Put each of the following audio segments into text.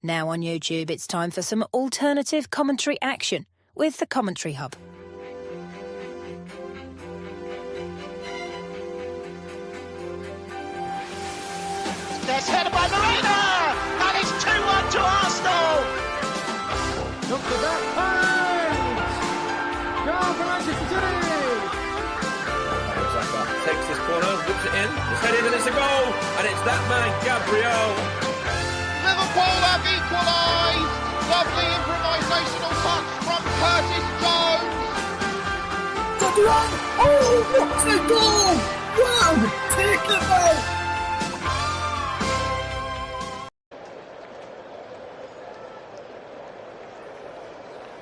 Now on YouTube, it's time for some alternative commentary action with the Commentary Hub. There's headed by Marina, and it's 2-1 to Arsenal. Look at that pass! Goal for Manchester City! Takes this corner, whips it in, it's headed and it's a goal, and it's that man, Gabriel. Liverpool have equalised. Lovely improvisational touch from Curtis Jones. Oh, what a goal! Wow, take it out!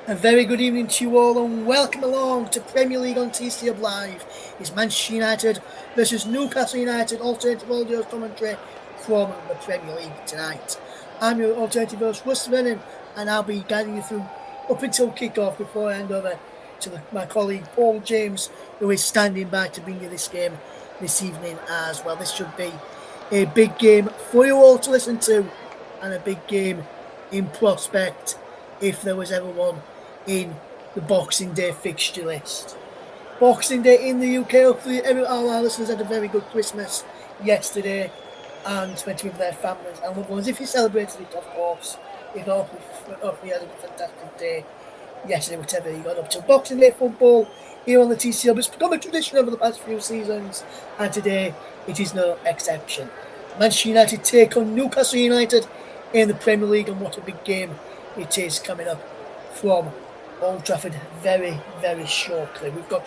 A very good evening to you all and welcome along to Premier League on TCHub Live. It's Manchester United versus Newcastle United alternative audio commentary from the Premier League tonight. I'm your alternative host, Russ Vernon, and I'll be guiding you through up until kick-off before I hand over to my colleague Paul James, who is standing by to bring you this game this evening as well. This should be a big game for you all to listen to and a big game in prospect if there was ever one in the Boxing Day fixture list. Boxing Day in the UK, hopefully all our listeners had a very good Christmas yesterday and spent it with their families and loved ones. If you celebrated it, of course, if not, hopefully you had a fantastic day yesterday, whatever you got up to. Boxing Day football here on the TCHub has become a tradition over the past few seasons, and today it is no exception. Manchester United take on Newcastle United in the Premier League, and what a big game it is coming up from Old Trafford very, very shortly. We've got,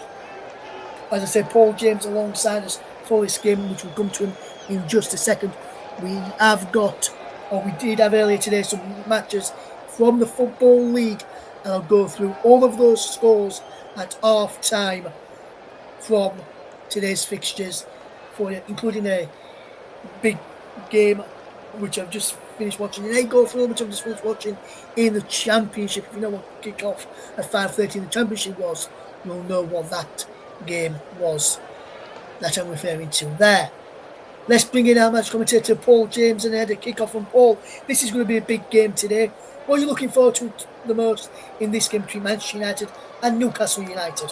as I said, Paul James alongside us for this game, which we'll come to him in just a second. We have got, or we did have earlier today, some matches from the Football League, and I'll go through all of those scores at half time from today's fixtures for you, including a big game which I've just finished watching, an 8-goal film which I've just finished watching in the Championship. If you know what kick-off at 5:30 in the Championship was, you'll know what that game was that I'm referring to there. Let's bring in our match commentator Paul James and head a kick-off from Paul. This is going to be a big game today. What are you looking forward to the most in this game between Manchester United and Newcastle United?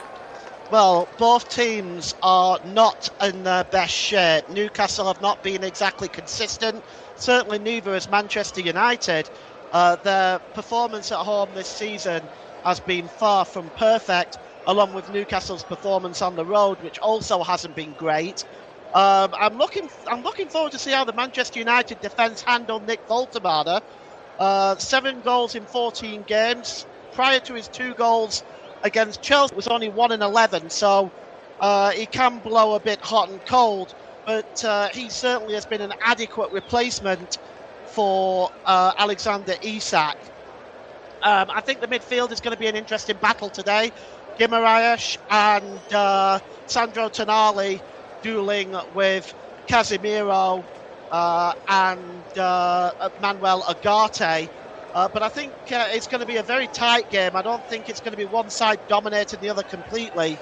Well, both teams are not in their best shape. Newcastle have not been exactly consistent. Certainly neither has Manchester United. Their performance at home this season has been far from perfect, along with Newcastle's performance on the road, which also hasn't been great. I'm looking forward to see how the Manchester United defence handle Nick Woltemade. 7 goals in 14 games. Prior to his 2 goals against Chelsea, it was only 1 in 11, so he can blow a bit hot and cold, but he certainly has been an adequate replacement for Alexander Isak. I think the midfield is going to be an interesting battle today. Guimaraes and Sandro Tonali dueling with Casemiro and Manuel Ugarte. But I think it's going to be a very tight game. I don't think it's going to be one side dominating the other completely.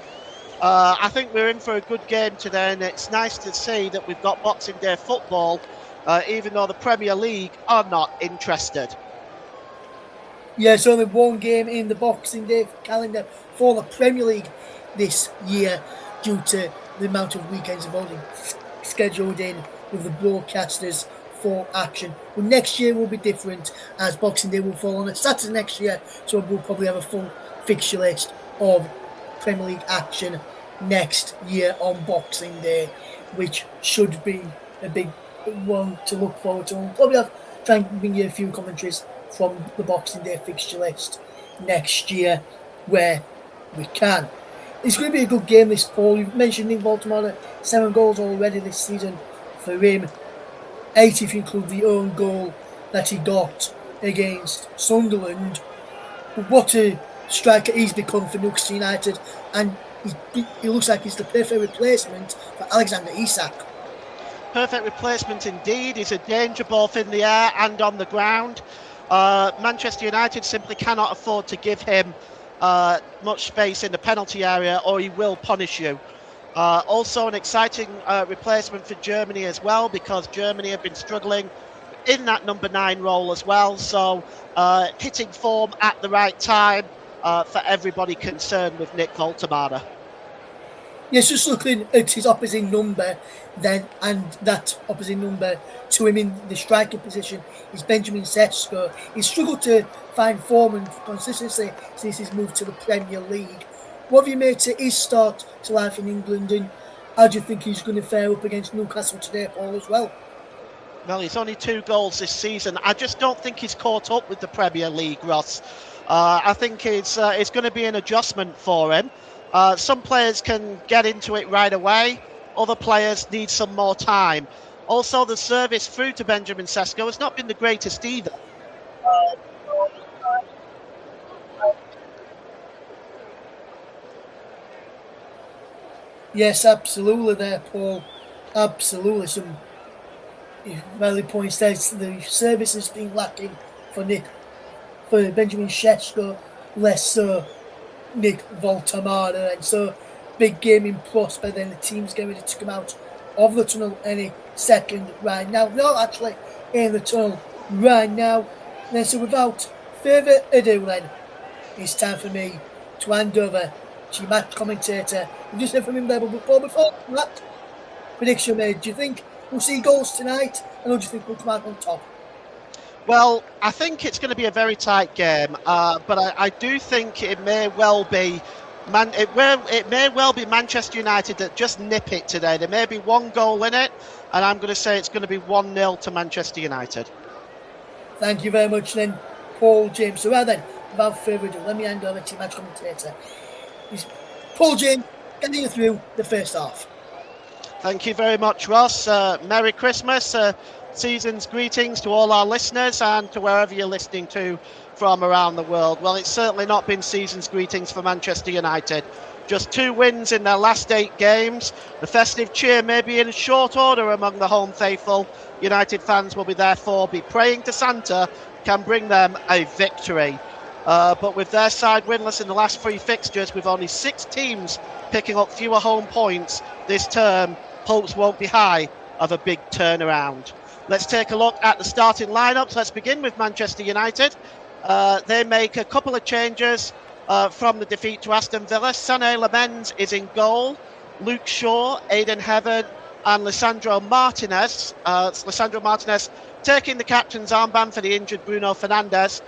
I think we're in for a good game today, and it's nice to see that we've got Boxing Day football, even though the Premier League are not interested. Yeah, so only one game in the Boxing Day calendar for the Premier League this year due to the amount of weekends have already scheduled in with the broadcasters for action. But next year will be different, as Boxing Day will fall on a Saturday next year, so we'll probably have a full fixture list of Premier League action next year on Boxing Day, which should be a big one to look forward to. We'll probably try and bring you a few commentaries from the Boxing Day fixture list next year where we can. It's going to be a good game, this, Paul. You've mentioned Nick Woltemade, 7 goals already this season for him. 8 if you include the own goal that he got against Sunderland. But what a striker he's become for Newcastle United, and he looks like he's the perfect replacement for Alexander Isak. Perfect replacement indeed. He's a danger both in the air and on the ground. Manchester United simply cannot afford to give him much space in the penalty area, or he will punish you. Also an exciting replacement for Germany as well, because Germany have been struggling in that number 9 role as well. So hitting form at the right time for everybody concerned with Nick Woltemade. Yes, just looking at his opposite number then, and that opposite number to him in the striking position is Benjamin Sesko. He's struggled to find form and consistency since his move to the Premier League. What have you made to his start to life in England, and how do you think he's going to fare up against Newcastle today, Paul, as well? Well, he's only 2 goals this season. I just don't think he's caught up with the Premier League, Ross. I think it's going to be an adjustment for him. Some players can get into it right away. Other players need some more time. Also, the service through to Benjamin Sesko has not been the greatest either. Yes, absolutely there, Paul. Absolutely. Some valid points there. The service has been lacking for Benjamin Sesko, less so Nick Woltemade, and so big game in prospect. Then the team's getting ready to come out of the tunnel any second right now. No, actually in the tunnel right now. Then so without further ado, then it's time for me to hand over to match commentator. We just heard from him there, but before that, prediction made. Do you think we'll see goals tonight, and or do you think we'll come out on top? Well, I think it's going to be a very tight game, but I do think it may well be Manchester United that just nip it today. There may be 1 goal in it, and I'm going to say it's going to be 1-0 to Manchester United. Thank you very much then, Paul James. So well then, without further ado, let me hand over to match commentator. Paul James, getting you through the first half. Thank you very much, Ross. Merry Christmas. Season's greetings to all our listeners and to wherever you're listening to from around the world. Well, it's certainly not been season's greetings for Manchester United. Just 2 wins in their last 8 games. The festive cheer may be in short order among the home faithful. United fans will therefore be praying to Santa can bring them a victory. But with their side winless in the last 3 fixtures, with only 6 teams picking up fewer home points this term, hopes won't be high of a big turnaround. Let's take a look at the starting lineups. Let's begin with Manchester United. They make a couple of changes from the defeat to Aston Villa. Sané Lamens is in goal. Luke Shaw, Aidan Heaven, and Lisandro Martinez. Lisandro Martinez taking the captain's armband for the injured Bruno Fernandes.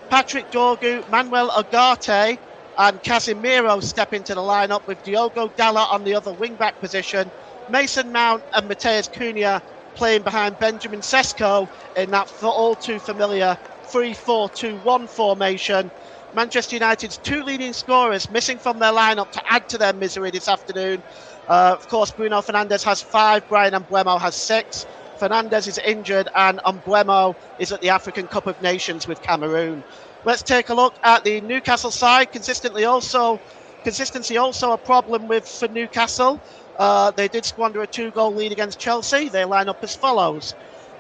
Patrick Dorgu, Manuel Ugarte, and Casemiro step into the lineup with Diogo Dalla on the other wing-back position. Mason Mount and Mateus Cunha playing behind Benjamin Sesko in that all too familiar 3-4-2-1 formation. Manchester United's 2 leading scorers missing from their lineup to add to their misery this afternoon. Of course, Bruno Fernandes has 5, Brian Mbeumo has 6. Fernandes is injured and Mbeumo is at the African Cup of Nations with Cameroon. Let's take a look at the Newcastle side. Consistency also a problem for Newcastle. They did squander a 2-goal lead against Chelsea. They line up as follows.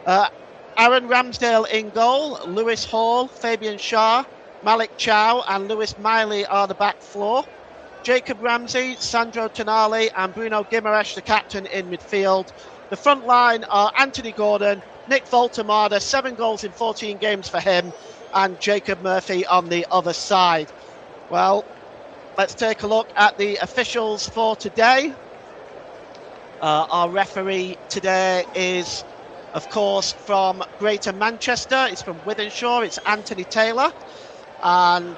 Aaron Ramsdale in goal. Lewis Hall, Fabian Schär, Malik Chow and Lewis Miley are the back four. Jacob Ramsey, Sandro Tonali and Bruno Guimaraes, the captain, in midfield. The front line are Anthony Gordon, Nick Woltemade, 7 goals in 14 games for him, and Jacob Murphy on the other side. Well, let's take a look at the officials for today. Our referee today is, of course, from Greater Manchester. It's from Wythenshawe. It's Anthony Taylor. And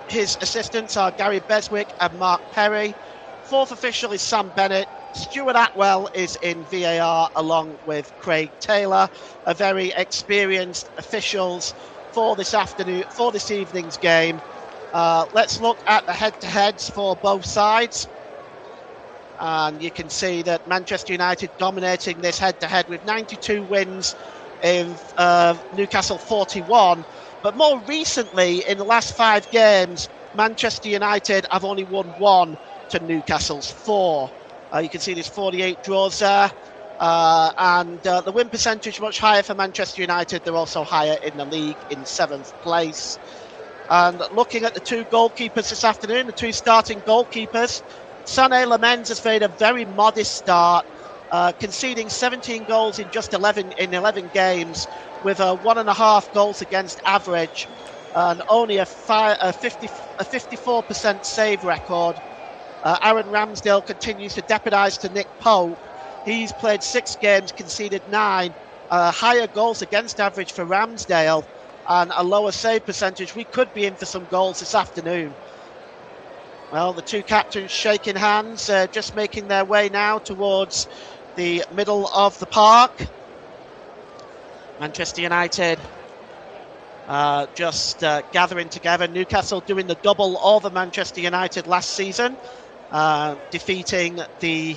his assistants are Gary Beswick and Mark Perry. Fourth official is Sam Bennett. Stuart Atwell is in VAR along with Craig Taylor. A very experienced officials for this evening's game. Let's look at the head-to-heads for both sides. And you can see that Manchester United dominating this head-to-head with 92 wins in Newcastle 41. But more recently, in the last 5 games, Manchester United have only won 1 to Newcastle's 4. You can see there's 48 draws there. And the win percentage much higher for Manchester United. They're also higher in the league in 7th place. And looking at the 2 goalkeepers this afternoon, the 2 starting goalkeepers, Sané Lamens has made a very modest start, conceding 17 goals in just 11 games, with a 1.5 goals against average and only a 54% save record. Aaron Ramsdale continues to deputise to Nick Pope. He's played 6 games, conceded 9. Higher goals against average for Ramsdale and a lower save percentage. We could be in for some goals this afternoon. Well, the two captains shaking hands, just making their way now towards the middle of the park. Manchester United just gathering together. Newcastle doing the double over Manchester United last season, defeating the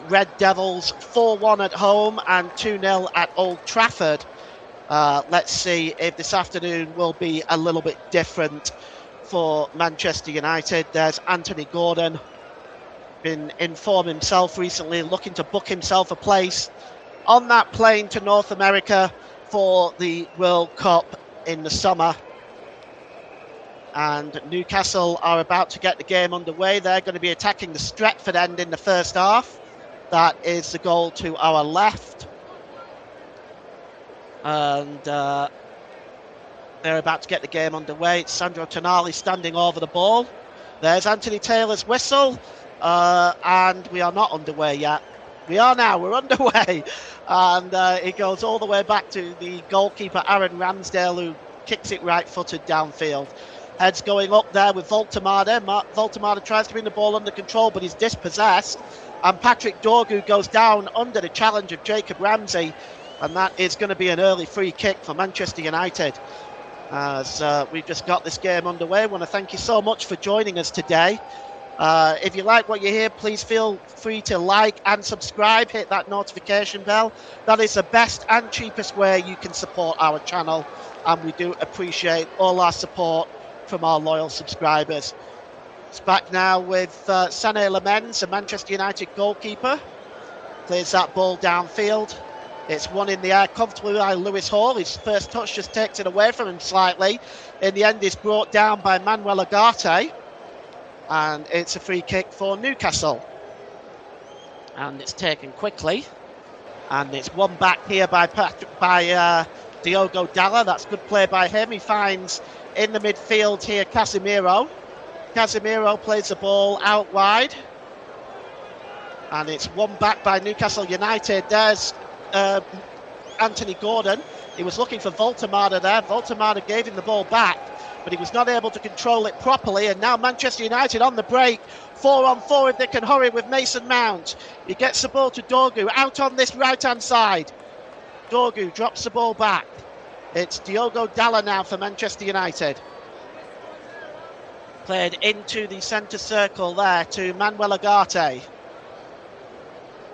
Red Devils 4-1 at home and 2-0 at Old Trafford. Let's see if this afternoon will be a little bit different for Manchester United. There's Anthony Gordon, been in form himself recently, looking to book himself a place on that plane to North America for the World Cup in the summer. And Newcastle are about to get the game underway. They're going to be attacking the Stretford end in the first half. That is the goal to our left. And they're about to get the game underway. It's Sandro Tonali standing over the ball. There's Anthony Taylor's whistle. And we are not underway yet. We are now. We're underway. And it goes all the way back to the goalkeeper, Aaron Ramsdale, who kicks it right-footed downfield. Heads going up there with Woltemade. Woltemade tries to bring the ball under control, but he's dispossessed. And Patrick Dorgu goes down under the challenge of Jacob Ramsey. And that is going to be an early free kick for Manchester United. As we've just got this game underway, I want to thank you so much for joining us today. If you like what you hear, please feel free to like and subscribe. Hit that notification bell. That is the best and cheapest way you can support our channel. And we do appreciate all our support from our loyal subscribers. It's back now with Sané Lamens, a Manchester United goalkeeper. Plays that ball downfield. It's one in the air comfortably by Lewis Hall. His first touch just takes it away from him slightly. In the end, it's brought down by Manuel Ugarte. And it's a free kick for Newcastle. And it's taken quickly. And it's won back here by Diogo Dalla. That's good play by him. He finds in the midfield here Casemiro. Casemiro plays the ball out wide. And it's won back by Newcastle United. There's Anthony Gordon. He was looking for Woltemade there. Woltemade gave him the ball back, but he was not able to control it properly. And now Manchester United on the break. 4-on-4 if they can hurry with Mason Mount. He gets the ball to Dorgu out on this right-hand side. Dorgu drops the ball back. It's Diogo Dalla now for Manchester United. Played into the centre circle there to Manuel Ugarte.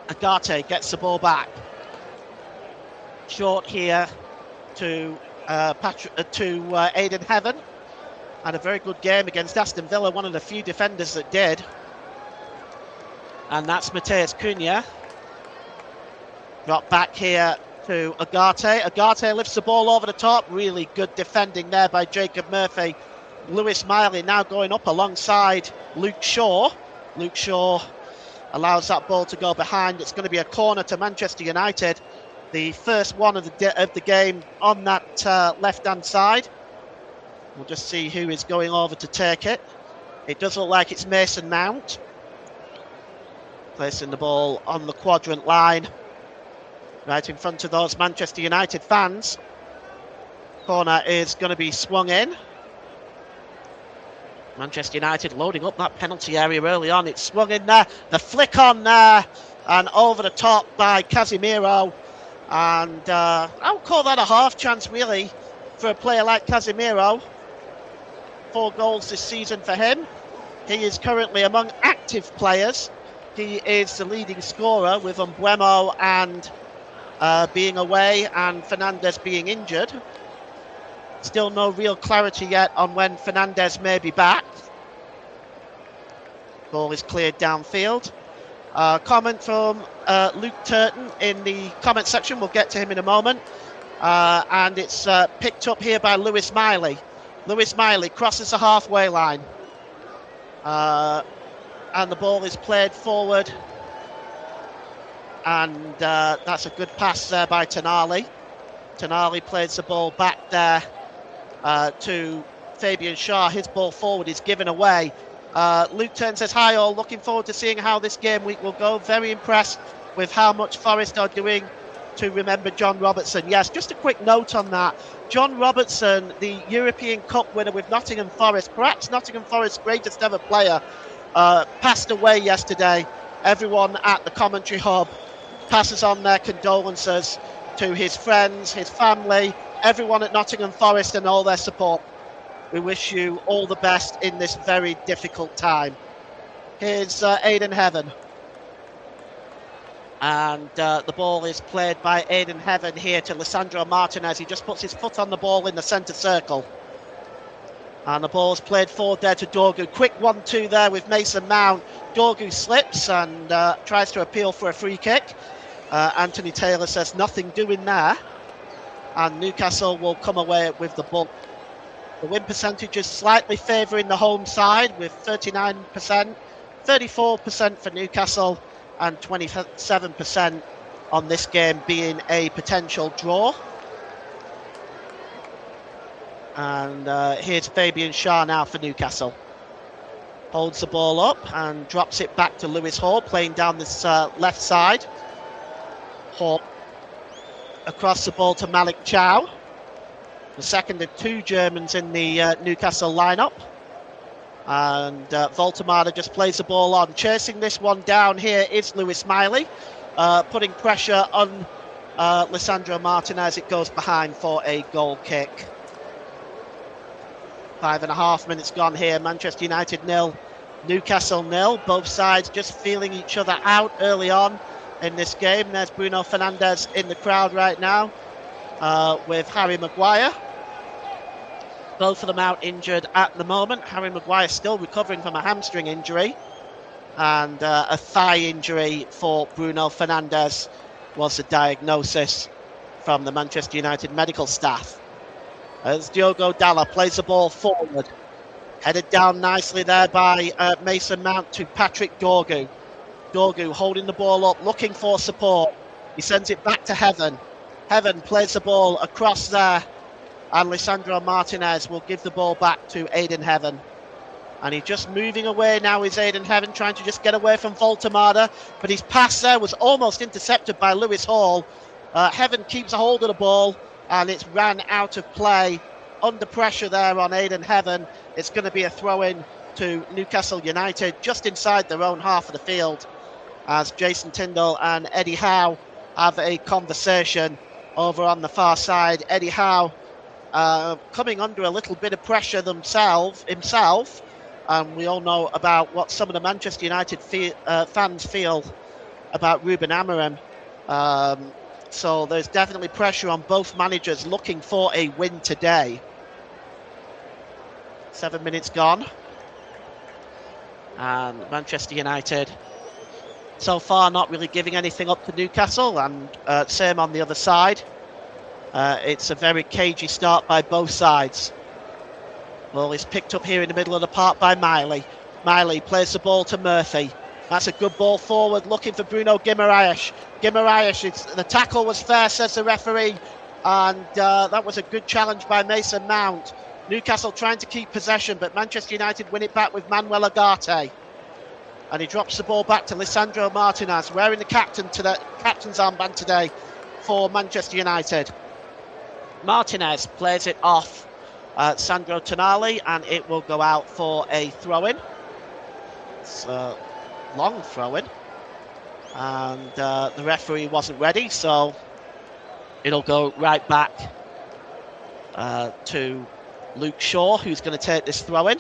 Ugarte gets the ball back. Short here to Aidan Heaven. And a very good game against Aston Villa, one of the few defenders that did. And that's Mateus Cunha. Drop back here to Ugarte. Ugarte lifts the ball over the top. Really good defending there by Jacob Murphy. Lewis Miley now going up alongside Luke Shaw. Luke Shaw allows that ball to go behind. It's going to be a corner to Manchester United. The first one of the game on that left-hand side. We'll just see who is going over to take it. It does look like it's Mason Mount. Placing the ball on the quadrant line. Right in front of those Manchester United fans. Corner is going to be swung in. Manchester United loading up that penalty area early on. It's swung in there. The flick on there. And over the top by Casemiro. And I would call that a half chance, really, for a player like Casemiro. 4 goals this season for him. He is currently among active players. He is the leading scorer with Mbeumo and being away and Fernandes being injured. Still no real clarity yet on when Fernandes may be back. Ball is cleared downfield. Comment from Luke Turton in the comment section. We'll get to him in a moment. And it's picked up here by Lewis Miley. Lewis Miley crosses the halfway line. And the ball is played forward. And that's a good pass there by Tonali. Tonali plays the ball back there to Fabian Schär. His ball forward is given away. Luke Turn says, hi all, looking forward to seeing how this game week will go. Very impressed with how much Forest are doing to remember John Robertson. Yes, just a quick note on that. John Robertson, the European Cup winner with Nottingham Forest, perhaps Nottingham Forest's greatest ever player, passed away yesterday. Everyone at the commentary hub passes on their condolences to his friends, his family, everyone at Nottingham Forest and all their support. We wish you all the best in this very difficult time. Here's Aidan Heaven. And the ball is played by Aidan Heaven here to Lisandro Martinez. He just puts his foot on the ball in the centre circle. And the ball's played forward there to Dorgu. Quick 1-2 there with Mason Mount. Dorgu slips and tries to appeal for a free kick. Anthony Taylor says nothing doing there. And Newcastle will come away with the ball. The win percentage is slightly favouring the home side with 39%, 34% for Newcastle, and 27% on this game being a potential draw. And here's Fabian Schär now for Newcastle. Holds the ball up and drops it back to Lewis Hall, playing down this left side. Hall across the ball to Malik Chow, the second of two Germans in the Newcastle lineup. And Woltemade just plays the ball on. Chasing this one down here is Lewis Miley, putting pressure on Lisandro Martinez. It goes behind for a goal kick. 5.5 minutes gone here. Manchester United 0, Newcastle 0. Both sides just feeling each other out early on in this game. There's Bruno Fernandes in the crowd right now with Harry Maguire. Both of them out injured at the moment. Harry Maguire still recovering from a hamstring injury, and a thigh injury for Bruno Fernandes was the diagnosis from the Manchester United medical staff. As Diogo Dalla plays the ball forward, headed down nicely there by Mason Mount to Patrick Dorgu. Dorgu holding the ball up, looking for support. He sends it back to Heaven. Heaven plays the ball across there, and Lisandro Martinez will give the ball back to Aidan Heaven. And he's just moving away now is Aidan Heaven, trying to just get away from Woltemade, but his pass there was almost intercepted by Lewis Hall. Heaven keeps a hold of the ball, and it's ran out of play. Under pressure there on Aidan Heaven. It's going to be a throw-in to Newcastle United, just inside their own half of the field, as Jason Tindall and Eddie Howe have a conversation over on the far side. Eddie Howe coming under a little bit of pressure himself. We all know about what some of the Manchester United fans feel about Ruben Amorim. So there's definitely pressure on both managers looking for a win today. 7 minutes gone. And Manchester United so far not really giving anything up to Newcastle, and same on the other side. It's a very cagey start by both sides. Ball is picked up here in the middle of the park by Miley. Miley plays the ball to Murphy. That's a good ball forward, looking for Bruno Guimaraes. The tackle was fair, says the referee, and that was a good challenge by Mason Mount. Newcastle trying to keep possession, but Manchester United win it back with Manuel Ugarte. And he drops the ball back to Lisandro Martinez, wearing the captain's armband today for Manchester United. Martinez plays it off Sandro Tonali, and it will go out for a throw-in. It's a long throw-in, and the referee wasn't ready, so it'll go right back to Luke Shaw, who's going to take this throw-in.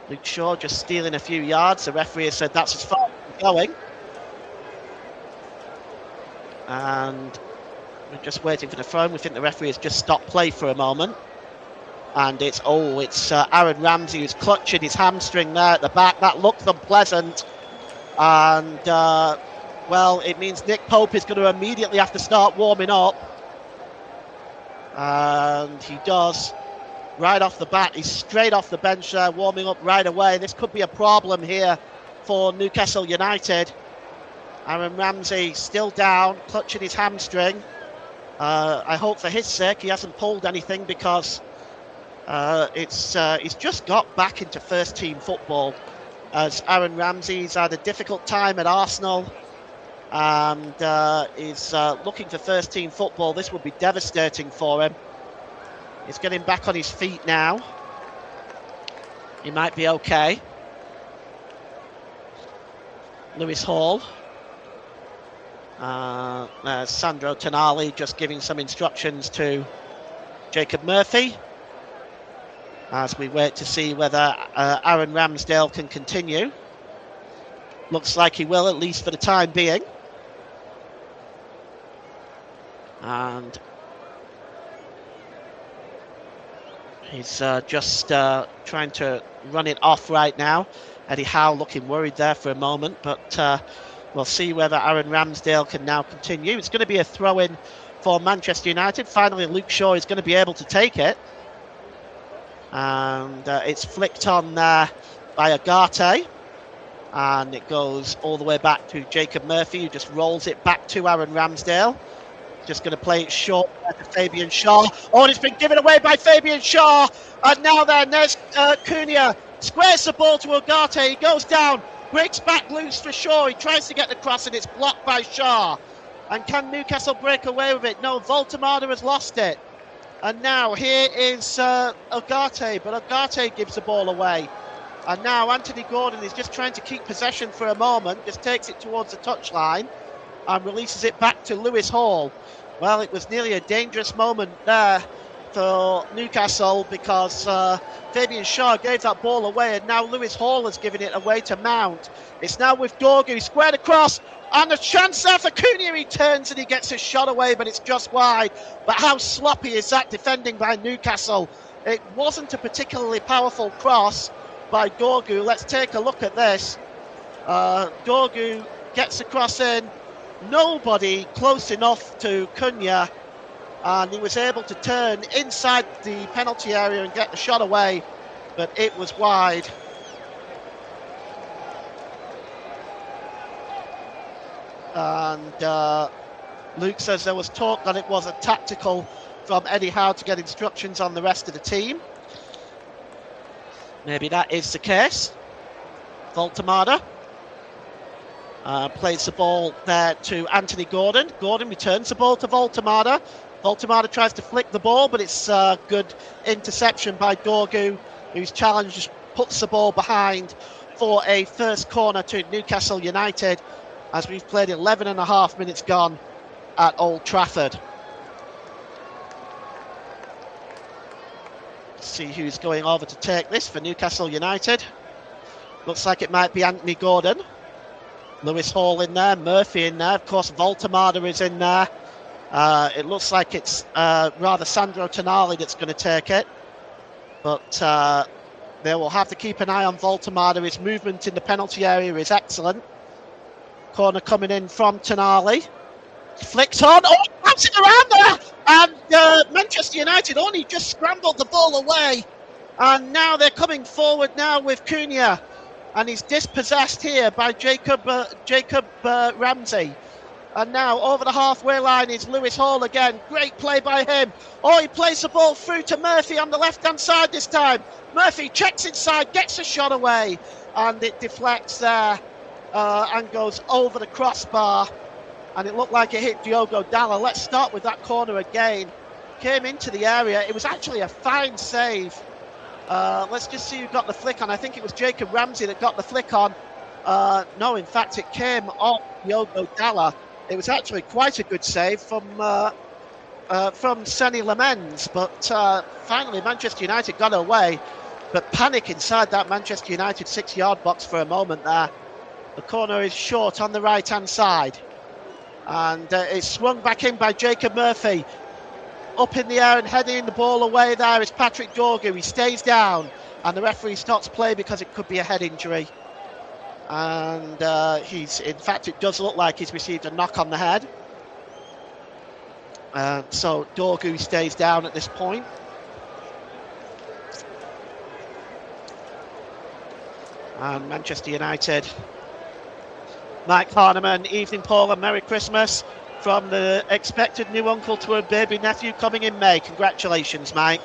Luke Shaw just stealing a few yards. The referee has said that's as far as he's going. And we're just waiting for the throw-in. We think the referee has just stopped play for a moment. And it's Aaron Ramsey who's clutching his hamstring there at the back. That looked unpleasant. And, well, it means Nick Pope is going to immediately have to start warming up. And he does. Right off the bat, he's straight off the bench there, warming up right away. This could be a problem here for Newcastle United. Aaron Ramsey still down, clutching his hamstring. I hope for his sake he hasn't pulled anything, because he's just got back into first team football, as Aaron Ramsey's had a difficult time at Arsenal and is looking for first team football. This would be devastating for him. He's getting back on his feet now. He might be okay. Lewis Hall. Sandro Tonali just giving some instructions to Jacob Murphy as we wait to see whether Aaron Ramsdale can continue. Looks like he will, at least for the time being. And he's just trying to run it off right now. Eddie Howe looking worried there for a moment, but we'll see whether Aaron Ramsdale can now continue. It's going to be a throw-in for Manchester United. Finally, Luke Shaw is going to be able to take it. And it's flicked on there by Agate. And it goes all the way back to Jacob Murphy, who just rolls it back to Aaron Ramsdale. Just going to play it short to Fabian Shaw. Oh, and it's been given away by Fabian Shaw. And now there's Cunha. Squares the ball to Agate. He goes down. Breaks back loose for Shaw. He tries to get the cross and it's blocked by Shaw. And can Newcastle break away with it? No, Woltemade has lost it. And now here is Agate, but Agate gives the ball away. And now Anthony Gordon is just trying to keep possession for a moment, just takes it towards the touchline and releases it back to Lewis Hall. Well, it was nearly a dangerous moment there for Newcastle, because Fabian Shaw gave that ball away, and now Lewis Hall has given it away to Mount. It's now with Dorgu, squared across, and a chance there for Cunha. He turns and he gets a shot away, but it's just wide. But how sloppy is that defending by Newcastle? It wasn't a particularly powerful cross by Dorgu. Let's take a look at this. Dorgu gets the cross in, nobody close enough to Cunha, and he was able to turn inside the penalty area and get the shot away, but it was wide. And Luke says there was talk that it was a tactical from Eddie Howe to get instructions on the rest of the team. Maybe that is the case. Woltemade plays the ball there to Anthony Gordon. Gordon returns the ball to Woltemade. Woltemade tries to flick the ball, but it's a good interception by Dorgu, whose challenge puts the ball behind for a first corner to Newcastle United, as we've played 11 and a half minutes gone at Old Trafford. Let's see who's going over to take this for Newcastle United. Looks like it might be Anthony Gordon. Lewis Hall in there, Murphy in there, of course Woltemade is in there. It looks like it's rather Sandro Tonali that's going to take it, but they will have to keep an eye on Woltemade. His movement in the penalty area is excellent. Corner coming in from Tonali. Flicks on. Oh, bouncing around there! And Manchester United only just scrambled the ball away. And now they're coming forward now with Cunha. And he's dispossessed here by Jacob Ramsey. And now over the halfway line is Lewis Hall again. Great play by him. Oh, he plays the ball through to Murphy on the left-hand side this time. Murphy checks inside, gets a shot away. And it deflects there and goes over the crossbar. And it looked like it hit Diogo Dalla. Let's start with that corner again. Came into the area. It was actually a fine save. Let's just see who got the flick on. I think it was Jacob Ramsey that got the flick on. No, in fact, it came off Diogo Dalla. It was actually quite a good save from Sonny Lamens, but finally Manchester United got away. But panic inside that Manchester United 6-yard box for a moment there. The corner is short on the right-hand side. And it's swung back in by Jacob Murphy. Up in the air and heading the ball away there is Patrick Dorgu. He stays down and the referee stops play because it could be a head injury. And in fact, it does look like he's received a knock on the head. So Dorgu stays down at this point. And Manchester United. Mike Harneman, evening Paul and Merry Christmas. from the expected new uncle to a baby nephew coming in May. Congratulations, Mike.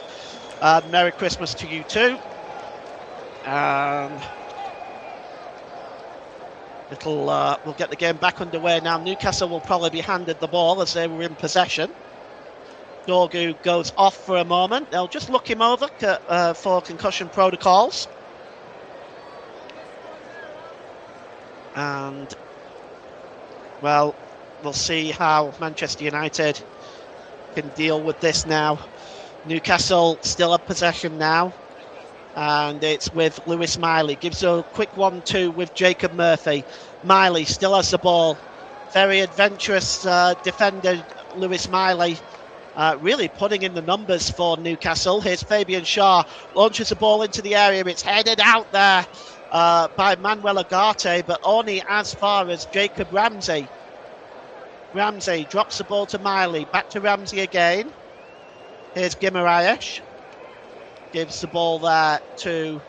Merry Christmas to you too. We'll get the game back underway now. Newcastle will probably be handed the ball as they were in possession. Dorgu goes off for a moment. They'll just look him over for concussion protocols. And, well, we'll see how Manchester United can deal with this now. Newcastle still have possession now. And it's with Lewis Miley. Gives a quick 1-2 with Jacob Murphy. Miley still has the ball. Very adventurous defender, Lewis Miley. Really putting in the numbers for Newcastle. Here's Fabian Schär. Launches the ball into the area. It's headed out there by Manuel Ugarte, but only as far as Jacob Ramsey. Ramsey drops the ball to Miley. Back to Ramsey again. Here's Guimaraes. Gives the ball there to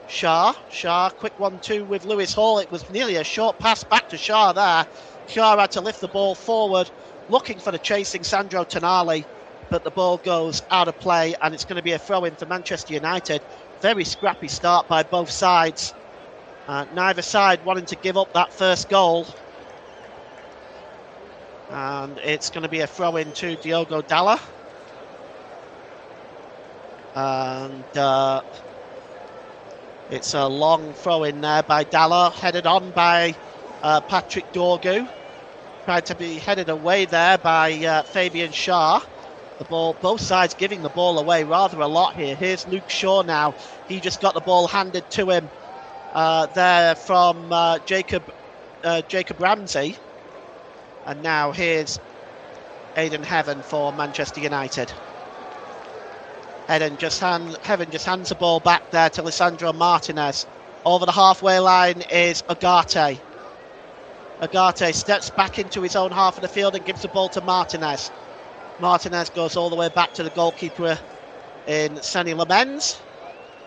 Schär. Schär, quick 1-2 with Lewis Hall. It was nearly a short pass back to Schär there. Schär had to lift the ball forward, looking for the chasing Sandro Tonali, but the ball goes out of play, and it's going to be a throw-in for Manchester United. Very scrappy start by both sides. Neither side wanting to give up that first goal. And it's going to be a throw-in to Diogo Dalla. And it's a long throw in there by Dalla, headed on by Patrick Dorgu. Tried to be headed away there by Fabian Schär. The ball, both sides giving the ball away rather a lot here. Here's Luke Shaw now. He just got the ball handed to him there from Jacob Ramsey. And now here's Aidan Heaven for Manchester United. Heaven just hands the ball back there to Lisandro Martinez. Over the halfway line is Ugarte. Ugarte steps back into his own half of the field and gives the ball to Martinez. Martinez goes all the way back to the goalkeeper in Sonny Lamens.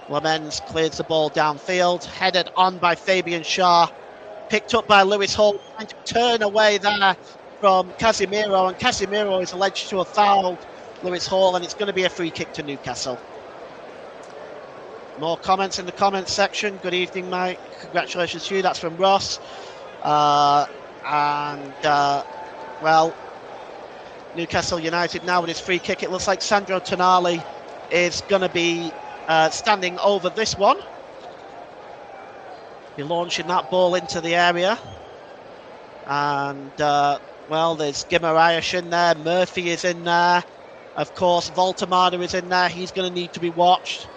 Lamens clears the ball downfield, headed on by Fabian Schär. Picked up by Lewis Hall, trying to turn away there from Casemiro, and Casemiro is alleged to have fouled Lewis Hall, and it's going to be a free kick to Newcastle. More comments in the comments section. Good evening, Mike. Congratulations to you. That's from Ross. Well, Newcastle United now with his free kick. It looks like Sandro Tonali is going to be standing over this one. He's launching that ball into the area. And, well, there's Guimaraes in there. Murphy is in there. Of course, Woltemade is in there. He's going to need to be watched.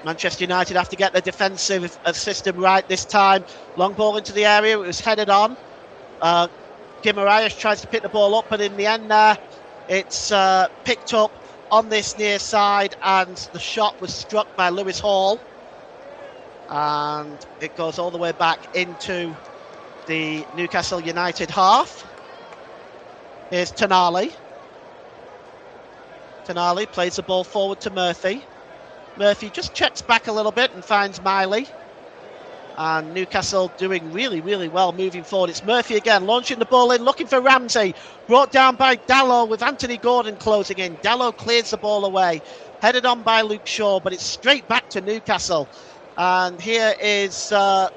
Manchester United have to get their defensive system right this time. Long ball into the area. It was headed on. Guimaraes tries to pick the ball up, but in the end there, it's picked up on this near side, and the shot was struck by Lewis Hall. And it goes all the way back into the Newcastle United half. Here's Tonali. Tonali plays the ball forward to Murphy. Murphy just checks back a little bit and finds Miley. And Newcastle doing really, really well moving forward. It's Murphy again, launching the ball in, looking for Ramsey. Brought down by Dalot with Anthony Gordon closing in. Dalot clears the ball away. Headed on by Luke Shaw, but it's straight back to Newcastle. And here is Sandro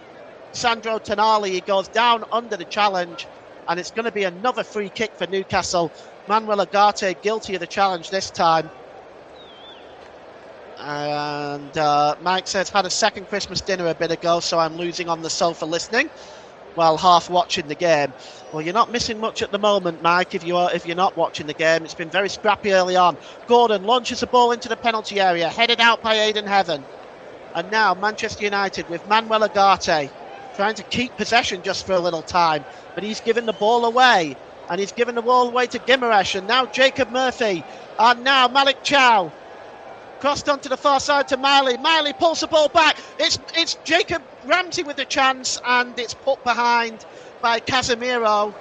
Tonali. He goes down under the challenge, and it's going to be another free kick for Newcastle. Manuel Ugarte guilty of the challenge this time. And Mike says, had a second Christmas dinner a bit ago, so I'm losing on the sofa listening while half watching the game. Well, you're not missing much at the moment, Mike, if you're not watching the game. It's been very scrappy early on. Gordon launches the ball into the penalty area, headed out by Aidan Heaven. And now Manchester United with Manuel Ugarte trying to keep possession just for a little time, but he's given the ball away. And he's given the ball away to Guimaraes, and now Jacob Murphy, and now Malik Chow. Crossed onto the far side to Miley. Miley pulls the ball back. It's Jacob Ramsey with the chance, and it's put behind by Casemiro.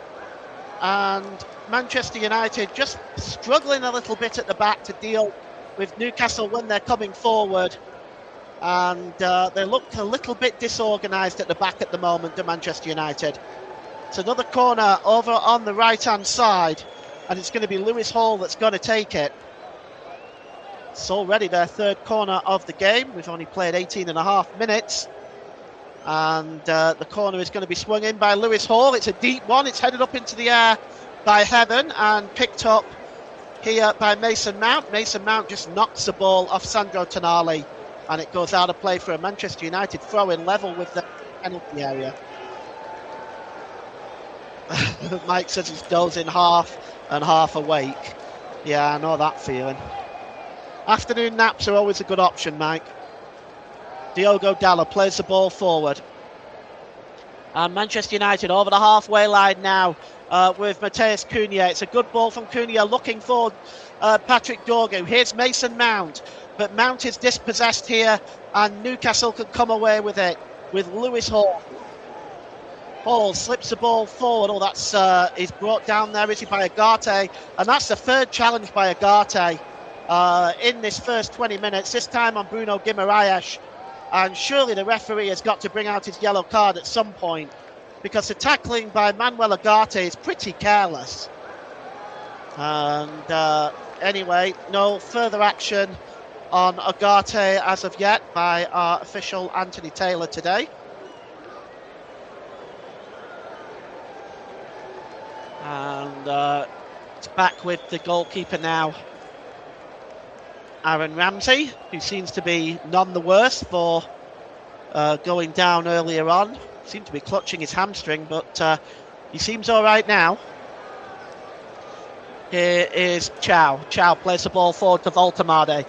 And Manchester United just struggling a little bit at the back to deal with Newcastle when they're coming forward. And they look a little bit disorganised at the back at the moment, to Manchester United. It's another corner over on the right-hand side. and it's going to be Lewis Hall that's going to take it. It's already their third corner of the game. We've only played 18 and a half minutes. And the corner is going to be swung in by Lewis Hall. It's a deep one. It's headed up into the air by Heaven and picked up here by Mason Mount. Mason Mount just knocks the ball off Sandro Tonali, and it goes out of play for a Manchester United throw-in level with the penalty area. Mike says he's dozing half and half awake. Yeah, I know that feeling. Afternoon naps are always a good option, Mike. Diogo Dalot plays the ball forward. And Manchester United over the halfway line now with Mateus Cunha. It's a good ball from Cunha looking for Patrick Dorgu. Here's Mason Mount. But Mount is dispossessed here and Newcastle can come away with it with Lewis Hall. Hall slips the ball forward. Oh, that's he's brought down there, is he, by Agate? And that's the third challenge by Agate in this first 20 minutes, this time on Bruno Guimaraes. And surely the referee has got to bring out his yellow card at some point, because the tackling by Manuel Agate is pretty careless. And anyway, no further action on Agate as of yet by our official Anthony Taylor today. And it's back with the goalkeeper now, Aaron Ramsey, who seems to be none the worse for going down earlier on. Seemed to be clutching his hamstring, but he seems all right now. Here is Chow. Chow plays the ball forward to Woltemade.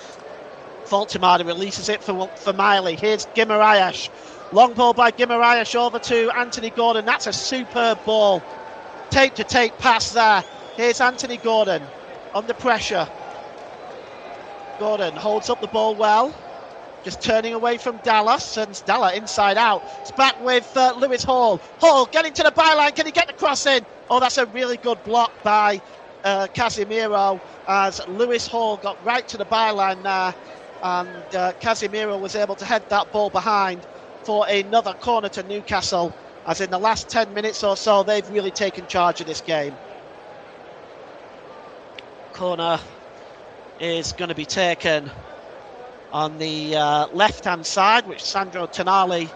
Woltemade releases it for Miley. Here's Guimaraes. Long ball by Guimaraes over to Anthony Gordon. That's a superb ball. Tape-to-tape pass there. Here's Anthony Gordon under pressure. Gordon holds up the ball well, just turning away from Dallas, sends Dallas inside out. It's back with Lewis Hall. Hall getting to the byline. Can he get the cross in? Oh, that's a really good block by Casemiro, as Lewis Hall got right to the byline there, and Casemiro was able to head that ball behind for another corner to Newcastle, as in the last 10 minutes or so they've really taken charge of this game. Corner is going to be taken on the left-hand side, which Sandro Tonali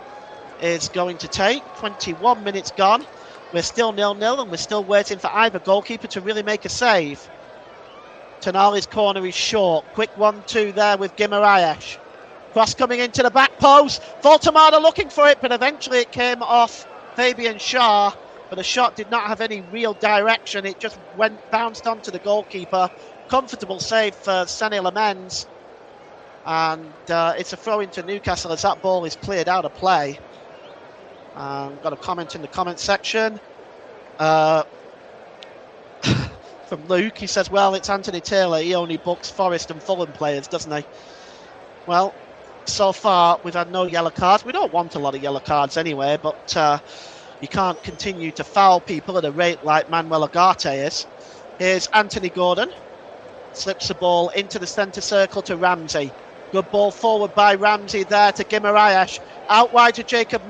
is going to take. 21 minutes gone. We're still 0-0 and we're still waiting for either goalkeeper to really make a save. Tonali's corner is short. Quick 1-2 there with Guimaraes. Cross coming into the back post. Woltemade looking for it, but eventually it came off Fabian Schär. But the shot did not have any real direction. It just bounced onto the goalkeeper. Comfortable save for Sané Lamens, and it's a throw into Newcastle as that ball is cleared out of play. Got a comment in the comment section from Luke. He says, well, it's Anthony Taylor, he only books Forest and Fulham players, doesn't he? Well, so far we've had no yellow cards. We don't want a lot of yellow cards anyway, but you can't continue to foul people at a rate like Manuel Agate is. Here's Anthony Gordon. Slips the ball into the centre circle to Ramsey. Good ball forward by Ramsey there to Guimaraes. Out wide to Jacob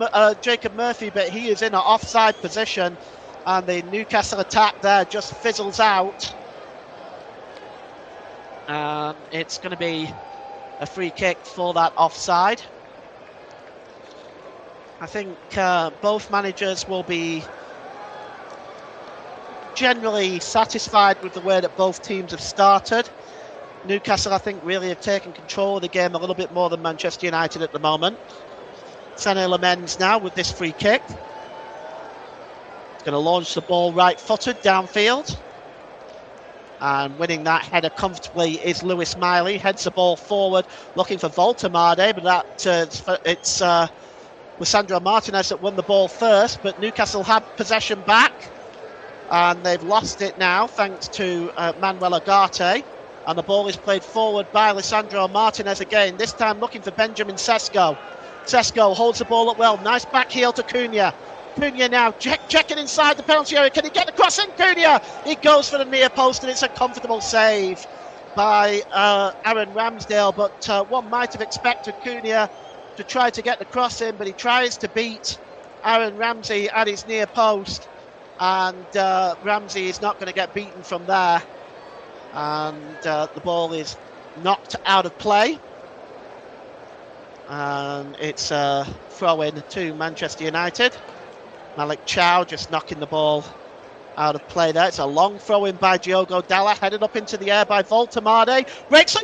Murphy, but he is in an offside position. And the Newcastle attack there just fizzles out. It's going to be a free kick for that offside. I think both managers will be generally satisfied with the way that both teams have started. Newcastle, I think, really have taken control of the game a little bit more than Manchester United at the moment. Sané Lamens now with this free kick. He's going to launch the ball right-footed downfield. And winning that header comfortably is Lewis Miley. Heads the ball forward, looking for Woltemade, but it's Lisandro Martinez that won the ball first. But Newcastle had possession back, and they've lost it now thanks to Manuel Agate, and the ball is played forward by Lisandro Martinez again, this time looking for Benjamin Sesko. Sesko holds the ball up well, nice back heel to Cunha. Cunha now checking inside the penalty area. Can he get the cross in? Cunha, he goes for the near post, and it's a comfortable save by Aaron Ramsdale, but one might have expected Cunha to try to get the cross in, but he tries to beat Aaron Ramsey at his near post. and Ramsey is not going to get beaten from there, and the ball is knocked out of play, and it's a throw-in to Manchester United. Malik Chow just knocking the ball out of play there. It's a long throw-in by Diogo Dalla, headed up into the air by Woltemade. Breaks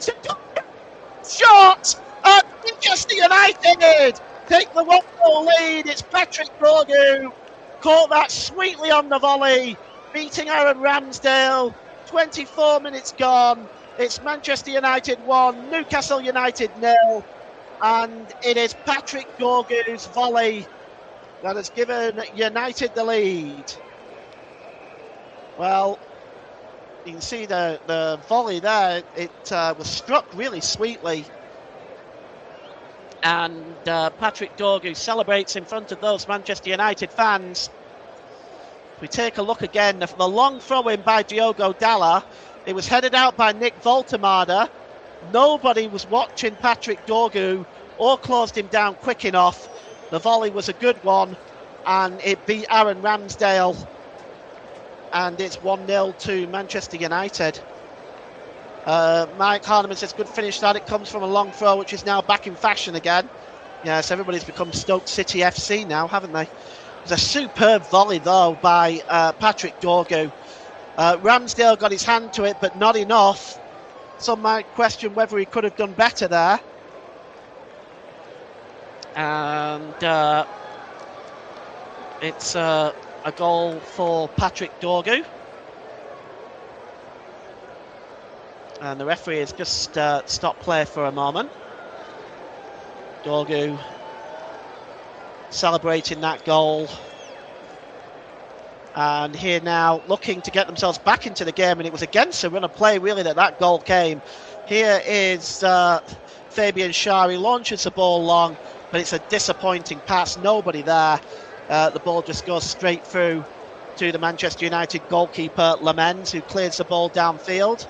shot at Manchester United! Take the 1-goal lead. It's Patrick Dorgu. Caught that sweetly on the volley, beating Aaron Ramsdale. 24 minutes gone. It's Manchester United 1, Newcastle United 0. And it is Patrick Dorgu's volley that has given United the lead. Well, you can see the volley there. It was struck really sweetly. And Patrick Dorgu celebrates in front of those Manchester United fans. If we take a look again, the long throw-in by Diogo Dalla, it was headed out by Nick Woltemade. Nobody was watching Patrick Dorgu or closed him down quick enough. The volley was a good one, and it beat Aaron Ramsdale. And it's 1-0 to Manchester United. Mike Hardeman says, good finish that. It comes from a long throw, which is now back in fashion again. Yes, everybody's become Stoke City FC now, haven't they? It was a superb volley, though, by Patrick Dorgu. Ramsdale got his hand to it, but not enough. Some might question whether he could have done better there. And it's a goal for Patrick Dorgu. And the referee has just stopped play for a moment. Dorgu celebrating that goal. And here now looking to get themselves back into the game. And it was against a run of play, really, that goal came. Here is Fabian Schär. He launches the ball long, but it's a disappointing pass. Nobody there. The ball just goes straight through to the Manchester United goalkeeper, Lamens, who clears the ball downfield.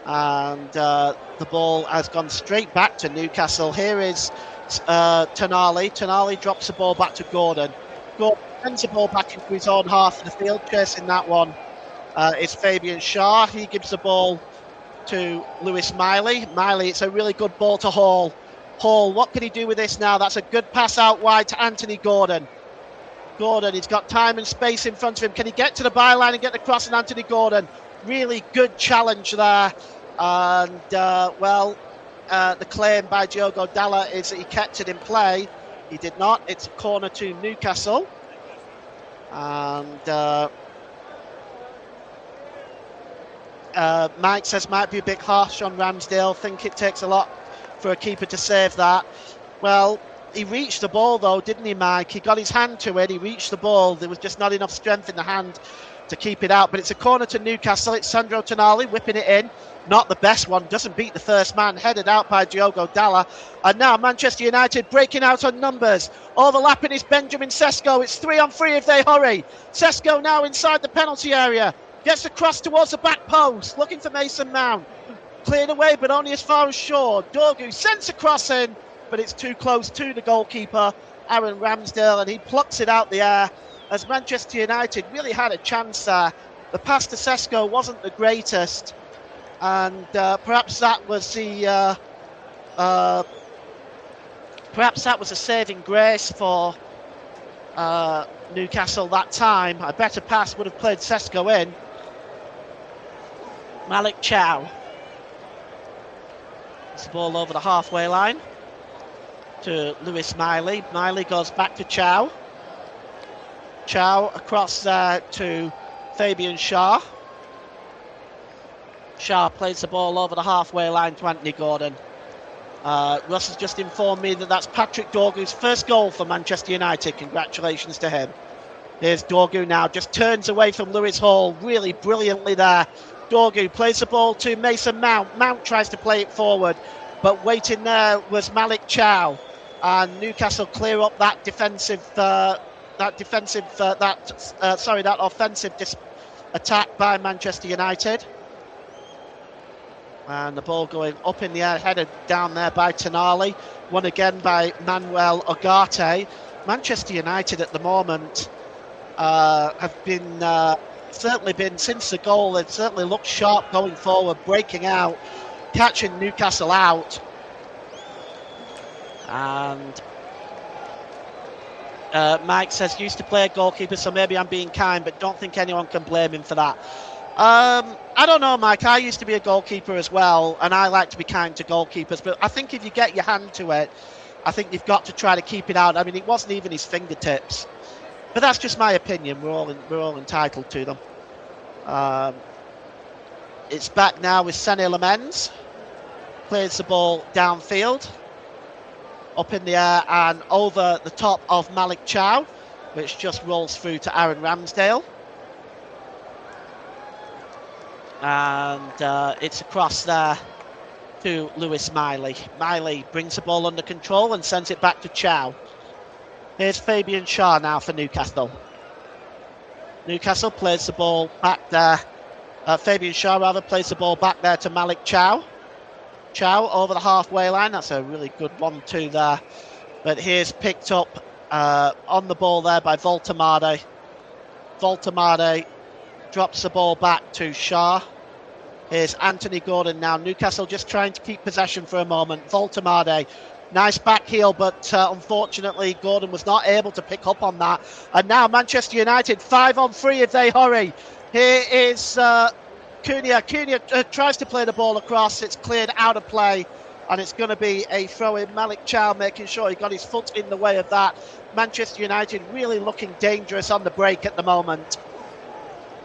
And the ball has gone straight back to Newcastle. Here is Tonali. Tonali drops the ball back to Gordon. Gordon sends the ball back into his own half of the field. Chasing that one is Fabian Schär. He gives the ball to Lewis Miley. Miley, it's a really good ball to Hall. Hall, what can he do with this now? That's a good pass out wide to Anthony Gordon. Gordon, he's got time and space in front of him. Can he get to the byline and get the cross? And Anthony Gordon, really good challenge there. And, the claim by Diogo Dalla is that he kept it in play. He did not. It's a corner to Newcastle. And Mike says might be a bit harsh on Ramsdale. Think it takes a lot for a keeper to save that. Well, he reached the ball, though, didn't he, Mike? He got his hand to it. He reached the ball. There was just not enough strength in the hand to keep it out. But it's a corner to Newcastle. It's Sandro Tonali whipping it in. Not the best one. Doesn't beat the first man. Headed out by Diogo Dalla. And now Manchester United breaking out on numbers. Overlapping is Benjamin Sesko. It's 3-on-3 if they hurry. Sesko now inside the penalty area. Gets across towards the back post. Looking for Mason Mount. Cleared away, but only as far as Shaw. Dorgu sends a cross in, but it's too close to the goalkeeper, Aaron Ramsdale, and he plucks it out the air as Manchester United really had a chance there. The pass to Sesko wasn't the greatest, and perhaps that was the saving grace for Newcastle that time. A better pass would have played Sesko in. Malik Chow. It's the ball over the halfway line to Lewis Miley. Miley goes back to Chow. Chow across there to Fabian Schär. Schär plays the ball over the halfway line to Anthony Gordon. Russ has just informed me that that's Patrick Dorgu's first goal for Manchester United. Congratulations to him. Here's Dorgu now, just turns away from Lewis Hall, really brilliantly there. Dorgu plays the ball to Mason Mount. Mount tries to play it forward, but waiting there was Malik Chow, and Newcastle clear up that offensive attack by Manchester United. And the ball going up in the air, headed down there by Tonali, won again by Manuel Ugarte. Manchester United at the moment have been certainly been since the goal. They've certainly looked sharp going forward, breaking out, catching Newcastle out, and Mike says used to play a goalkeeper, so maybe I'm being kind, but don't think anyone can blame him for that. I don't know, Mike. I used to be a goalkeeper as well, and I like to be kind to goalkeepers. But I think if you get your hand to it, I think you've got to try to keep it out. I mean, it wasn't even his fingertips, but that's just my opinion. We're all entitled to them. It's back now with Sané Lamens. Plays the ball downfield, up in the air and over the top of Malik Chow, which just rolls through to Aaron Ramsdale. And it's across there to Lewis Miley. Miley brings the ball under control and sends it back to Chow. Here's Fabian Schär now for Newcastle. Newcastle plays the ball back there. Fabian Schär rather plays the ball back there to Malik Chow. Chow over the halfway line. That's a really good 1-2 there. But here's picked up on the ball there by Woltemade. Woltemade drops the ball back to Schär. Here's Anthony Gordon now. Newcastle just trying to keep possession for a moment. Woltemade, nice back heel, but unfortunately Gordon was not able to pick up on that. And now Manchester United 5-on-3 if they hurry. Here is Cunha. Cunha tries to play the ball across. It's cleared out of play, and it's going to be a throw-in. Malik Chow making sure he got his foot in the way of that. Manchester United really looking dangerous on the break at the moment.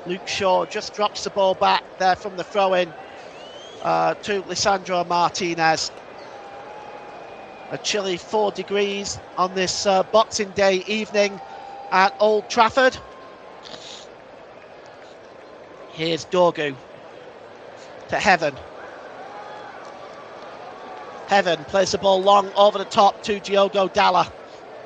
Luke Shaw just drops the ball back there from the throw-in to Lisandro Martinez. A chilly 4 degrees on this Boxing Day evening at Old Trafford. Here's Dorgu to Heaven. Heaven plays the ball long over the top to Diogo Dalla.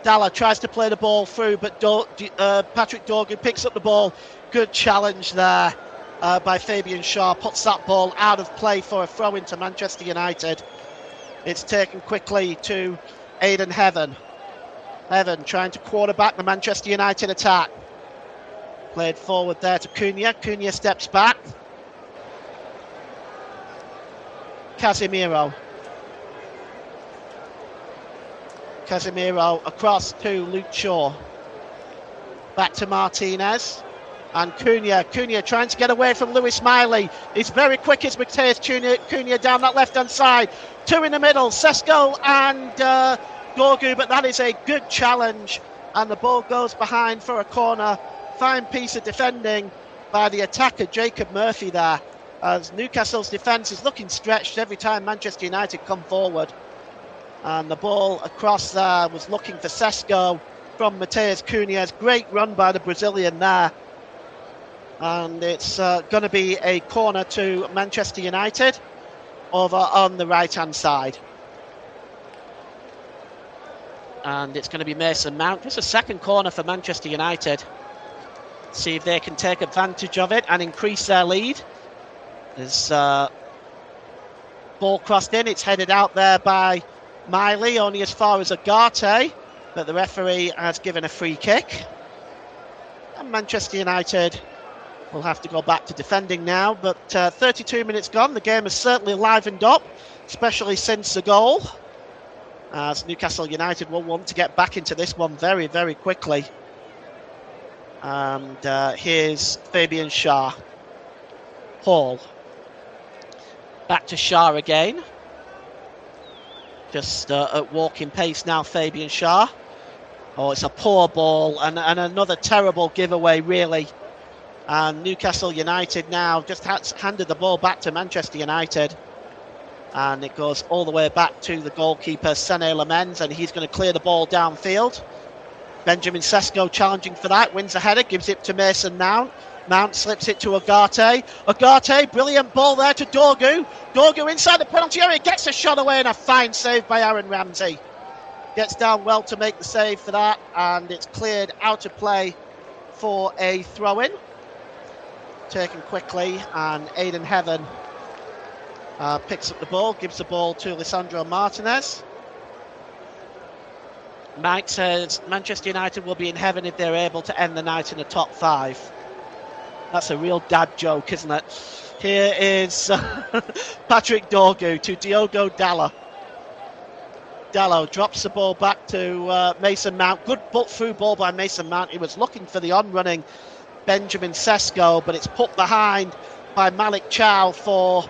Dalla tries to play the ball through, but Patrick Dorgu picks up the ball. Good challenge there by Fabian Schär. Puts that ball out of play for a throw into Manchester United. It's taken quickly to Aidan Heaven. Heaven trying to quarterback the Manchester United attack. Played forward there to Cunha. Cunha steps back. Casemiro. Casemiro across to Luke Shaw. Back to Martinez. And Cunha trying to get away from Lewis Miley. He's very quick as Mateus Cunha down that left-hand side. 2 in the middle, Sesko and Dorgu, but that is a good challenge. And the ball goes behind for a corner. Fine piece of defending by the attacker, Jacob Murphy there. As Newcastle's defence is looking stretched every time Manchester United come forward. And the ball across there was looking for Sesko from Mateus Cunha. Great run by the Brazilian there. And it's going to be a corner to Manchester United over on the right-hand side. And it's going to be Mason Mount. Just a second corner for Manchester United. See if they can take advantage of it and increase their lead. There's ball crossed in. It's headed out there by Miley, only as far as Agate. But the referee has given a free kick. And Manchester United will have to go back to defending now, but 32 minutes gone. The game has certainly livened up, especially since the goal, as Newcastle United will want to get back into this one very, very quickly. And here's Fabian Schär. Hall. Back to Schär again. Just at walking pace now, Fabian Schär. Oh, it's a poor ball and another terrible giveaway, really. And Newcastle United now just handed the ball back to Manchester United. And it goes all the way back to the goalkeeper, Sané Lamens, and he's going to clear the ball downfield. Benjamin Sesko challenging for that, wins the header, gives it to Mason Mount. Mount slips it to Agate. Agate, brilliant ball there to Dorgu. Dorgu inside the penalty area, gets a shot away, and a fine save by Aaron Ramsey. Gets down well to make the save for that, and it's cleared out of play for a throw-in. Taken quickly, and Aidan Heaven picks up the ball, gives the ball to Lisandro Martinez. Mike says Manchester United will be in heaven if they're able to end the night in the top 5. That's a real dad joke, isn't it? Here is Patrick Dorgu to Diogo Dalot. Dalot drops the ball back to Mason Mount. Good through ball by Mason Mount. He was looking for the on-running Benjamin Sesko, but it's put behind by Malik Chow for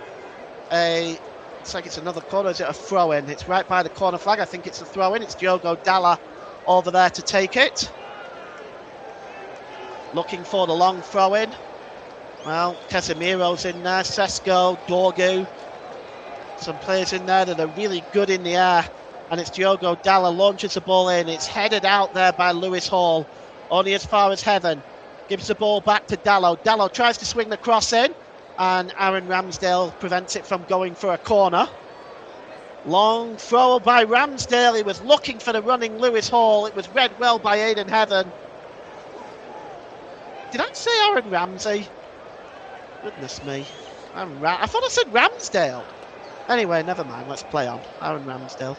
a... Looks like it's another corner. Is it a throw-in? It's right by the corner flag. I think it's a throw-in. It's Diogo Dalot over there to take it. Looking for the long throw-in. Well, Casemiro's in there. Sesko, Dorgu. Some players in there that are really good in the air. And it's Diogo Dalot launches the ball in. It's headed out there by Lewis Hall. Only as far as heaven. Gives the ball back to Dalot. Dalot tries to swing the cross in. And Aaron Ramsdale prevents it from going for a corner. Long throw by Ramsdale. He was looking for the running Lewis Hall. It was read well by Aidan Heaven. Did I say Aaron Ramsey? Goodness me. I thought I said Ramsdale. Anyway, never mind. Let's play on. Aaron Ramsdale.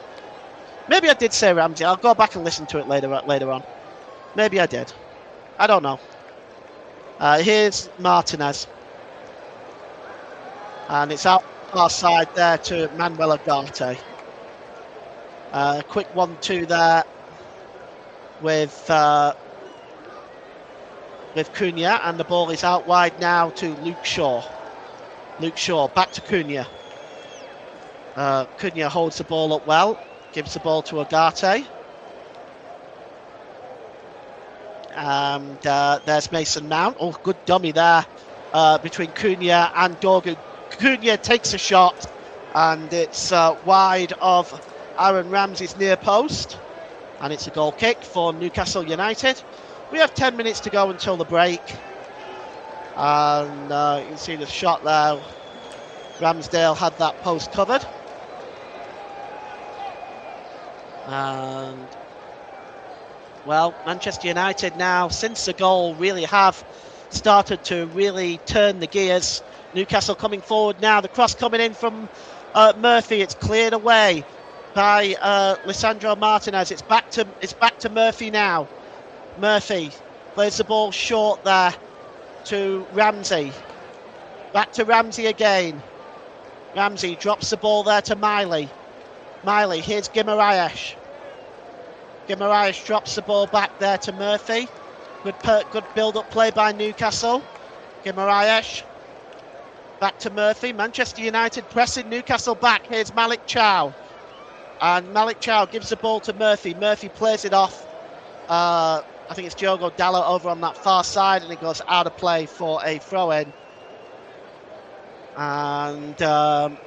Maybe I did say Ramsey. I'll go back and listen to it later on. Maybe I did. I don't know. Here's Martinez. And it's out our side there to Manuel Ugarte. Quick 1-2 there with Cunha, and the ball is out wide now to Luke Shaw. Luke Shaw back to Cunha. Cunha holds the ball up well, gives the ball to Ugarte. And there's Mason Mount. Oh, good dummy there between Cunha and Dorgu. Cunha takes a shot, and it's wide of Aaron Ramsey's near post, and it's a goal kick for Newcastle United. We have 10 minutes to go until the break, and you can see the shot there. Ramsdale had that post covered, and well, Manchester United now, since the goal, really have started to really turn the gears. Newcastle coming forward now. The cross coming in from Murphy. It's cleared away by Lisandro Martinez. It's back to Murphy now. Murphy plays the ball short there to Ramsey. Back to Ramsey again. Ramsey drops the ball there to Miley. Miley, here's Guimaraes. Guimaraes drops the ball back there to Murphy. Good build-up play by Newcastle. Guimaraes. Back to Murphy. Manchester United pressing Newcastle back. Here's Malik Chow. And Malik Chow gives the ball to Murphy. Murphy plays it off. I think it's Diogo Dalot over on that far side, and it goes out of play for a throw-in. And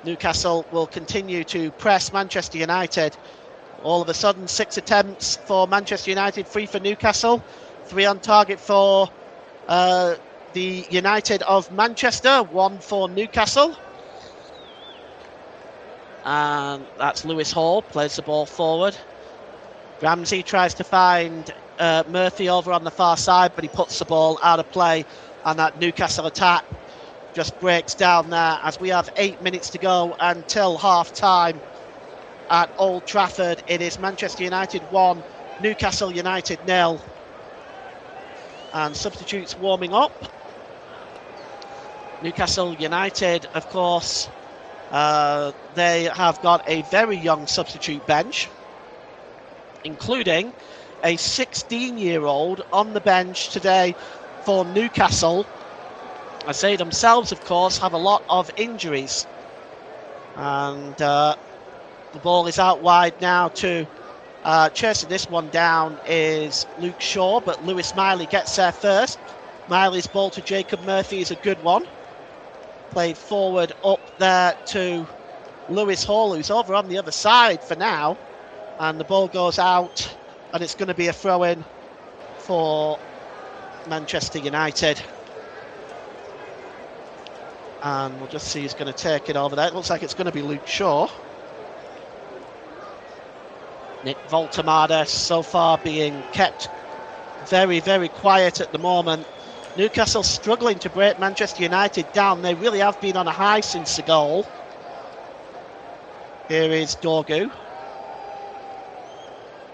Newcastle will continue to press Manchester United. All of a sudden, 6 attempts for Manchester United, 3 for Newcastle, 3 on target for the United of Manchester, 1 for Newcastle. And that's Lewis Hall, plays the ball forward. Ramsey tries to find Murphy over on the far side, but he puts the ball out of play, and that Newcastle attack just breaks down there as we have 8 minutes to go until half-time at Old Trafford. It is Manchester United 1, Newcastle United 0. And substitutes warming up. Newcastle United, of course, they have got a very young substitute bench, including a 16-year-old on the bench today for Newcastle, as they themselves, of course, have a lot of injuries. And the ball is out wide now to chasing this one down is Luke Shaw, but Lewis Miley gets there first. Miley's ball to Jacob Murphy is a good one. Played forward up there to Lewis Hall, who's over on the other side for now. And the ball goes out, and it's going to be a throw-in for Manchester United. And we'll just see who's going to take it over there. It looks like it's going to be Luke Shaw. Nick Woltemade so far being kept very, very quiet at the moment. Newcastle struggling to break Manchester United down. They really have been on a high since the goal. Here is Dorgu.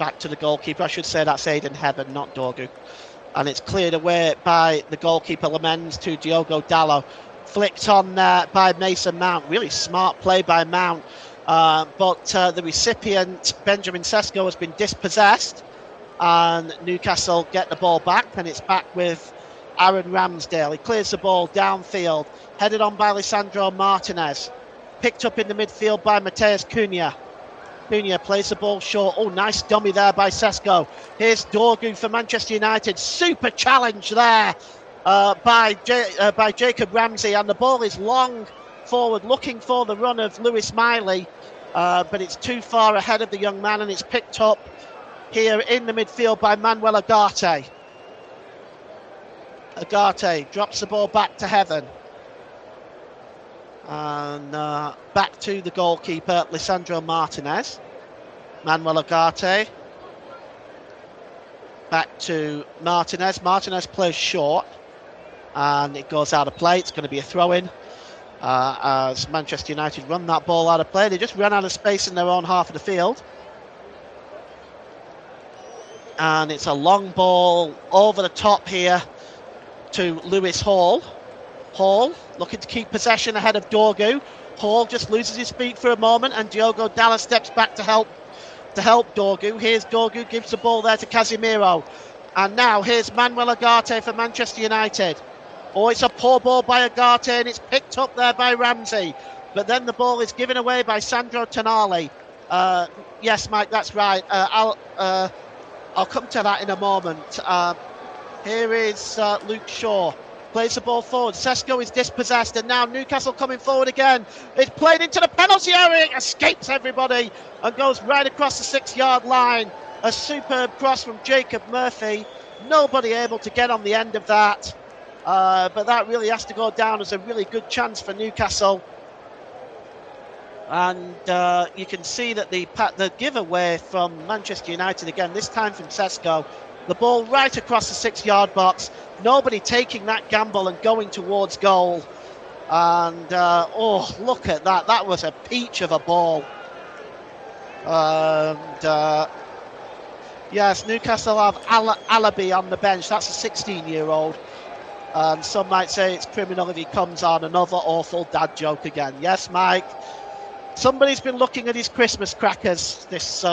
back to the goalkeeper. I should say that's Aidan Heaven, not Dorgu. And it's cleared away by the goalkeeper Lamens to Diogo Dallo. Flicked on there by Mason Mount. Really smart play by Mount. But the recipient, Benjamin Sesko, has been dispossessed. And Newcastle get the ball back. And it's back with Aaron Ramsdale. He clears the ball downfield. Headed on by Lisandro Martinez. Picked up in the midfield by Mateus Cunha. Cunha plays the ball short. Oh, nice dummy there by Sesko. Here's Dorgu for Manchester United. Super challenge there by Jacob Ramsey. And the ball is long forward, looking for the run of Lewis Miley. But it's too far ahead of the young man. And it's picked up here in the midfield by Manuel Ugarte. Ugarte drops the ball back to Heaven. And back to the goalkeeper, Lisandro Martinez. Manuel Ugarte. Back to Martinez. Martinez plays short. And it goes out of play. It's going to be a throw-in. As Manchester United run that ball out of play. They just ran out of space in their own half of the field. And it's a long ball over the top here to Lewis Hall. Hall looking to keep possession ahead of Dorgu. Hall just loses his feet for a moment, and Diogo Dallo steps back to help Dorgu. Here's Dorgu, gives the ball there to Casemiro. And now here's Manuel Ugarte for Manchester United. Oh, it's a poor ball by Ugarte, and it's picked up there by Ramsey. But then the ball is given away by Sandro Tonali. Yes, Mike, that's right. I'll come to that in a moment. Here is Luke Shaw. Plays the ball forward. Sesko is dispossessed, and now Newcastle coming forward again. It's played into the penalty area. It escapes everybody and goes right across the 6-yard line. A superb cross from Jacob Murphy. Nobody able to get on the end of that. But that really has to go down as a really good chance for Newcastle. And you can see that the giveaway from Manchester United again, this time from Sesko. The ball right across the 6-yard box. Nobody taking that gamble and going towards goal. And, oh, look at that. That was a peach of a ball. And, yes, Newcastle have Alabi on the bench. That's a 16-year-old. And some might say it's criminal if he comes on. Another awful dad joke again. Yes, Mike. Somebody's been looking at his Christmas crackers this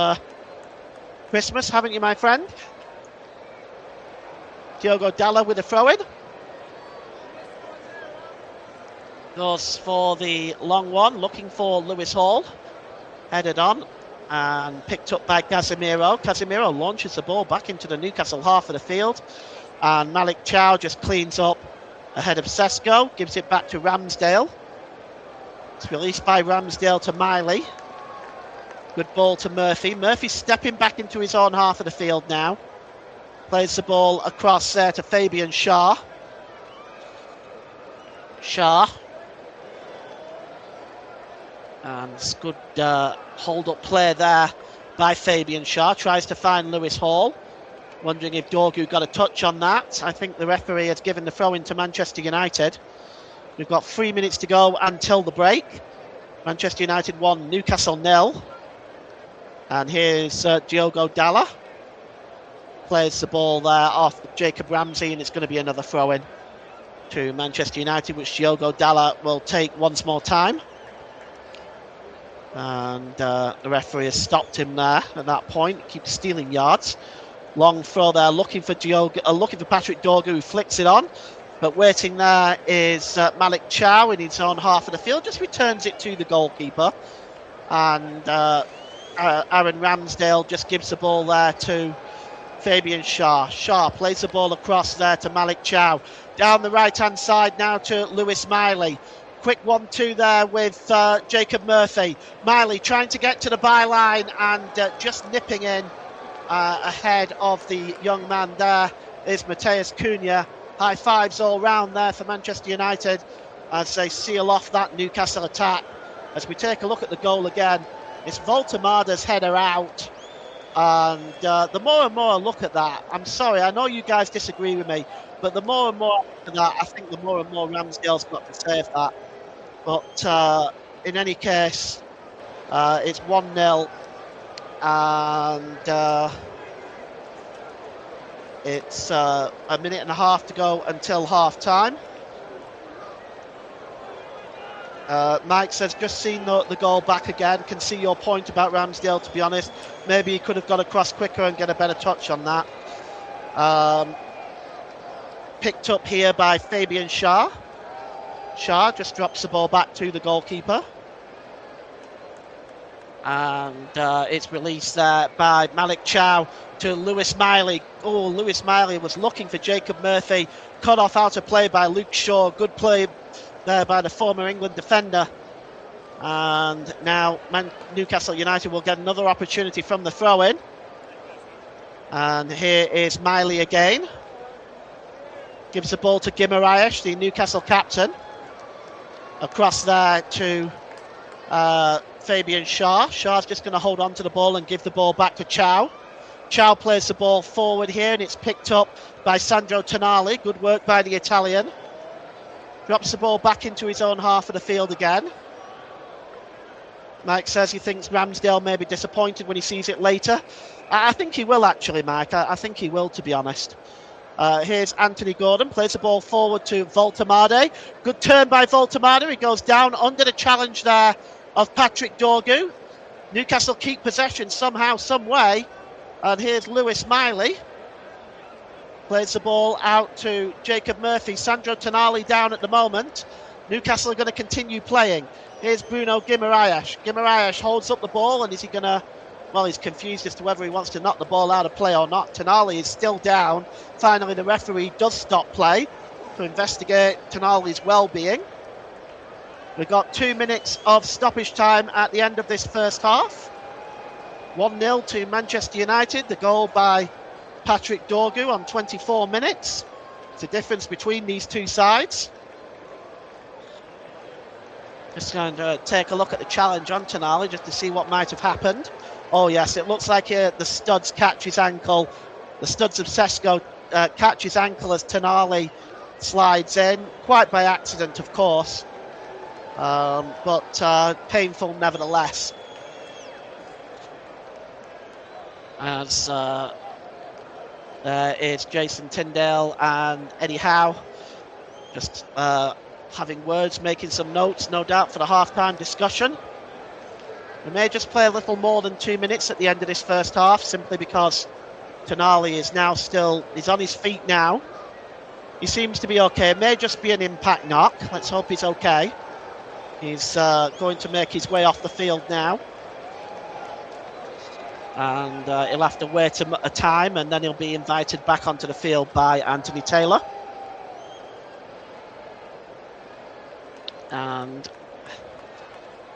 Christmas, haven't you, my friend? Diogo Dallo with a throw-in. Goes for the long one, looking for Lewis Hall. Headed on and picked up by Casemiro. Casemiro launches the ball back into the Newcastle half of the field. And Malik Chow just cleans up ahead of Sesko. Gives it back to Ramsdale. It's released by Ramsdale to Miley. Good ball to Murphy. Murphy stepping back into his own half of the field now. Plays the ball across there to Fabian Schär. And it's good hold-up play there by Fabian Schär. Tries to find Lewis Hall. Wondering if Dorgu got a touch on that. I think the referee has given the throw-in to Manchester United. We've got 3 minutes to go until the break. Manchester United 1, Newcastle 0. And here's Diogo Dallo. Plays the ball there off Jacob Ramsey, and it's going to be another throw-in to Manchester United, which Diogo Dallo will take once more time. And the referee has stopped him there at that point. Keeps stealing yards. Long throw there, looking for Patrick Dorgu, who flicks it on. But waiting there is Malik Chow in his own half of the field. Just returns it to the goalkeeper. And Aaron Ramsdale just gives the ball there to Fabian Schär. Schär plays the ball across there to Malik Chow. Down the right-hand side now to Lewis Miley. Quick 1-2 there with Jacob Murphy. Miley trying to get to the byline and just nipping in ahead of the young man there is Mateus Cunha. High fives all round there for Manchester United as they seal off that Newcastle attack. As we take a look at the goal again, it's Woltemade's header out. And the more and more I look at that, I'm sorry, I know you guys disagree with me, but the more and more I look at that, I think the more and more Ramsdale's got to save that. But in any case, it's 1-0 And it's a minute and a half to go until half time. Mike says, just seen the goal back again. Can see your point about Ramsdale, to be honest. Maybe he could have got across quicker and get a better touch on that. Picked up here by Fabian Schär. Schär just drops the ball back to the goalkeeper. And it's released there by Malik Chow to Lewis Miley. Oh, Lewis Miley was looking for Jacob Murphy. Cut off out of play by Luke Shaw. Good play there by the former England defender. And now Newcastle United will get another opportunity from the throw-in. And here is Miley again. Gives the ball to Guimaraes, the Newcastle captain. Across there to Fabian Schär. Schär's just going to hold on to the ball and give the ball back to Chow. Chow plays the ball forward here, and it's picked up by Sandro Tonali. Good work by the Italian. Drops the ball back into his own half of the field again. Mike says he thinks Ramsdale may be disappointed when he sees it later. I think he will, actually, Mike. I think he will, to be honest. Here's Anthony Gordon, plays the ball forward to Woltemade. Good turn by Woltemade. He goes down under the challenge there of Patrick Dorgu. Newcastle keep possession somehow, some way. And here's Lewis Miley. Plays the ball out to Jacob Murphy. Sandro Tonali down at the moment. Newcastle are going to continue playing. Here's Bruno Guimaraes. Guimaraes holds up the ball, and is he going to... Well, he's confused as to whether he wants to knock the ball out of play or not. Tonali is still down. Finally, the referee does stop play to investigate Tonali's well-being. We've got 2 minutes of stoppage time at the end of this first half. 1-0 to Manchester United. The goal by Patrick Dorgu on 24 minutes. It's the difference between these two sides. Just going to take a look at the challenge on Tonali just to see what might have happened. Oh yes, it looks like the studs catch his ankle. The studs of Sesko catch his ankle as Tonali slides in. Quite by accident, of course. But painful nevertheless. As there is Jason Tyndale and Eddie Howe just having words, making some notes, no doubt, for the half-time discussion. We may just play a little more than 2 minutes at the end of this first half, simply because Tonali is now he's on his feet now. He seems to be okay. It may just be an impact knock. Let's hope he's okay. He's going to make his way off the field now. And he'll have to wait a time, and then he'll be invited back onto the field by Anthony Taylor. And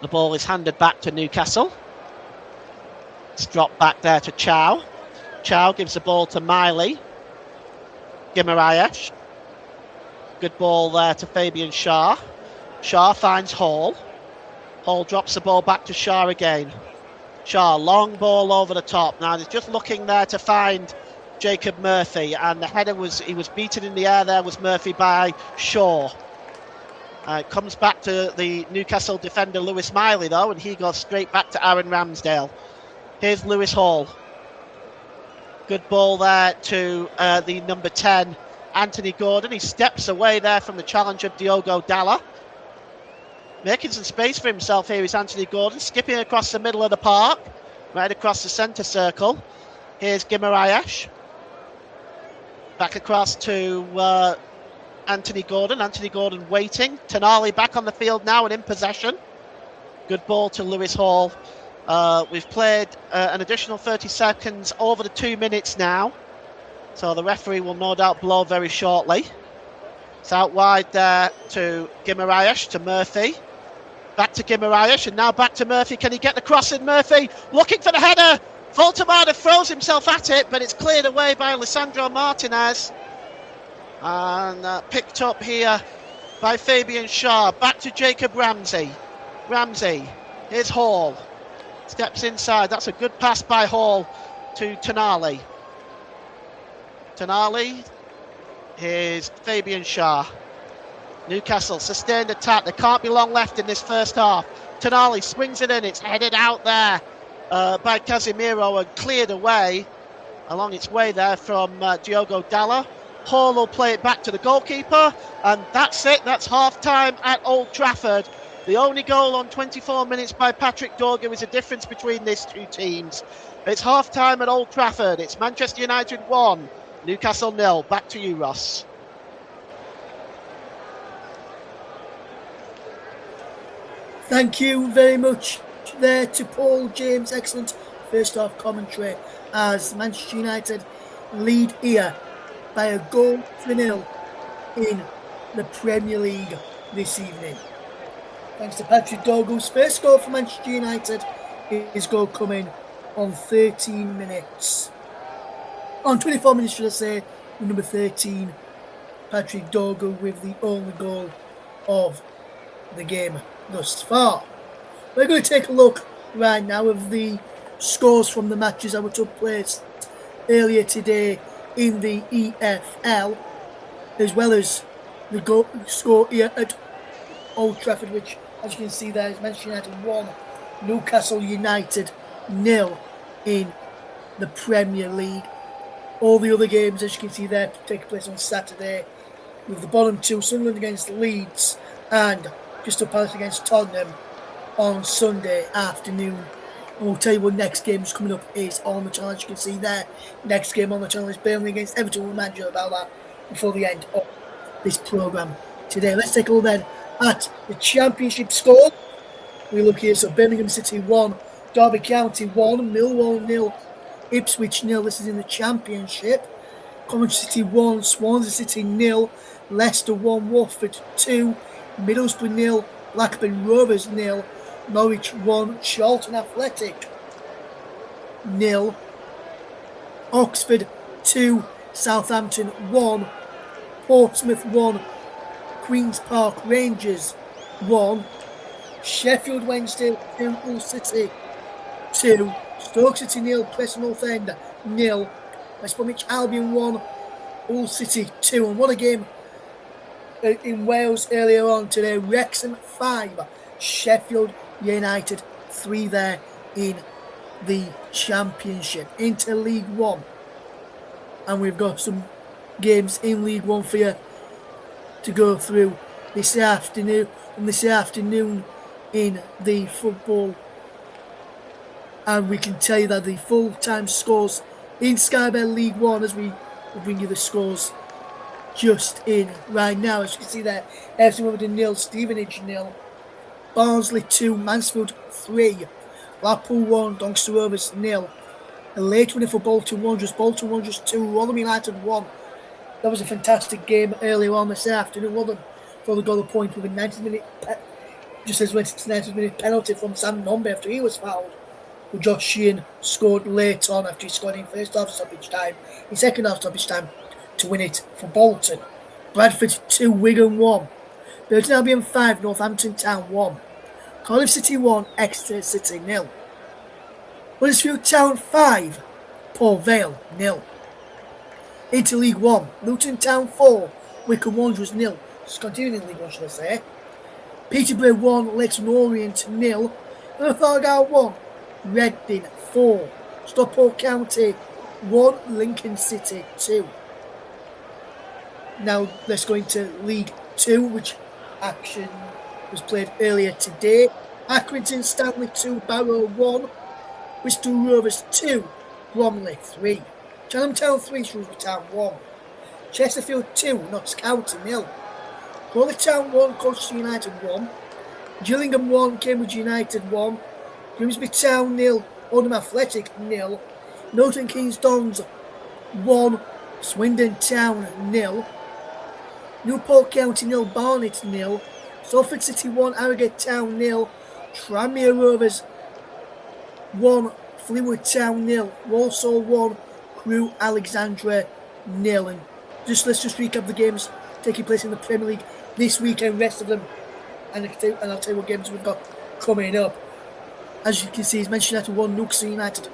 the ball is handed back to Newcastle. It's dropped back there to Chow. Chow gives the ball to Miley. Guimaraes. Good ball there to Fabian Schär. Schär finds Hall. Hall drops the ball back to Schär again. Schär, long ball over the top. Now he's just looking there to find Jacob Murphy, and the header he was beaten in the air there was Murphy by Shaw. It comes back to the Newcastle defender Lewis Miley though, and he goes straight back to Aaron Ramsdale. Here's Lewis Hall. Good ball there to the number 10, Anthony Gordon. He steps away there from the challenge of Diogo Dalla. Making some space for himself here is Anthony Gordon, skipping across the middle of the park, right across the centre circle. Here's Guimaraes. Back across to Anthony Gordon. Anthony Gordon waiting. Tonali back on the field now and in possession. Good ball to Lewis Hall. We've played an additional 30 seconds over the 2 minutes now. So the referee will no doubt blow very shortly. It's out wide there to Guimaraes, to Murphy. Back to Guimaraes, and now back to Murphy. Can he get the cross in? Murphy looking for the header. Woltemade throws himself at it, but it's cleared away by Lisandro Martinez. And picked up here by Fabian Schär. Back to Jacob Ramsey. Ramsey, here's Hall. Steps inside. That's a good pass by Hall to Tonali. Tonali, here's Fabian Schär. Newcastle, sustained attack. There can't be long left in this first half. Tonali swings it in. It's headed out there by Casemiro and cleared away along its way there from Diogo Dalla. Hall will play it back to the goalkeeper, and that's it. That's half-time at Old Trafford. The only goal on 24 minutes by Patrick Dorgan is a difference between these two teams. It's half-time at Old Trafford. It's Manchester United 1, Newcastle 0. Back to you, Ross. Thank you very much there to Paul James. Excellent first half commentary as Manchester United lead here by a goal to nil in the Premier League this evening. Thanks to Patrick Dorgan's first goal for Manchester United. His goal coming on 13 minutes. On 24 minutes, should I say, with number 13, Patrick Dorgan with the only goal of the game thus far. We're going to take a look right now of the scores from the matches that took place earlier today in the EFL, as well as the score here at Old Trafford, which, as you can see there, is Manchester United 1, Newcastle United 0 in the Premier League. All the other games, as you can see there, take place on Saturday, with the bottom two, Sunderland against Leeds and Crystal Palace against Tottenham on Sunday afternoon. And we'll tell you what next game is coming up is on the channel. As you can see there, next game on the channel is Burnley against Everton. We'll remind you about that before the end of this programme today. Let's take a look then at the Championship score. We look here, so Birmingham City 1, Derby County 1, Millwall 0, Ipswich 0. This is in the Championship. Coventry City 1, Swansea City 0, Leicester 1, Watford 2, Middlesbrough 0, Blackburn Rovers 0, Norwich 1, Charlton Athletic 0, Oxford 2, Southampton 1, Portsmouth 1, Queen's Park Rangers 1, Sheffield Wednesday 2, Hull City 2, Stoke City 0, Preston North End 0, West Bromwich Albion 1, Hull City 2. And what a game in Wales earlier on today. Wrexham 5, Sheffield United 3 there in the Championship. Into League One, and we've got some games in League One for you to go through this afternoon. And this afternoon in the football, and we can tell you that the full-time scores in Sky Bet League One, as we will bring you the scores just in right now. As you can see there, FC Wimbledon 0, Stevenage 0, Barnsley 2, Mansfield 3, Blackpool 1, Doncaster Rovers 0. A late winner for Bolton Wanderers 2, Rotherham United 1. That was a fantastic game earlier on this afternoon. Rotherham for the goal of point with a 90-minute, just as went to 90-minute penalty from Sam Nombe after he was fouled. But Josh Sheehan scored late on after he scored in first half stoppage time, in second half stoppage time, to win it for Bolton. Bradford 2, Wigan 1. Burton Albion 5, Northampton Town 1. Cardiff City 1, Exeter City 0. Huddersfield Town 5, Port Vale 0. Into League 1, Luton Town 4, Wycombe Wanderers 0. Just continuing in League 1, should I say. Peterborough 1, Leighton Orient 0. And Argyle 1, Reading 4. Stockport County 1, Lincoln City 2. Now let's go into League 2, which action was played earlier today. Accrington Stanley 2, Barrow 1, Bristol Rovers 2, Bromley 3, Chatham Town 3, Shrewsbury Town 1, Chesterfield 2, Notts County 0, Crawley Town 1, Colchester United 1, Gillingham 1, Cambridge United 1, Grimsby Town 0, Oldham Athletic 0, Milton Keynes Dons 1, Swindon Town 0, Newport County 0, Barnet 0, Salford City 1, Harrogate Town 0, Tranmere Rovers 1, Fleetwood Town 0, Walsall 1, Crewe Alexandra 0. And let's just recap the games taking place in the Premier League this weekend, rest of them, and I'll tell you what games we've got coming up. As you can see, it's Manchester United 1, Newcastle United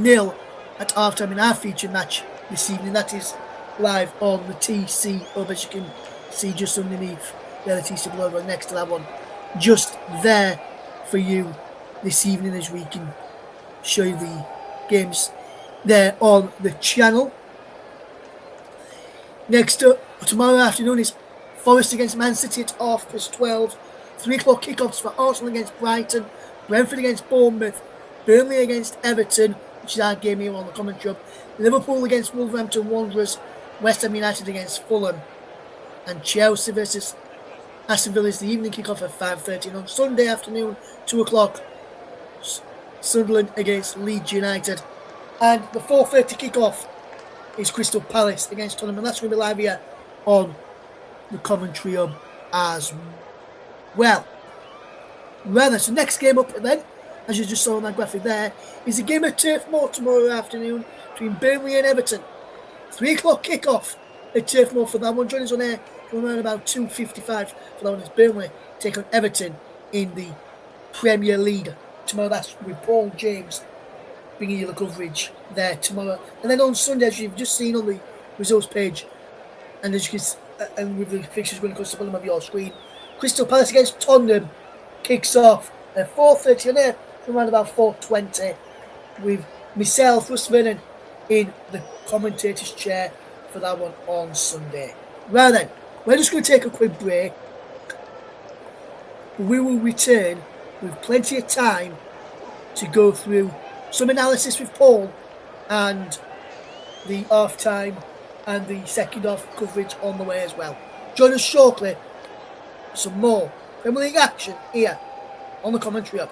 0 at half-time in our featured match this evening. That is live on the TCHub, as you can see just underneath there, the TCHub logo next to that one, just there for you this evening, as we can show you the games there on the channel. Next up, tomorrow afternoon is Forest against Man City at 12:30. 3 o'clock kickoffs for Arsenal against Brighton, Brentford against Bournemouth, Burnley against Everton, which is our game here on the commentary hub, Liverpool against Wolverhampton Wanderers, West Ham United against Fulham, and Chelsea versus Aston Villa is the evening kickoff at 5:30. And on Sunday afternoon, 2 o'clock, Sunderland against Leeds United. And the 4:30 kickoff is Crystal Palace against Tottenham, and that's going to be live here on the commentary hub as well. Right, so next game up then, as you just saw on that graphic there, is a game at Turf Moor tomorrow afternoon between Burnley and Everton. 3 o'clock kickoff at Turf Moor for that one. Join us on air from around about 2:55 for that one. It's Burnley take on Everton in the Premier League tomorrow. That's with Paul James bringing you the coverage there tomorrow. And then on Sunday, as you've just seen on the results page, and as you can, and with the fixtures going across the bottom of your screen, Crystal Palace against Tottenham kicks off at 4:30 on air from around about 4:20 with myself, Russ Vernon, in the commentator's chair for that one on Sunday. Right then, we're just going to take a quick break. We will return with plenty of time to go through some analysis with Paul and the half-time and the second half coverage on the way as well. Join us shortly for some more Premier League action here on the commentary hub.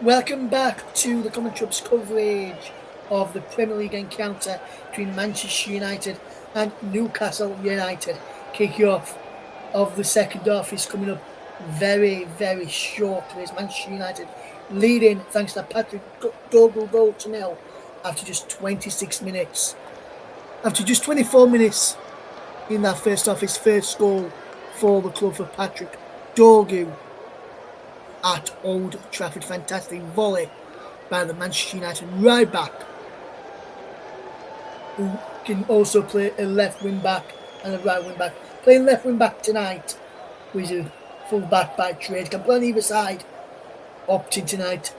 Welcome back to the commentary hub's coverage of the Premier League encounter between Manchester United and Newcastle United. Kick-off of the second half is coming up very, very shortly as Manchester United leading thanks to Patrick Dogle goal to nil after just 26 minutes. After just 24 minutes in that first half, his first goal for the club for Patrick Dogle at Old Trafford. Fantastic volley by the Manchester United right back, who can also play a left wing back and a right wing back. playing left wing back tonight, with a full back by trade, can play on either side, opting tonight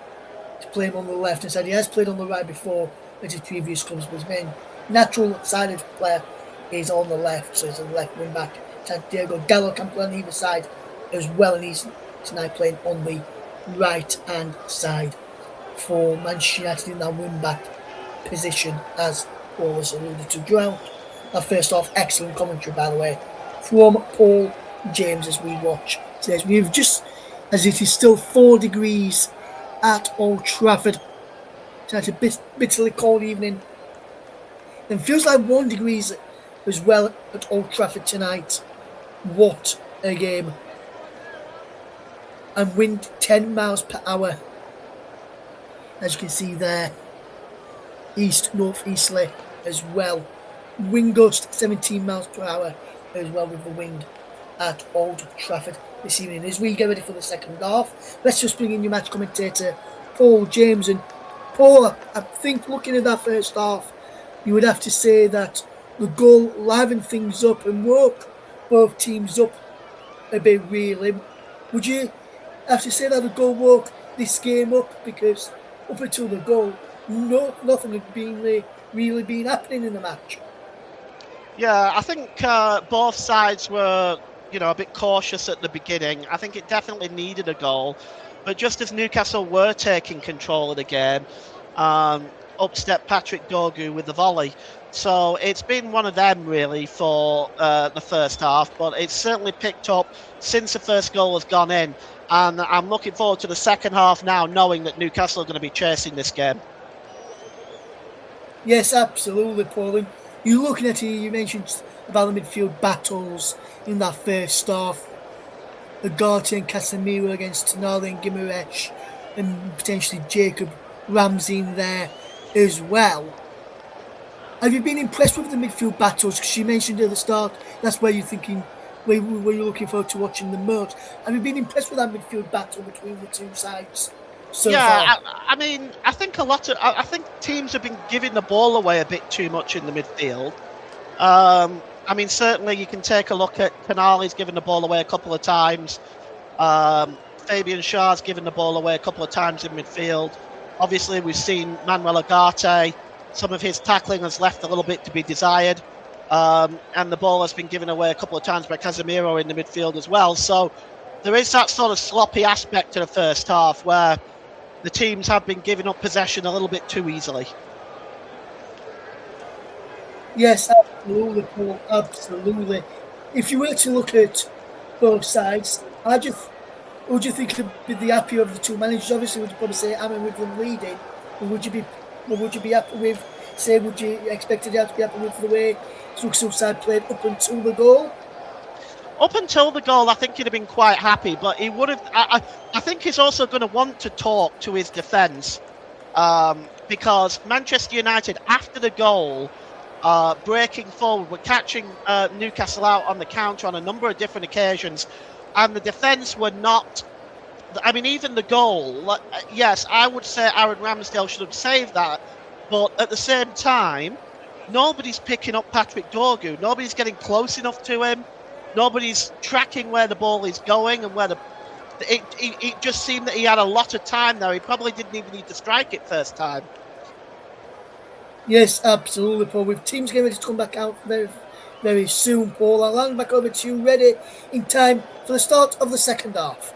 to play him on the left hand side. He has played on the right before at his previous clubs, but his main natural sided player is on the left, so he's a left wing back. Santiago Gallo can play on either side as well, and he's tonight playing on the right hand side for Manchester United in that wing back position, as Paul has alluded to. Joel, first off, excellent commentary, by the way, from Paul James as we watch today. We've just, as it is still 4 degrees at Old Trafford, it's a bitterly cold evening. It feels like 1 degree as well at Old Trafford tonight. What a game. And wind 10 miles per hour, as you can see there, east northeasterly as well. Wind gust 17 miles per hour as well, with the wind at Old Trafford this evening. As we get ready for the second half, let's just bring in your match commentator Paul James. And Paul, I think looking at that first half, you would have to say that the goal livened things up and woke both teams up a bit, really. Would you have to say that the goal woke this game up? Because up until the goal, nothing had been really been happening in the match. Yeah, I think both sides were, a bit cautious at the beginning. I think it definitely needed a goal, but just as Newcastle were taking control of the game, up stepped Patrick Dorgu with the volley. So it's been one of them really for the first half, but it's certainly picked up since the first goal has gone in. And I'm looking forward to the second half now, knowing that Newcastle are going to be chasing this game. Yes, absolutely, Paul. And you're looking at it, you mentioned about the midfield battles in that first half. Ugarte and Casemiro against Tonali and Guimaraes, and potentially Jacob Ramsey in there as well. Have you been impressed with the midfield battles? Because you mentioned at the start, that's where you're thinking, where you're looking forward to watching the most. Have you been impressed with that midfield battle between the two sides so far? I mean, I think I think teams have been giving the ball away a bit too much in the midfield. I mean, certainly you can take a look at Tonali's given the ball away a couple of times. Fabian Schär's given the ball away a couple of times in midfield. Obviously, we've seen Manuel Ugarte. Some of his tackling has left a little bit to be desired. And the ball has been given away a couple of times by Casemiro in the midfield as well. So there is that sort of sloppy aspect to the first half where the teams have been giving up possession a little bit too easily. Yes, absolutely, Paul, absolutely. If you were to look at both sides, would you think you'd be the happier of the two managers? Obviously, would you probably say Amorim with them leading, or would you be happy with, say, would you expect you to be happy with the way Newcastle side played up until the goal? Up until the goal, I think he'd have been quite happy, but he would have. I think he's also going to want to talk to his defence, because Manchester United, after the goal, breaking forward, were catching Newcastle out on the counter on a number of different occasions, and the defence were not. I mean, even the goal, yes, I would say Aaron Ramsdale should have saved that, but at the same time, nobody's picking up Patrick Dorgu. Nobody's getting close enough to him. Nobody's tracking where the ball is going and where it just seemed that he had a lot of time there. He probably didn't even need to strike it first time. Yes, absolutely, Paul. With teams getting ready to come back out very, very soon, Paul, I'll hand back over to you, ready in time for the start of the second half.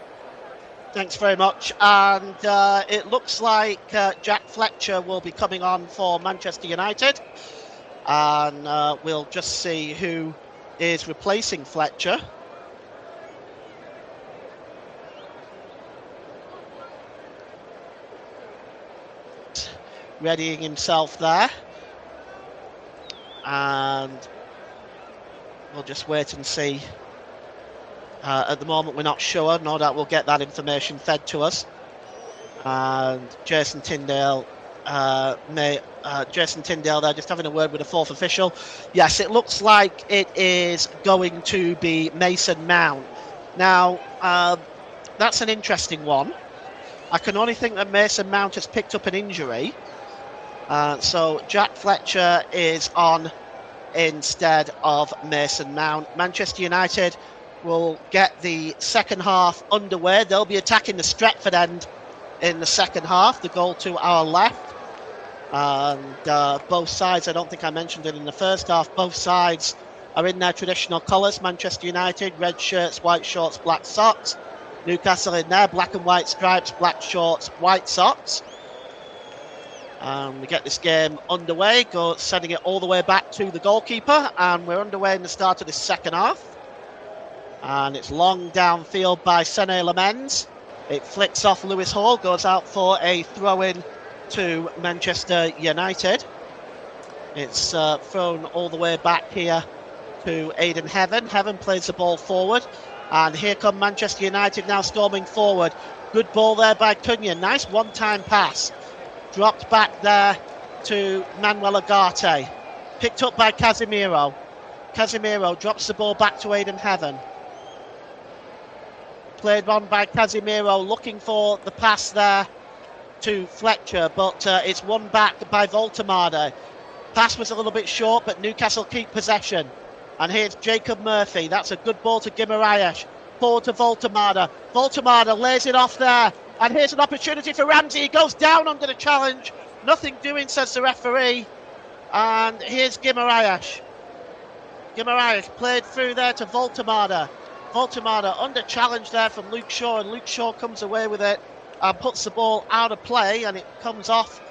Thanks very much. And it looks like Jack Fletcher will be coming on for Manchester United. And we'll just see who is replacing Fletcher. Readying himself there. And we'll just wait and see. At the moment, we're not sure. No doubt we'll get that information fed to us. And Jason Tyndale there, just having a word with the fourth official. Yes, it looks like it is going to be Mason Mount. Now, that's an interesting one. I can only think that Mason Mount has picked up an injury. So Jack Fletcher is on instead of Mason Mount. Manchester United will get the second half underway. They'll be attacking the Stretford end in the second half, the goal to our left. And both sides, I don't think I mentioned it in the first half, both sides are in their traditional colours. Manchester United, red shirts, white shorts, black socks. Newcastle in there, black and white stripes, black shorts, white socks. We get this game underway, sending it all the way back to the goalkeeper, and we're underway in the start of this second half. And it's long downfield by Sene Lamens. It flicks off Lewis Hall, goes out for a throw-in to Manchester United. It's thrown all the way back here to Aidan Heaven. Heaven plays the ball forward, and here come Manchester United now storming forward. Good ball there by Cunha. Nice one-time pass. Dropped back there to Manuel Ugarte. Picked up by Casemiro. Casemiro drops the ball back to Aidan Heaven. Played on by Casemiro, looking for the pass there to Fletcher, but it's won back by Woltemade. Pass was a little bit short, but Newcastle keep possession. And here's Jacob Murphy. That's a good ball to Guimaraes. Forward to Woltemade. Woltemade lays it off there. And here's an opportunity for Ramsey. He goes down under the challenge. Nothing doing, says the referee. And here's Guimaraes. Guimaraes played through there to Woltemade. Woltemade under challenge there from Luke Shaw, and Luke Shaw comes away with it and puts the ball out of play, and it comes off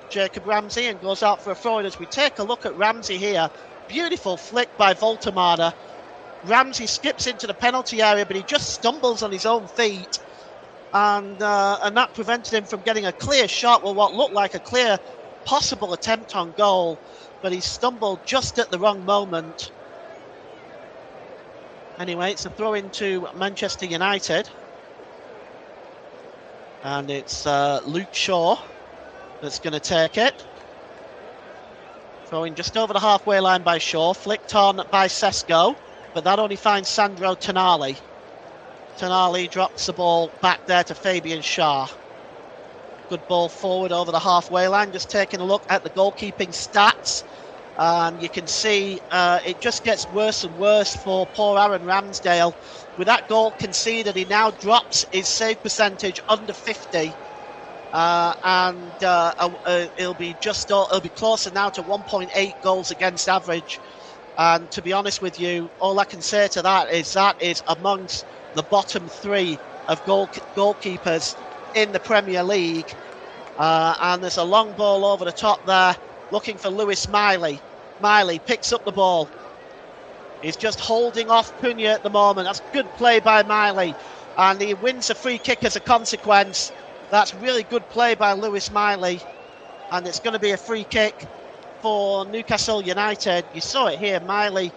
Jacob Ramsey and goes out for a throw-in. As we take a look at Ramsey here, beautiful flick by Woltemade. Ramsey skips into the penalty area, but he just stumbles on his own feet, and that prevented him from getting a clear shot, well, what looked like a clear possible attempt on goal, but he stumbled just at the wrong moment. Anyway, it's a throw into Manchester United. And it's Luke Shaw that's going to take it. Throwing just over the halfway line by Shaw. Flicked on by Sesko. But that only finds Sandro Tonali. Tonali drops the ball back there to Fabian Schär. Good ball forward over the halfway line. Just taking a look at the goalkeeping stats. And you can see it just gets worse and worse for poor Aaron Ramsdale. With that goal conceded, he now drops his save percentage under 50, and it'll be closer now to 1.8 goals against average. And to be honest with you, all I can say to that is amongst the bottom three of goalkeepers in the Premier League. And there's a long ball over the top there, looking for Lewis Miley. Miley picks up the ball. He's just holding off Cunha at the moment. That's good play by Miley. And he wins a free kick as a consequence. That's really good play by Lewis Miley. And it's going to be a free kick for Newcastle United. You saw it here. Miley,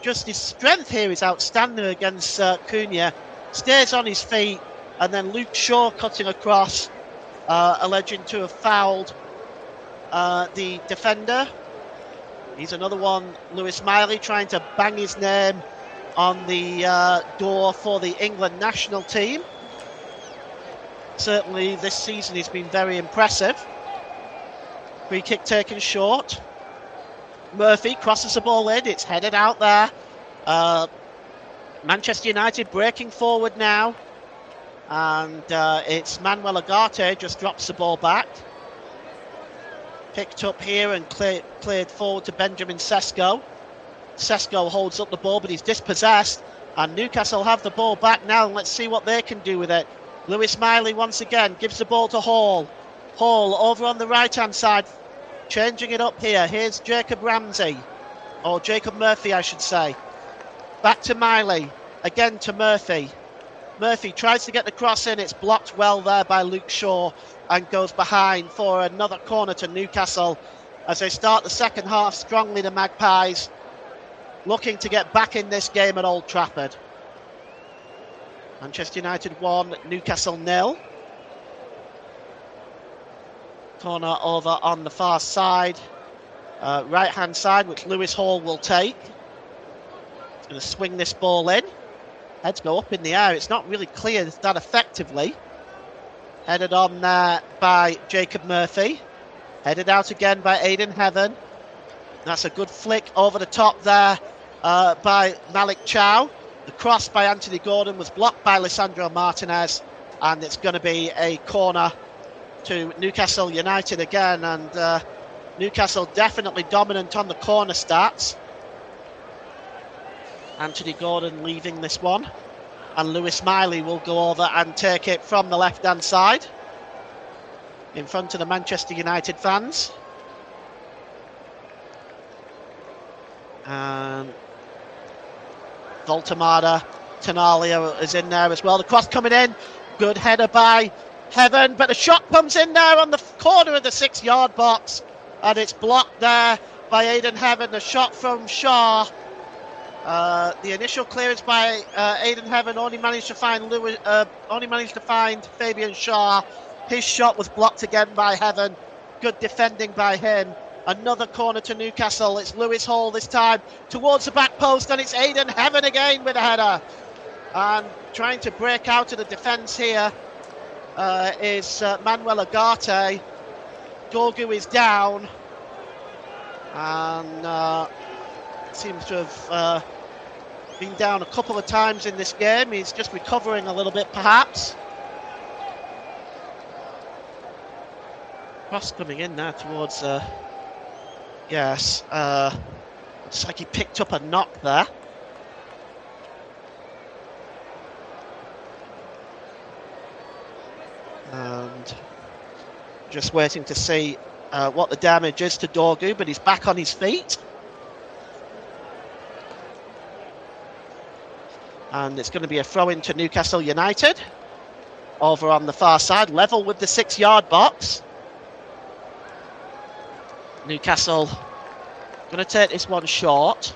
just his strength here is outstanding against Cunha. Stays on his feet. And then Luke Shaw cutting across, alleging to have fouled the defender. He's another one, Lewis Miley, trying to bang his name on the door for the England national team. Certainly this season he's been very impressive. Free kick taken short. Murphy crosses the ball in, it's headed out there. Manchester United breaking forward now. And it's Manuel Ugarte just drops the ball back. Picked up here and cleared forward to Benjamin Sesko. Sesko holds up the ball, but he's dispossessed. And Newcastle have the ball back now. And let's see what they can do with it. Lewis Miley once again gives the ball to Hall. Hall over on the right-hand side. Changing it up here. Here's Jacob Ramsey. Or Jacob Murphy, I should say. Back to Miley. Again to Murphy. Murphy tries to get the cross in. It's blocked well there by Luke Shaw. And goes behind for another corner to Newcastle as they start the second half strongly. The Magpies looking to get back in this game at Old Trafford. Manchester United 1, Newcastle 0. Corner over on the far side, right hand side, which Lewis Hall will take. He's going to swing this ball in. Heads go up in the air. It's not really clear that effectively. Headed on there by Jacob Murphy. Headed out again by Aidan Heaven. That's a good flick over the top there by Malik Chow. The cross by Anthony Gordon was blocked by Lisandro Martinez, and it's going to be a corner to Newcastle United again, and Newcastle definitely dominant on the corner stats. Anthony Gordon leaving this one, and Lewis Miley will go over and take it from the left-hand side in front of the Manchester United fans. And Woltemade, Tonali is in there as well. The cross coming in, good header by Heaven, but the shot comes in there on the corner of the 6-yard box, and it's blocked there by Aidan Heaven. The shot from Shaw, the initial clearance by Aidan Heaven only managed to find Fabian Shaw. His shot was blocked again by Heaven. Good defending by him. Another corner to Newcastle. It's Lewis Hall this time towards the back post, and it's Aidan Heaven again with a header. And trying to break out of the defence here is Manuel Agarte. Dorgu is down, and seems to have been down a couple of times in this game. He's just recovering a little bit, perhaps. Cross coming in there towards... Yes, looks like he picked up a knock there. And just waiting to see what the damage is to Dorgu, but he's back on his feet. And it's going to be a throw-in to Newcastle United. Over on the far side, level with the 6-yard box. Newcastle going to take this one short,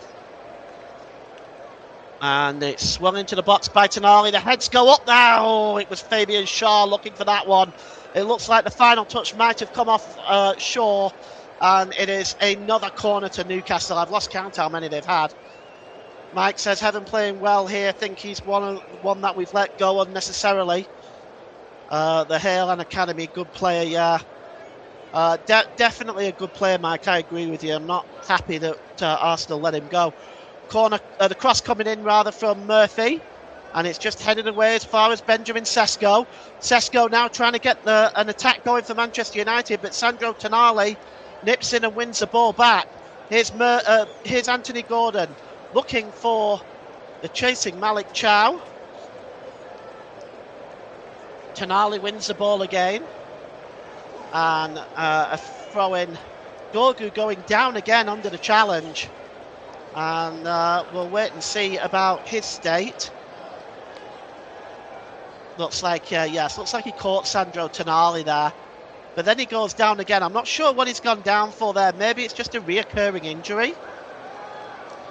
and it's swung into the box by Tonali. The heads go up there. Oh, it was Fabian Shaw looking for that one. It looks like the final touch might have come off Shaw, and it is another corner to Newcastle. I've lost count how many they've had. Mike says Heaven playing well here. I think he's one that we've let go unnecessarily. The Hale and Academy, good player, yeah. Definitely a good player, Mike. I agree with you. I'm not happy that Arsenal let him go. Corner, the cross coming in rather from Murphy, and it's just headed away as far as Benjamin Sesko. Sesko now trying to get an attack going for Manchester United, but Sandro Tonali nips in and wins the ball back. Here's Anthony Gordon looking for the chasing Malik Chow. Tonali wins the ball again. And a throw-in. Dorgu going down again under the challenge. And we'll wait and see about his state. Looks like, yes, looks like he caught Sandro Tonali there. But then he goes down again. I'm not sure what he's gone down for there. Maybe it's just a reoccurring injury.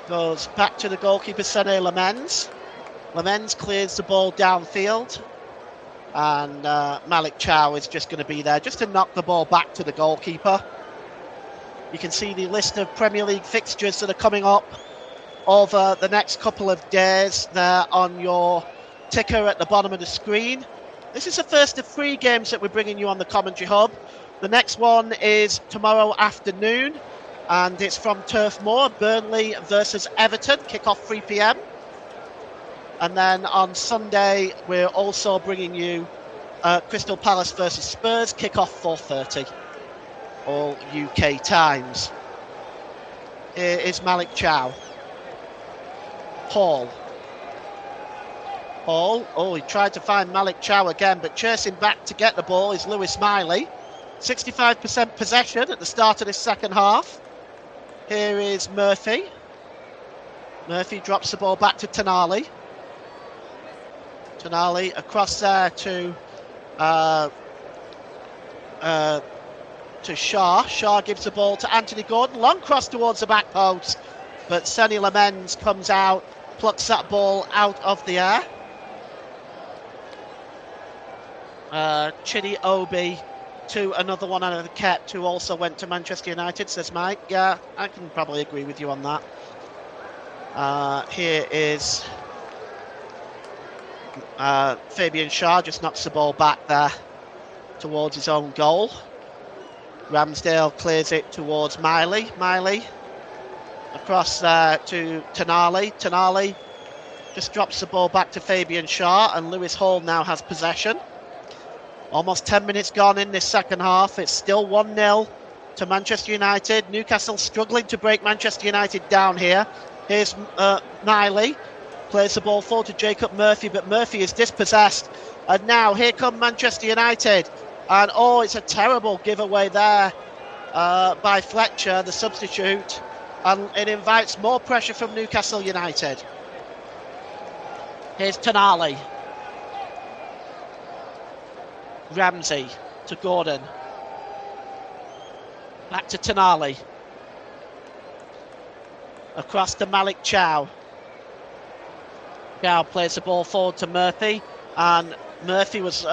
Goes back to the goalkeeper, Sané Lamens. Lamens clears the ball downfield. And Malik Chow is just going to be there just to knock the ball back to the goalkeeper. You can see the list of Premier League fixtures that are coming up over the next couple of days there on your ticker at the bottom of the screen. This is the first of 3 games that we're bringing you on the Commentary Hub. The next one is tomorrow afternoon, and it's from Turf Moor, Burnley versus Everton, kick-off 3 p.m. And then on Sunday, we're also bringing you Crystal Palace versus Spurs, kick-off 4:30, all UK times. Here is Malik Chow. Hall, oh, he tried to find Malik Chow again, but chasing back to get the ball is Lewis Miley. 65% possession at the start of this second half. Here is Murphy. Murphy drops the ball back to Tonali. Tonali across there to Shaw. Shaw gives the ball to Anthony Gordon. Long cross towards the back post, but Sonny Lamens comes out, plucks that ball out of the air. Chidi Obi to another one out of the kept who also went to Manchester United, says Mike. Yeah, I can probably agree with you on that. Here is Fabian Shaw, just knocks the ball back there towards his own goal. Ramsdale clears it towards Miley. Miley across to Tonali. Tonali just drops the ball back to Fabian Schär, and Lewis Hall now has possession. Almost 10 minutes gone in this second half. It's still 1-0 to Manchester United. Newcastle struggling to break Manchester United down here. Here's Miley. Plays the ball forward to Jacob Murphy, but Murphy is dispossessed. And now here come Manchester United. And oh, it's a terrible giveaway there by Fletcher, the substitute. And it invites more pressure from Newcastle United. Here's Tonali. Ramsey to Gordon. Back to Tonali. Across to Malik Chow. Chow plays the ball forward to Murphy. And Murphy was...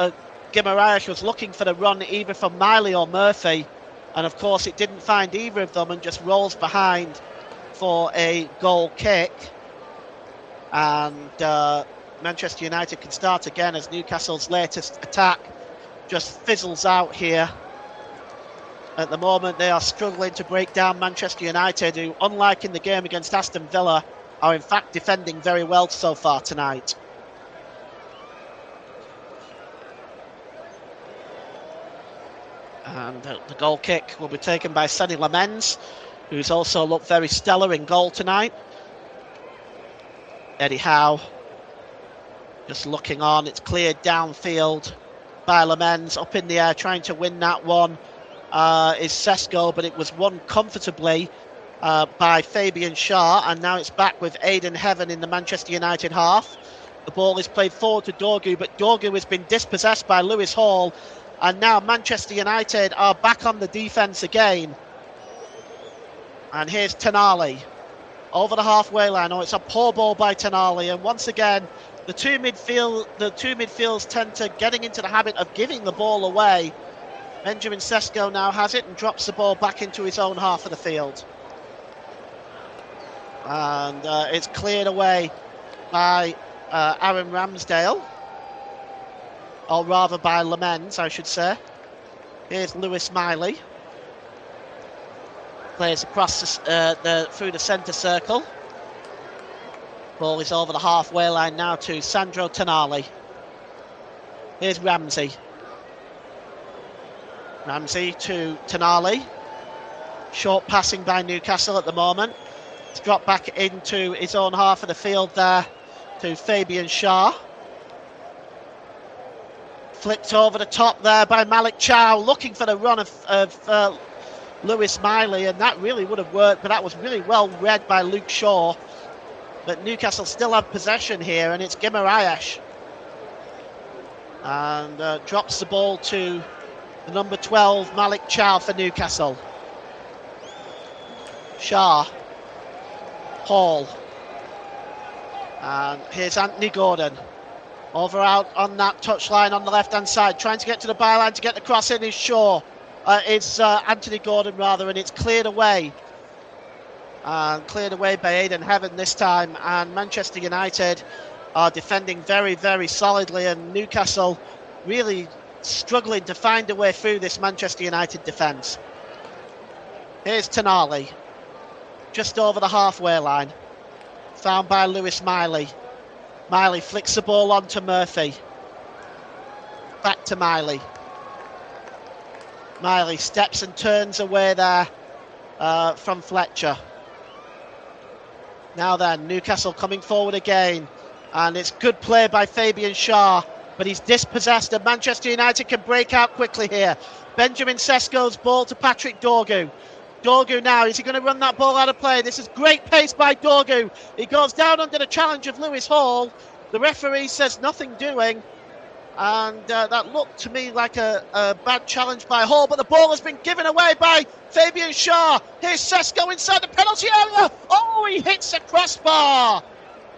Guimaraes was looking for the run either from Miley or Murphy. And of course it didn't find either of them and just rolls behind for a goal kick. And Manchester United can start again as Newcastle's latest attack just fizzles out here. At the moment they are struggling to break down Manchester United, who, unlike in the game against Aston Villa, are in fact defending very well so far tonight. And the goal kick will be taken by Sonny Lamens, who's also looked very stellar in goal tonight. Eddie Howe just looking on. It's cleared downfield by Lamens, up in the air trying to win that one is Sesko, but it was won comfortably by Fabian Schär, and now it's back with Aidan Heaven in the Manchester United half. The ball is played forward to Dorgu, but Dorgu has been dispossessed by Lewis Hall, and now Manchester United are back on the defence again. And here's Tonali over the halfway line. Oh, it's a poor ball by Tonali, and once again the two midfields tend to getting into the habit of giving the ball away. Benjamin Sesko now has it and drops the ball back into his own half of the field. And it's cleared away by Aaron Ramsdale. Or rather by Lamens, I should say. Here's Lewis Miley. Plays across through the centre circle. Ball is over the halfway line now to Sandro Tonali. Here's Ramsey. Ramsey to Tonali. Short passing by Newcastle at the moment. It's dropped back into his own half of the field there to Fabian Schär. Flicked over the top there by Malik Chow, looking for the run of Lewis Miley, and that really would have worked, but that was really well read by Luke Shaw. But Newcastle still have possession here, and it's Guimaraes. And drops the ball to the number 12, Malik Chow for Newcastle. Schär. Hall. And here's Anthony Gordon. Over out on that touchline on the left-hand side, trying to get to the byline to get the cross in is Shaw. It's Anthony Gordon rather, and it's cleared away. And cleared away by Aidan Heaven this time, and Manchester United are defending very, very solidly, and Newcastle really struggling to find a way through this Manchester United defence. Here's Tonali, just over the halfway line, found by Lewis Miley. Miley flicks the ball on to Murphy. Back to Miley. Miley steps and turns away there from Fletcher. Now then, Newcastle coming forward again. And it's good play by Fabian Schär, but he's dispossessed, and Manchester United can break out quickly here. Benjamin Sesko's ball to Patrick Dorgu. Dorgu now, is he going to run that ball out of play? This is great pace by Dorgu. He goes down under the challenge of Lewis Hall. The referee says nothing doing. And that looked to me like a bad challenge by Hall, but the ball has been given away by Fabian Schär. Here's Sesko inside the penalty area. Oh, he hits the crossbar.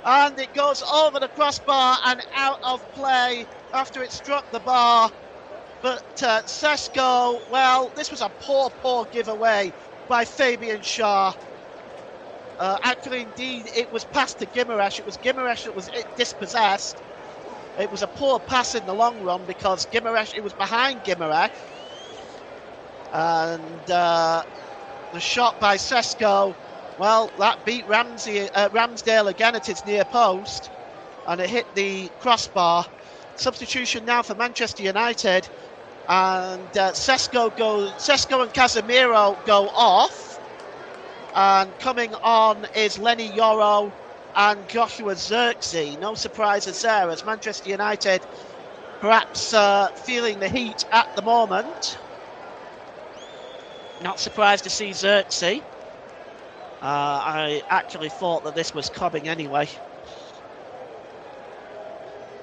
And it goes over the crossbar and out of play after it struck the bar. But Sesko, well, this was a poor, poor giveaway by Fabian Schär. Actually, indeed, it was passed to Guimaraes. It was Guimaraes that was dispossessed. It was a poor pass in the long run because Guimaraes, it was behind Guimaraes. And the shot by Sesko Well, that beat Ramsdale again at his near post, and it hit the crossbar. Substitution now for Manchester United, and Sesko and Casemiro go off, and coming on is Lenny Yoro and Joshua Zirkzee. No surprises there, as Manchester United perhaps feeling the heat at the moment. Not surprised to see Zirkzee. I actually thought that this was coming anyway.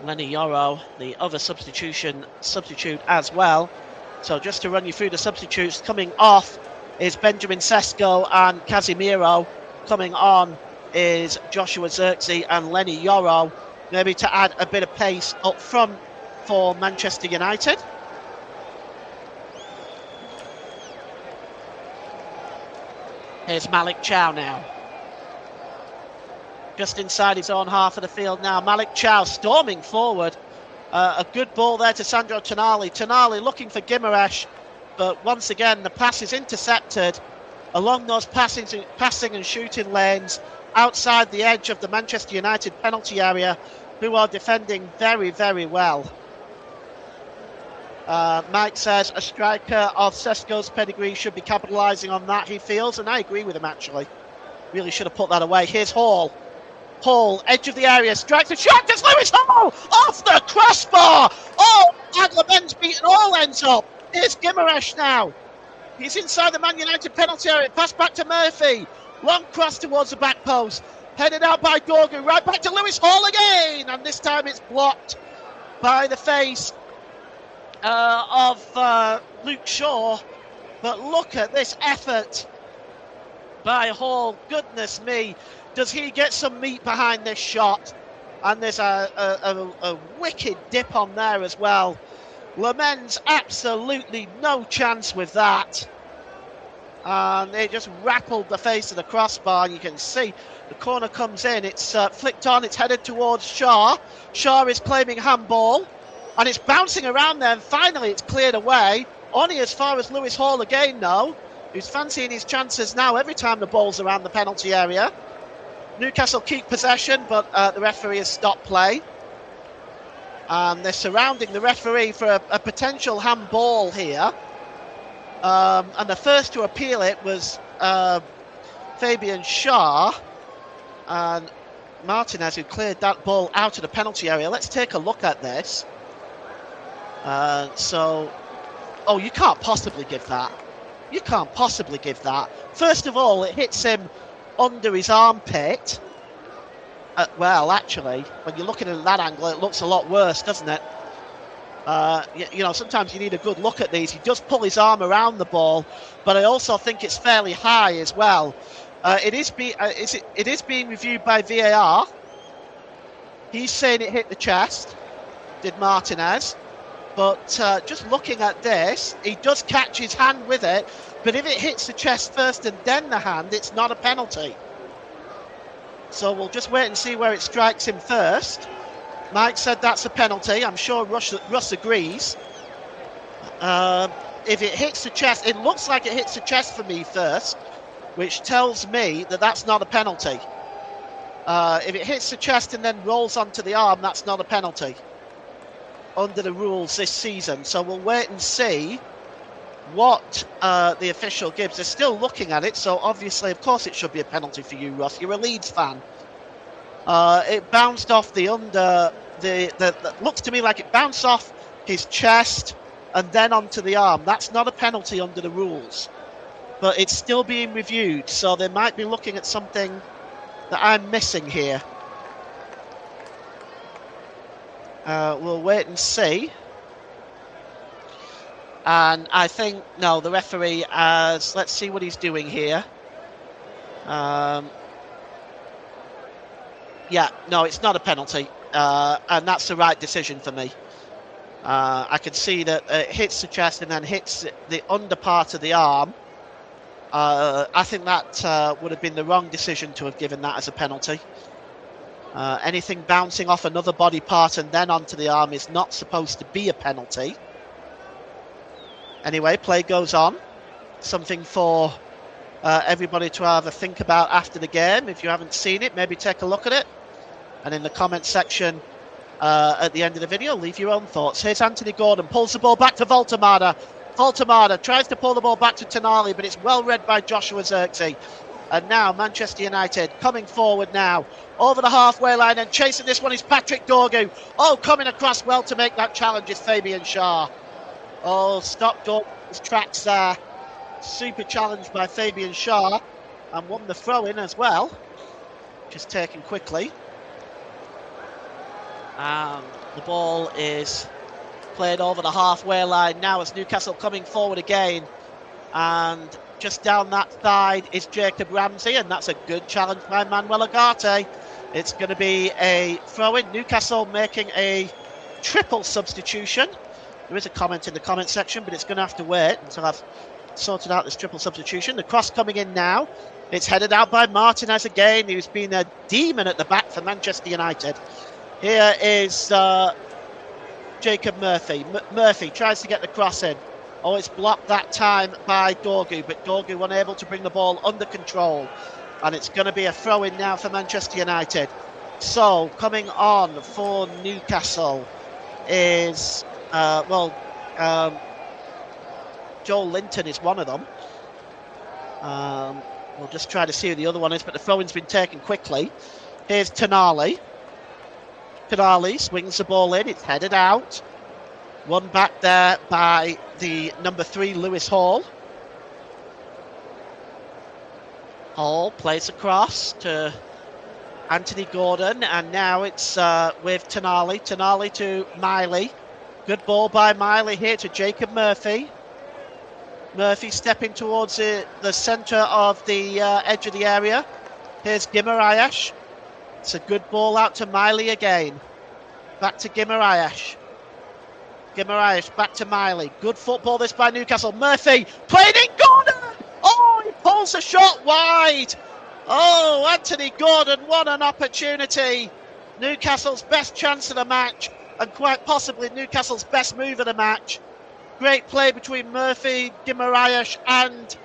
Lenny Yoro, the other substitute as well. So just to run you through the substitutes, coming off is Benjamin Sesko and Casemiro. Coming on is Joshua Zirkzee and Lenny Yoro, maybe to add a bit of pace up front for Manchester United. Here's Malik Chow now. Just inside his own half of the field now. Malik Chow storming forward. A good ball there to Sandro Tonali. Tonali looking for Guimaraes, but once again the pass is intercepted along those passing and shooting lanes outside the edge of the Manchester United penalty area, who are defending very, very well. Mike says a striker of Sesko's pedigree should be capitalising on that, he feels, and I agree with him actually. Really should have put that away. Here's Hall. Hall, edge of the area, strikes a shot, it's Lewis Hall! Off the crossbar! Oh, Adlerben's beaten all ends up. Here's Guimaraes now. He's inside the Man United penalty area, pass back to Murphy. Long cross towards the back post. Headed out by Dorgu, right back to Lewis Hall again! And this time it's blocked by the face of Luke Shaw. But look at this effort by Hall. Goodness me, does he get some meat behind this shot? And there's a wicked dip on there as well. Lamens absolutely no chance with that. And it just rattled the face of the crossbar. You can see the corner comes in. It's flicked on. It's headed towards Shaw. Shaw is claiming handball. And it's bouncing around there. And finally it's cleared away. Only as far as Lewis Hall again, though, who's fancying his chances now every time the ball's around the penalty area. Newcastle keep possession, but the referee has stopped play. They're surrounding the referee for a potential handball here. And the first to appeal it was Fabian Shaw. And Martinez, who cleared that ball out of the penalty area. Let's take a look at this. Oh, you can't possibly give that. You can't possibly give that. First of all, it hits him under his armpit. Well, actually, when you're looking at that angle, it looks a lot worse, doesn't it? You know, sometimes you need a good look at these. He does pull his arm around the ball, but I also think it's fairly high as well. It is being reviewed by VAR. He's saying it hit the chest, did Martinez. But just looking at this, he does catch his hand with it. But if it hits the chest first and then the hand, it's not a penalty. So we'll just wait and see where it strikes him first. Mike said that's a penalty. I'm sure Russ agrees. If it hits the chest, it looks like it hits the chest for me first, which tells me that that's not a penalty. If it hits the chest and then rolls onto the arm, that's not a penalty under the rules this season. So we'll wait and see what the official gives. They're still looking at it, so obviously, of course, it should be a penalty for you, Ross. You're a Leeds fan. It bounced off the under. Looks to me like it bounced off his chest and then onto the arm. That's not a penalty under the rules, but it's still being reviewed. So they might be looking at something that I'm missing here. We'll wait and see. And I think, no, the referee has, let's see what he's doing here. Yeah, no, it's not a penalty. And that's the right decision for me. I can see that it hits the chest and then hits the under part of the arm. I think that would have been the wrong decision to have given that as a penalty. Anything bouncing off another body part and then onto the arm is not supposed to be a penalty. Anyway, play goes on. Something for everybody to have a think about after the game. If you haven't seen it, maybe take a look at it. And in the comment section at the end of the video, leave your own thoughts. Here's Anthony Gordon, pulls the ball back to Woltemade. Woltemade tries to pull the ball back to Tonali, but it's well read by Joshua Zirkzee. And now Manchester United coming forward now, over the halfway line, and chasing this one is Patrick Dorgu. Oh, coming across well to make that challenge is Fabian Schär. Oh, stopped Dorgu's tracks there. Super challenge by Fabian Schär, and won the throw-in as well. Just taken quickly. And the ball is played over the halfway line now as Newcastle coming forward again. And just down that side is Jacob Ramsey, and that's a good challenge by Manuel Ugarte. It's going to be a throw-in. Newcastle making a triple substitution. There is a comment in the comment section, but it's going to have to wait until I've sorted out this triple substitution. The cross coming in now. It's headed out by Martinez again, who's been a demon at the back for Manchester United. Here is Jacob Murphy. Murphy tries to get the cross in. Oh, it's blocked that time by Dorgu, but Dorgu unable to bring the ball under control. And it's going to be a throw-in now for Manchester United. So, coming on for Newcastle is, Joel Linton is one of them. We'll just try to see who the other one is, but the throw-in's been taken quickly. Here's Tonali. Tonali swings the ball in, it's headed out. Won back there by the number 3, Lewis Hall. Hall plays across to Anthony Gordon, and now it's with Tonali. Tonali to Miley. Good ball by Miley here to Jacob Murphy. Murphy stepping towards the centre of the edge of the area. Here's Guimaraes. It's a good ball out to Miley again. Back to Guimaraes. Guimaraes back to Miley. Good football this by Newcastle. Murphy playing in Gordon. Oh, he pulls a shot wide. Oh, Anthony Gordon, what an opportunity. Newcastle's best chance of the match, and quite possibly Newcastle's best move of the match. Great play between Murphy, Guimaraes and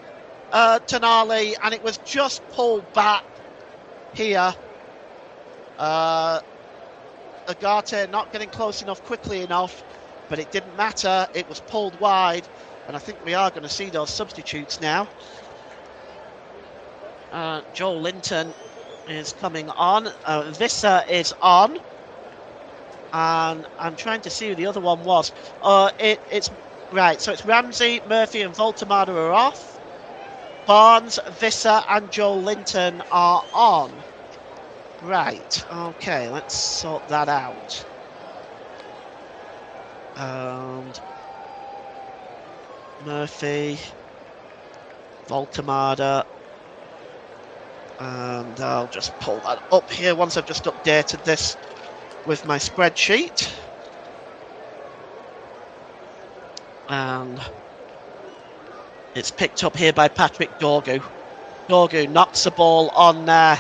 Tonali, and it was just pulled back here. Ugarte not getting close enough quickly enough, but it didn't matter. It was pulled wide, and I think we are going to see those substitutes now. Joel Linton is coming on. Visser is on. And I'm trying to see who the other one was. It's right, so it's Ramsey, Murphy and Woltemade are off. Barnes, Visser and Joel Linton are on. Right, okay, let's sort that out. And Murphy, Woltemade, and I'll just pull that up here once I've just updated this with my spreadsheet. And it's picked up here by Patrick Dorgu. Dorgu knocks the ball on there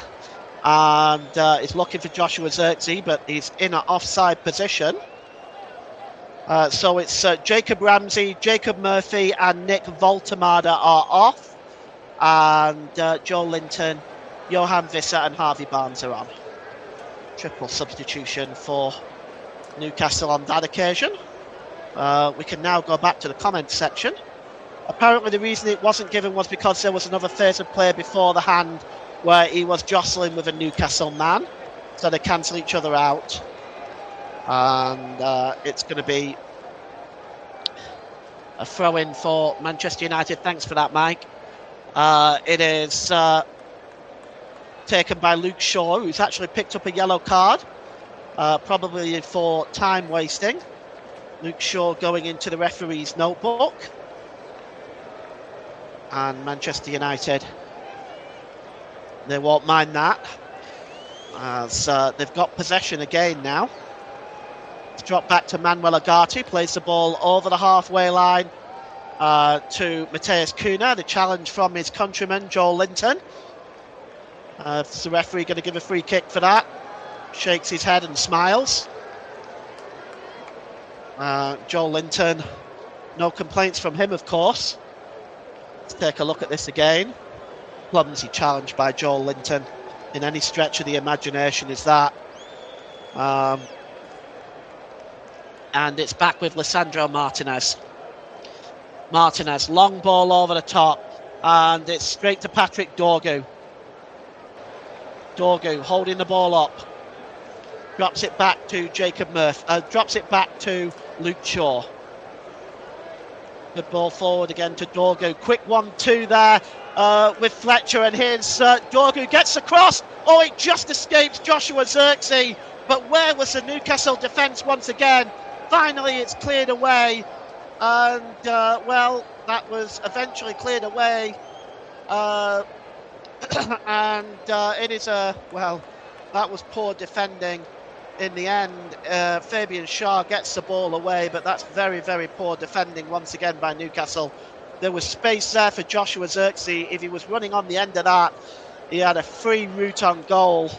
and is looking for Joshua Zirkzee, but he's in an offside position. So it's Jacob Ramsey, Jacob Murphy and Nick Woltemade are off. And Joel Linton, Johan Visser and Harvey Barnes are on. Triple substitution for Newcastle on that occasion. We can now go back to the comments section. Apparently the reason it wasn't given was because there was another phase of play before the hand where he was jostling with a Newcastle man, so they cancel each other out. And it's going to be a throw-in for Manchester United. Thanks for that, Mike. It is taken by Luke Shaw, who's actually picked up a yellow card, probably for time wasting. Luke Shaw going into the referee's notebook. And Manchester United, they won't mind that, as they've got possession again now. It's dropped back to Manuel Ugarte, plays the ball over the halfway line to Matheus Cunha. The challenge from his countryman, Joel Linton. Is the referee going to give a free kick for that? Shakes his head and smiles. Joel Linton, no complaints from him, of course. Let's take a look at this again. clumsy challenge by Joel Linton in any stretch of the imagination is that. And it's back with Lisandro Martinez. Martinez, long ball over the top, and it's straight to Patrick Dorgu. Dorgu holding the ball up, drops it back to Jacob Murphy, drops it back to Luke Shaw. Good ball forward again to Dorgu. Quick 1-2 there with Fletcher, and here's Dorgu gets across. Oh, it just escapes Joshua Zirkzee, but where was the Newcastle defence once again? Finally, it's cleared away, and well, that was eventually cleared away, and it is well, that was poor defending in the end. Fabian Schär gets the ball away, but that's very, very poor defending once again by Newcastle. There was space there for Joshua Zirkzee. If he was running on the end of that, he had a free route on goal.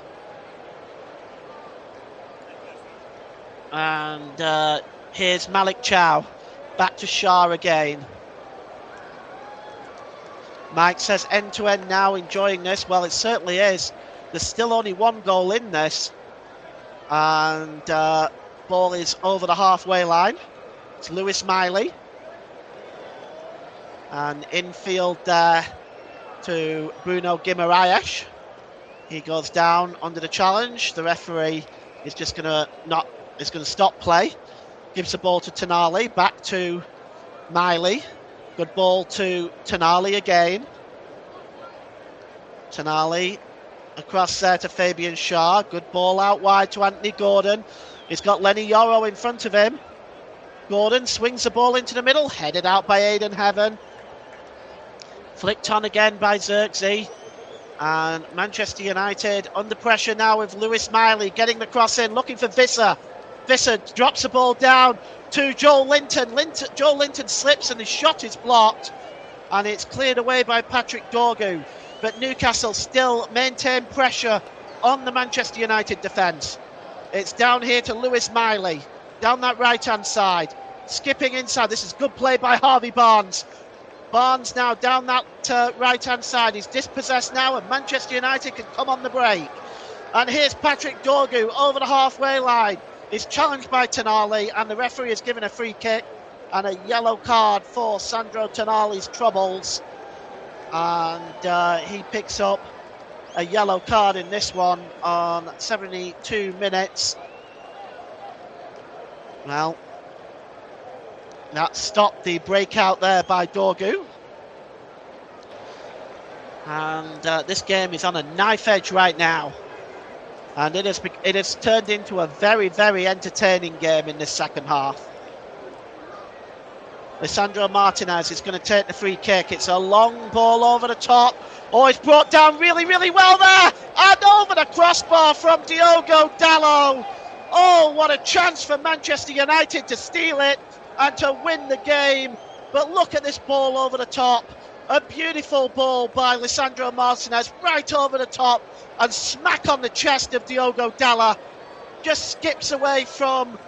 And here's Malik Chow, back to Schär again. Mike says end-to-end now, enjoying this. Well, it certainly is. There's still only one goal in this. And ball is over the halfway line. It's Lewis Miley. And infield there to Bruno Guimaraes. He goes down under the challenge. The referee is just going to stop play. Gives the ball to Tonali, back to Miley. Good ball to Tonali again. Tonali across there to Fabian Schär. Good ball out wide to Anthony Gordon. He's got Lenny Yoro in front of him. Gordon swings the ball into the middle, headed out by Aidan Heaven. Flicked on again by Zirkzee. And Manchester United under pressure now with Lewis Miley getting the cross in, looking for Visser. Visser drops the ball down to Joel Linton. Joel Linton slips and his shot is blocked. And it's cleared away by Patrick Dorgu. But Newcastle still maintain pressure on the Manchester United defence. It's down here to Lewis Miley, down that right-hand side. Skipping inside. This is good play by Harvey Barnes. Barnes now down that right-hand side. He's dispossessed now, and Manchester United can come on the break. And here's Patrick Dorgu over the halfway line. He's challenged by Tonali, and the referee has given a free kick and a yellow card for Sandro Tonali's troubles. And he picks up a yellow card in this one on 72 minutes. Well, that stopped the breakout there by Dorgu. And this game is on a knife edge right now. And it has turned into a very, very entertaining game in this second half. Lisandro Martinez is going to take the free kick. It's a long ball over the top. Oh, it's brought down really, really well there. And over the crossbar from Diogo Dalot. Oh, what a chance for Manchester United to steal it and to win the game. But look at this ball over the top. A beautiful ball by Lisandro Martinez right over the top and smack on the chest of Diogo Dalot. Just skips away from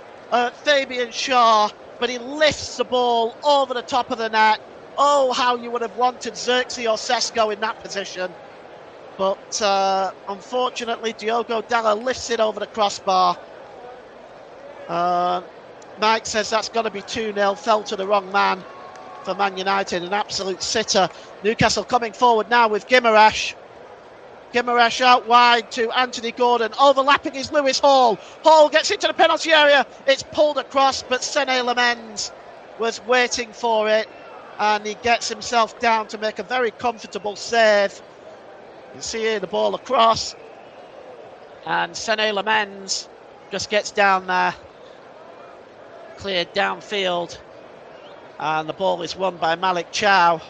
Fabian Schär, but he lifts the ball over the top of the net. Oh, how you would have wanted Zirkzee or Sesko in that position. But unfortunately, Diogo Dalot lifts it over the crossbar. Mike says that's got to be 2-0. Fell to the wrong man for Man United. An absolute sitter. Newcastle coming forward now with Guimaraes. Guimaraes out wide to Anthony Gordon. Overlapping is Lewis Hall. Hall gets into the penalty area. It's pulled across, but Sene Lamens was waiting for it. And he gets himself down to make a very comfortable save. You see here the ball across. And Sene Lamens just gets down there. Cleared downfield. And the ball is won by Malik Chow.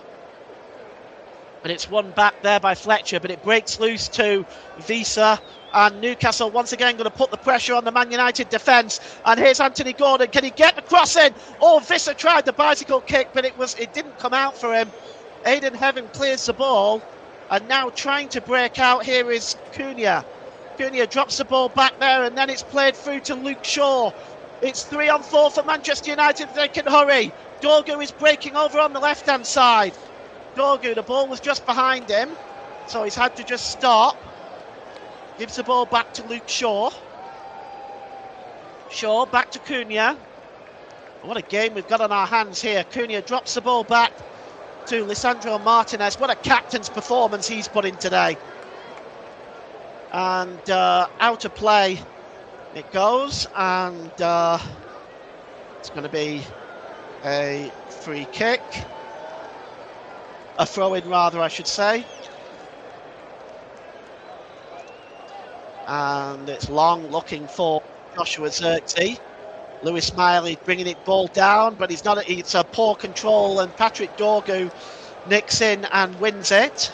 But it's won back there by Fletcher, but it breaks loose to Visa. And Newcastle once again going to put the pressure on the Man United defence. And here's Anthony Gordon. Can he get the cross in? Oh, Visa tried the bicycle kick, but it didn't come out for him. Aidan Heaven clears the ball. And now trying to break out here is Cunha. Cunha drops the ball back there, and then it's played through to Luke Shaw. It's 3-on-4 for Manchester United. They can hurry. Dorgu is breaking over on the left-hand side. Dorgu, the ball was just behind him. So he's had to just stop. Gives the ball back to Luke Shaw. Shaw back to Cunha. What a game we've got on our hands here. Cunha drops the ball back to Lisandro Martinez. What a captain's performance he's put in today. And out of play it goes, and it's going to be a free kick. A throw-in rather, I should say. And it's long, looking for Joshua Zirkzee. Lewis Smiley bringing it ball down, but he's not. It's a poor control, and Patrick Dorgu nicks in and wins it.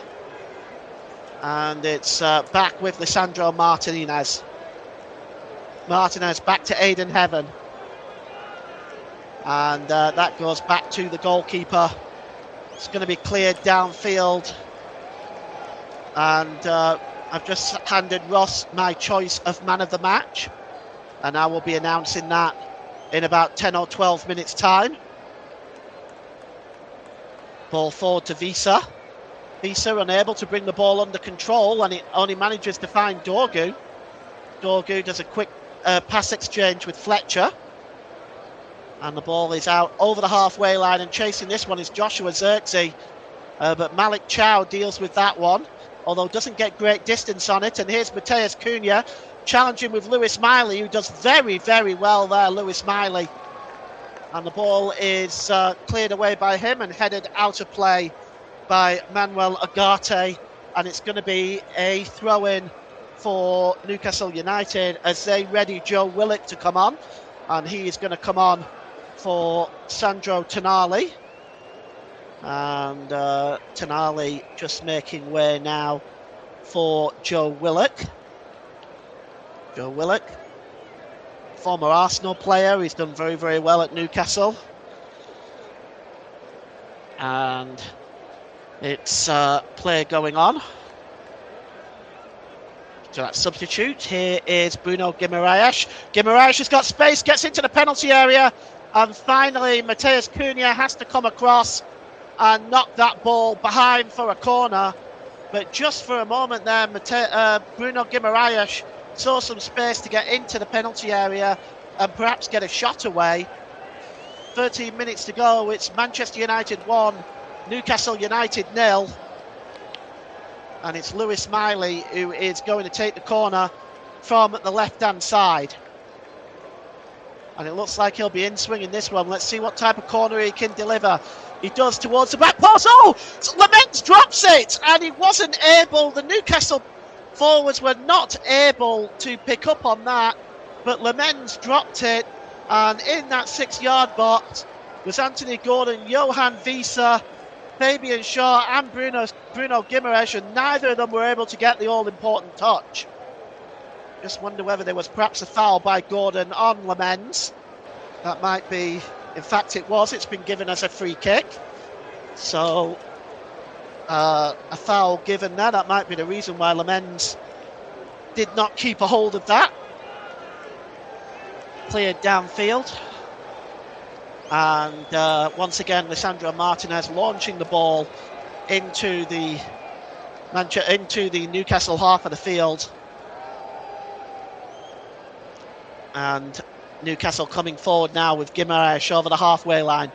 And it's back with Lisandro Martinez. Martinez back to Aidan Heaven. And that goes back to the goalkeeper. It's going to be cleared downfield. And I've just handed Ross my choice of man of the match. And I will be announcing that in about 10 or 12 minutes' time. Ball forward to Visa. Visa unable to bring the ball under control, and it only manages to find Dorgu. Dorgu does a quick pass exchange with Fletcher. And the ball is out over the halfway line, and chasing this one is Joshua Zirkzee. But Malik Chow deals with that one, although doesn't get great distance on it. And here's Mateus Cunha challenging with Lewis Miley, who does very, very well there, Lewis Miley. And the ball is cleared away by him and headed out of play by Manuel Ugarte. And it's going to be a throw-in for Newcastle United as they ready Joe Willock to come on. And he is going to come on for Sandro Tonali. And Tonali just making way now for Joe Willock. Joe Willock, former Arsenal player. He's done very, very well at Newcastle. And it's play going on. So that substitute. Here is Bruno Guimaraes. Guimaraes has got space, gets into the penalty area. And finally, Mateus Cunha has to come across and knock that ball behind for a corner. But just for a moment there, Bruno Guimaraes saw some space to get into the penalty area and perhaps get a shot away. 13 minutes to go. It's Manchester United 1, Newcastle United 0. And it's Lewis Miley who is going to take the corner from the left-hand side. And it looks like he'll be in swinging this one. Let's see what type of corner he can deliver. He does towards the back post. Oh! Laments drops it! And he wasn't able. The Newcastle forwards were not able to pick up on that, but Lamens dropped it, and in that 6-yard box was Anthony Gordon, Johan Visa, Fabian Shaw and Bruno Guimaraes, and neither of them were able to get the all-important touch. Just wonder whether there was perhaps a foul by Gordon on Lamens. That might be, in fact it was, it's been given as a free kick. So a foul given there. That might be the reason why Lamens did not keep a hold of that. Cleared downfield. And once again, Lisandro Martinez launching the ball into the Newcastle half of the field. And Newcastle coming forward now with Guimaraes over the halfway line.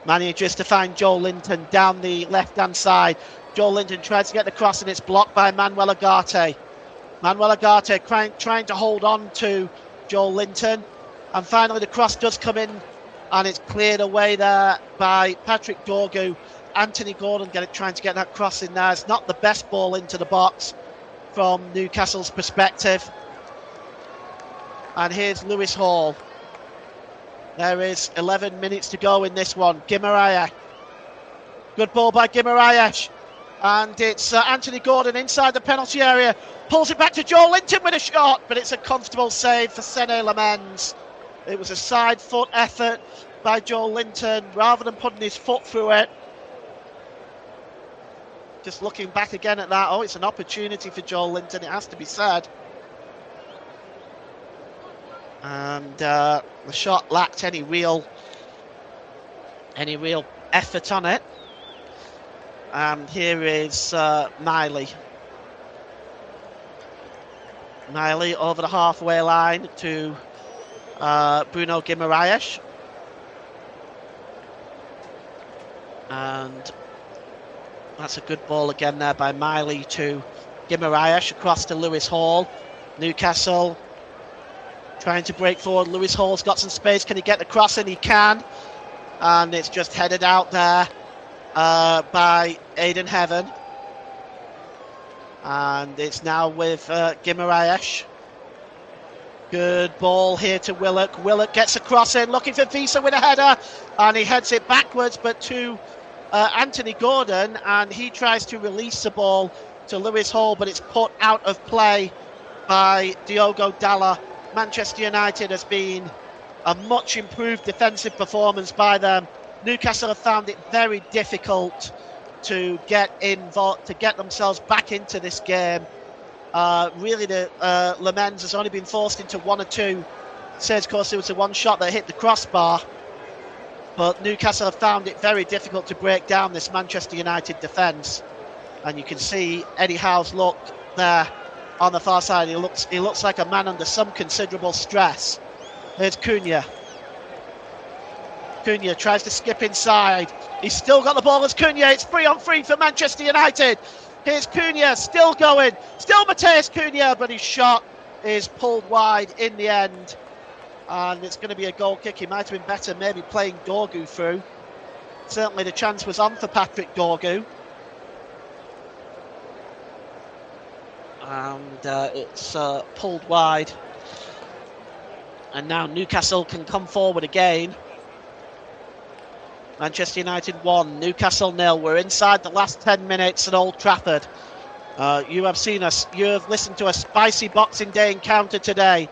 Manages to find Joe Linton down the left-hand side. Joe Linton tries to get the cross, and it's blocked by Manuel Ugarte. Manuel Ugarte trying to hold on to Joe Linton. And finally the cross does come in, and it's cleared away there by Patrick Dorgu. Anthony Gordon trying to get that cross in there. It's not the best ball into the box from Newcastle's perspective. And here's Lewis Hall. There is 11 minutes to go in this one. Guimaraes. Good ball by Guimaraes. And it's Anthony Gordon inside the penalty area. Pulls it back to Joe Linton with a shot, but it's a comfortable save for Sene Lamens. It was a side foot effort by Joe Linton rather than putting his foot through it. Just looking back again at that. Oh, it's an opportunity for Joe Linton, it has to be said. And the shot lacked any real effort on it. And here is Miley. Miley over the halfway line to Bruno Guimaraes. And that's a good ball again there by Miley to Guimaraes across to Lewis Hall. Newcastle trying to break forward. Lewis Hall's got some space. Can he get the cross in? He can. And it's just headed out there by Aidan Heaven. And it's now with Guimaraes. Good ball here to Willock. Willock gets a cross in, looking for Visa with a header. And he heads it backwards, but to Anthony Gordon. And he tries to release the ball to Lewis Hall, but it's put out of play by Diogo Dalla. Manchester United has been a much improved defensive performance by them. Newcastle have found it very difficult to get involved, to get themselves back into this game. Really, Le Mans has only been forced into one or two. Says, of course, there was the one shot that hit the crossbar, but Newcastle have found it very difficult to break down this Manchester United defence. And you can see Eddie Howe's look there on the far side. He looks like a man under some considerable stress. Here's Cunha. Cunha tries to skip inside. He's still got the ball as Cunha. It's 3-on-3 for Manchester United. Here's Cunha, still going. Still Mateus Cunha, but his shot is pulled wide in the end. And it's going to be a goal kick. He might have been better maybe playing Dorgu through. Certainly the chance was on for Patrick Dorgu. And it's pulled wide. And now Newcastle can come forward again. Manchester United 1, Newcastle 0. We're inside the last 10 minutes at Old Trafford. You have seen us, you have listened to a spicy Boxing Day encounter today.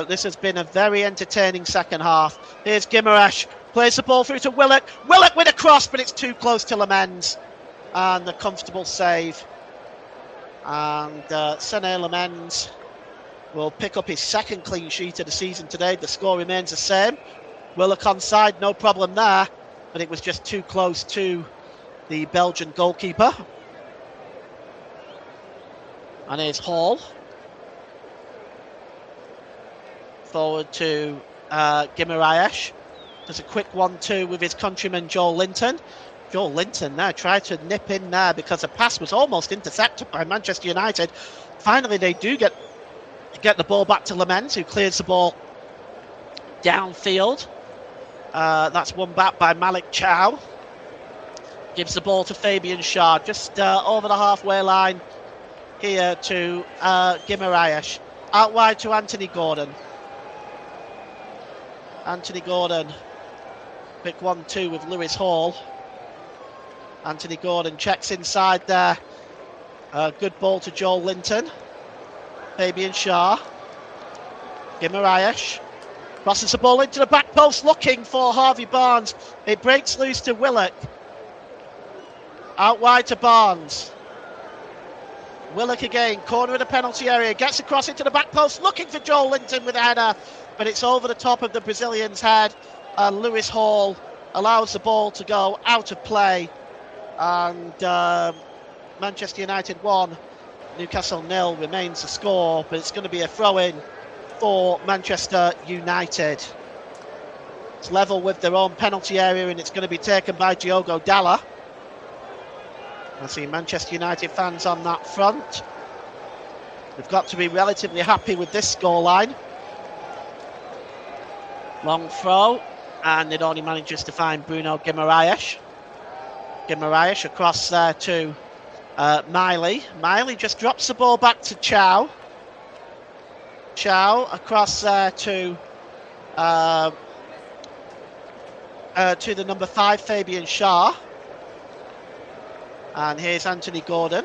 This has been a very entertaining second half. Here's Guimaraes, plays the ball through to Willock. Willock with a cross, but it's too close to Le Mans. And the comfortable save. And Sané Le Mans will pick up his second clean sheet of the season today. The score remains the same. Willock onside, no problem there, but it was just too close to the Belgian goalkeeper. And here's Hall. Forward to Guimaraes. There's a quick 1-2 with his countryman Joel Linton. Joel Linton there tried to nip in there because the pass was almost intercepted by Manchester United. Finally, they do get the ball back to Le Mans, who clears the ball downfield. That's won back by Malik Chow. Gives the ball to Fabian Schär, just over the halfway line here to Guimaraes. Out wide to Anthony Gordon. Anthony Gordon, quick 1-2 with Lewis Hall. Anthony Gordon checks inside there. Good ball to Joel Linton. Fabian Schär. Guimaraes. Crosses the ball into the back post, looking for Harvey Barnes. It breaks loose to Willock. Out wide to Barnes. Willock again, corner of the penalty area. Gets across into the back post, looking for Joel Linton with a header. But it's over the top of the Brazilian's head. And Lewis Hall allows the ball to go out of play. And Manchester United 1, Newcastle 0 remains the score. But it's going to be a throw-in for Manchester United. It's level with their own penalty area, and it's going to be taken by Diogo Dalla. I see Manchester United fans on that front. They've got to be relatively happy with this scoreline. Long throw, and it only manages to find Bruno Guimaraes. Guimaraes across there to Miley. Miley just drops the ball back to Chow. Chow across there to the number 5, Fabian Schär. And here's Anthony Gordon.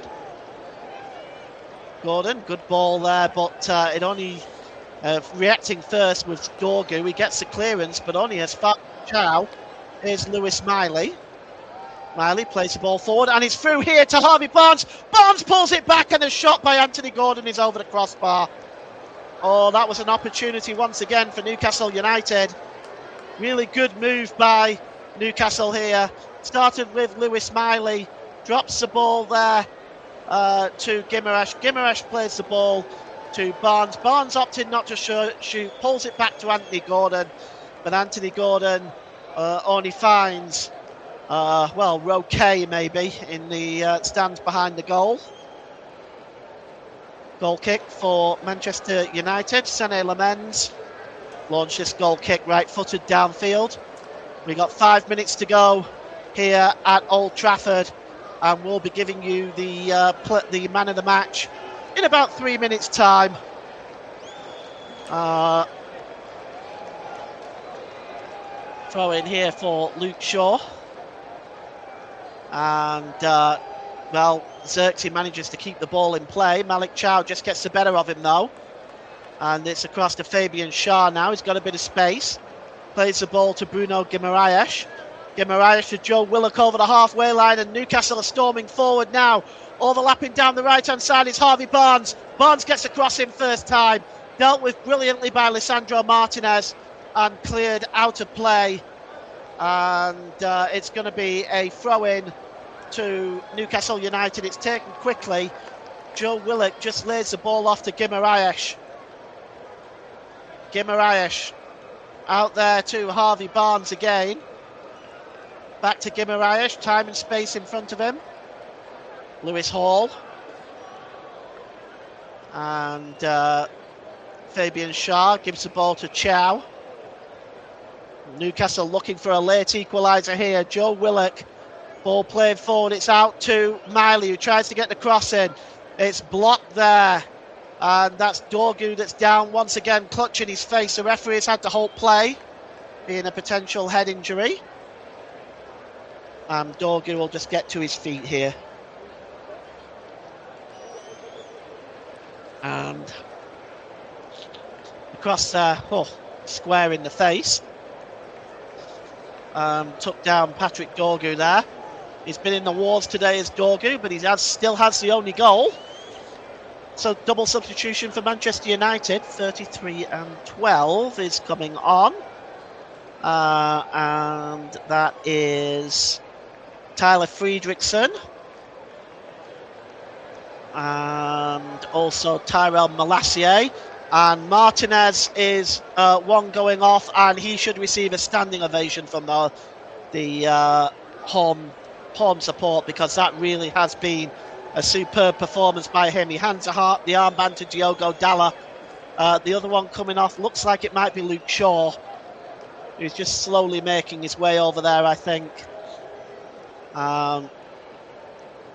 Gordon, good ball there, but it only reacting first with Dorgu. He gets the clearance, but only as far as Chow. Here's Lewis Miley. Miley plays the ball forward, and it's through here to Harvey Barnes. Barnes pulls it back, and the shot by Anthony Gordon is over the crossbar. Oh, that was an opportunity once again for Newcastle United. Really good move by Newcastle here. Started with Lewis Miley. Drops the ball there to Guimaraes. Guimaraes plays the ball to Barnes. Barnes opted not to shoot, pulls it back to Anthony Gordon, but Anthony Gordon only finds, row K maybe, in the stands behind the goal. Goal kick for Manchester United. Sané Lamens launched this goal kick right-footed downfield. We got 5 minutes to go here at Old Trafford, and we'll be giving you the man of the match in about 3 minutes' time. Throw in here for Luke Shaw, and Xerxes manages to keep the ball in play. Malik Chow just gets the better of him though, and it's across to Fabian Schär now. He's got a bit of space, plays the ball to Bruno Guimaraes. Guimaraes to Joe Willock over the halfway line, and Newcastle are storming forward now. Overlapping down the right-hand side is Harvey Barnes. Barnes gets across him first time, dealt with brilliantly by Lisandro Martinez and cleared out of play. And it's going to be a throw-in to Newcastle United. It's taken quickly. Joe Willock just lays the ball off to Guimaraes. Guimaraes out there to Harvey Barnes again. Back to Guimaraes, time and space in front of him. Lewis Hall. And Fabian Schär gives the ball to Chow. Newcastle looking for a late equaliser here. Joe Willock, ball played forward. It's out to Miley, who tries to get the cross in. It's blocked there. And that's Dorgu that's down once again, clutching his face. The referee has had to halt play, being a potential head injury. Dorgu will just get to his feet here. And across there, square in the face. Took down Patrick Dorgu there. He's been in the wars today as Dorgu, but he still has the only goal. So double substitution for Manchester United. 33 and 12 is coming on. And that is Tyler Friedrichsen. And also Tyrell Malacia. And Martinez is one going off, and he should receive a standing ovation from the home support, because that really has been a superb performance by him. He hands the armband to Diogo Dalla. The other one coming off looks like it might be Luke Shaw, who's just slowly making his way over there, I think.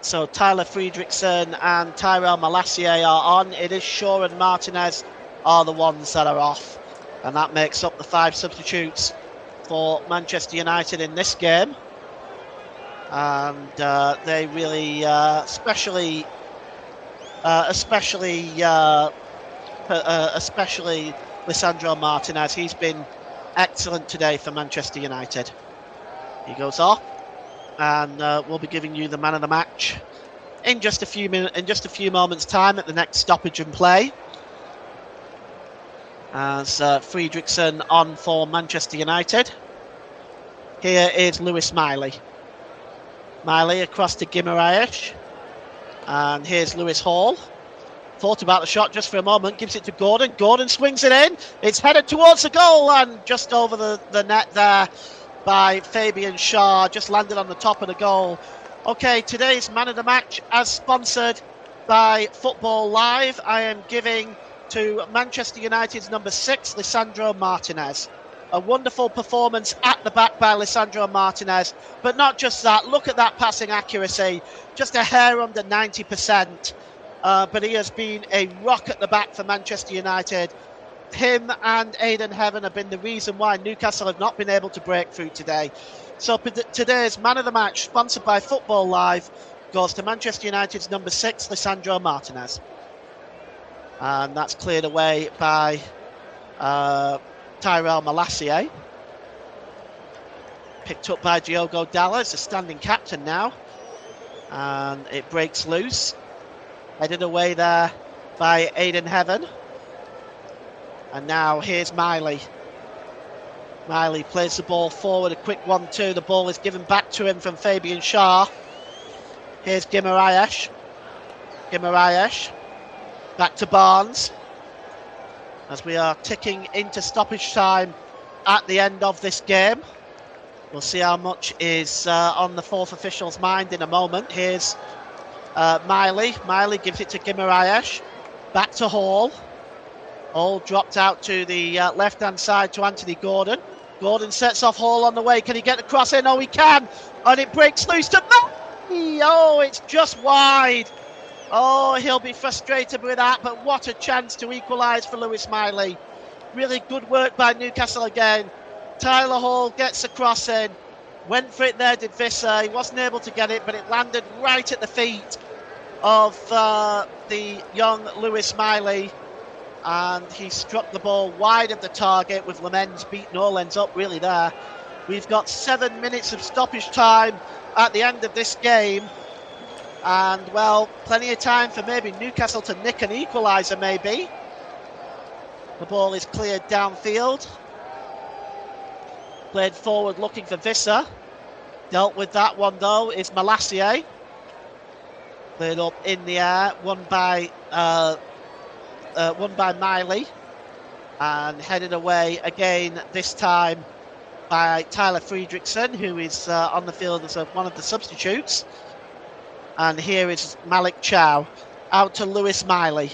So Tyler Friedrichsen and Tyrell Malacia are on. It is Shaw and Martinez are the ones that are off, and that makes up the 5 substitutes for Manchester United in this game. And they really, especially Lisandro Martinez, he's been excellent today for Manchester United. He goes off, and we'll be giving you the man of the match in just a few moments' time at the next stoppage and play. As Friedrichsen on for Manchester United. Here is Lewis Miley. Miley across to Guimaraes. And here's Lewis Hall. Thought about the shot just for a moment, gives it to Gordon. Gordon swings it in. It's headed towards the goal, and just over the net there by Fabian Schär. Just landed on the top of the goal. Okay, today's man of the match, as sponsored by Football Live, I am giving to Manchester United's number 6, Lisandro Martinez. A wonderful performance at the back by Lisandro Martinez, but not just that. Look at that passing accuracy, just a hair under 90%. But he has been a rock at the back for Manchester United. Him and Aidan Heaven have been the reason why Newcastle have not been able to break through today. So today's man of the match, sponsored by Football Live, goes to Manchester United's number 6, Lisandro Martinez. And that's cleared away by Tyrell Malacia. Picked up by Diogo Dalla. It's a standing captain now. And it breaks loose. Headed away there by Aidan Heaven. And now here's Miley. Miley plays the ball forward, a quick 1-2. The ball is given back to him from Fabian Schär. Here's Guimaraes. Guimaraes. Back to Barnes. as we are ticking into stoppage time at the end of this game. We'll see how much is on the fourth official's mind in a moment. Here's Miley. Miley gives it to Guimaraes. Back to Hall. Hall dropped out to the left-hand side to Anthony Gordon. Gordon sets off Hall on the way. Can he get the cross in? Oh, he can. And it breaks loose to Miley. Oh, it's just wide. Oh, he'll be frustrated with that, but what a chance to equalise for Lewis Miley. Really good work by Newcastle again. Tyler Hall gets the cross in. Went for it there, did Visser. He wasn't able to get it, but it landed right at the feet of the young Lewis Miley. And he struck the ball wide of the target, with Lemens beating all ends up really there. We've got 7 minutes of stoppage time at the end of this game. And, well, plenty of time for maybe Newcastle to nick an equaliser, maybe. The ball is cleared downfield. Played forward looking for Visser. Dealt with that one, though, is Malassier. Played up in the air, won by Miley. And headed away again, this time by Tyler Friedrichsen, who is on the field as one of the substitutes. And here is Malik Chow, out to Lewis Miley.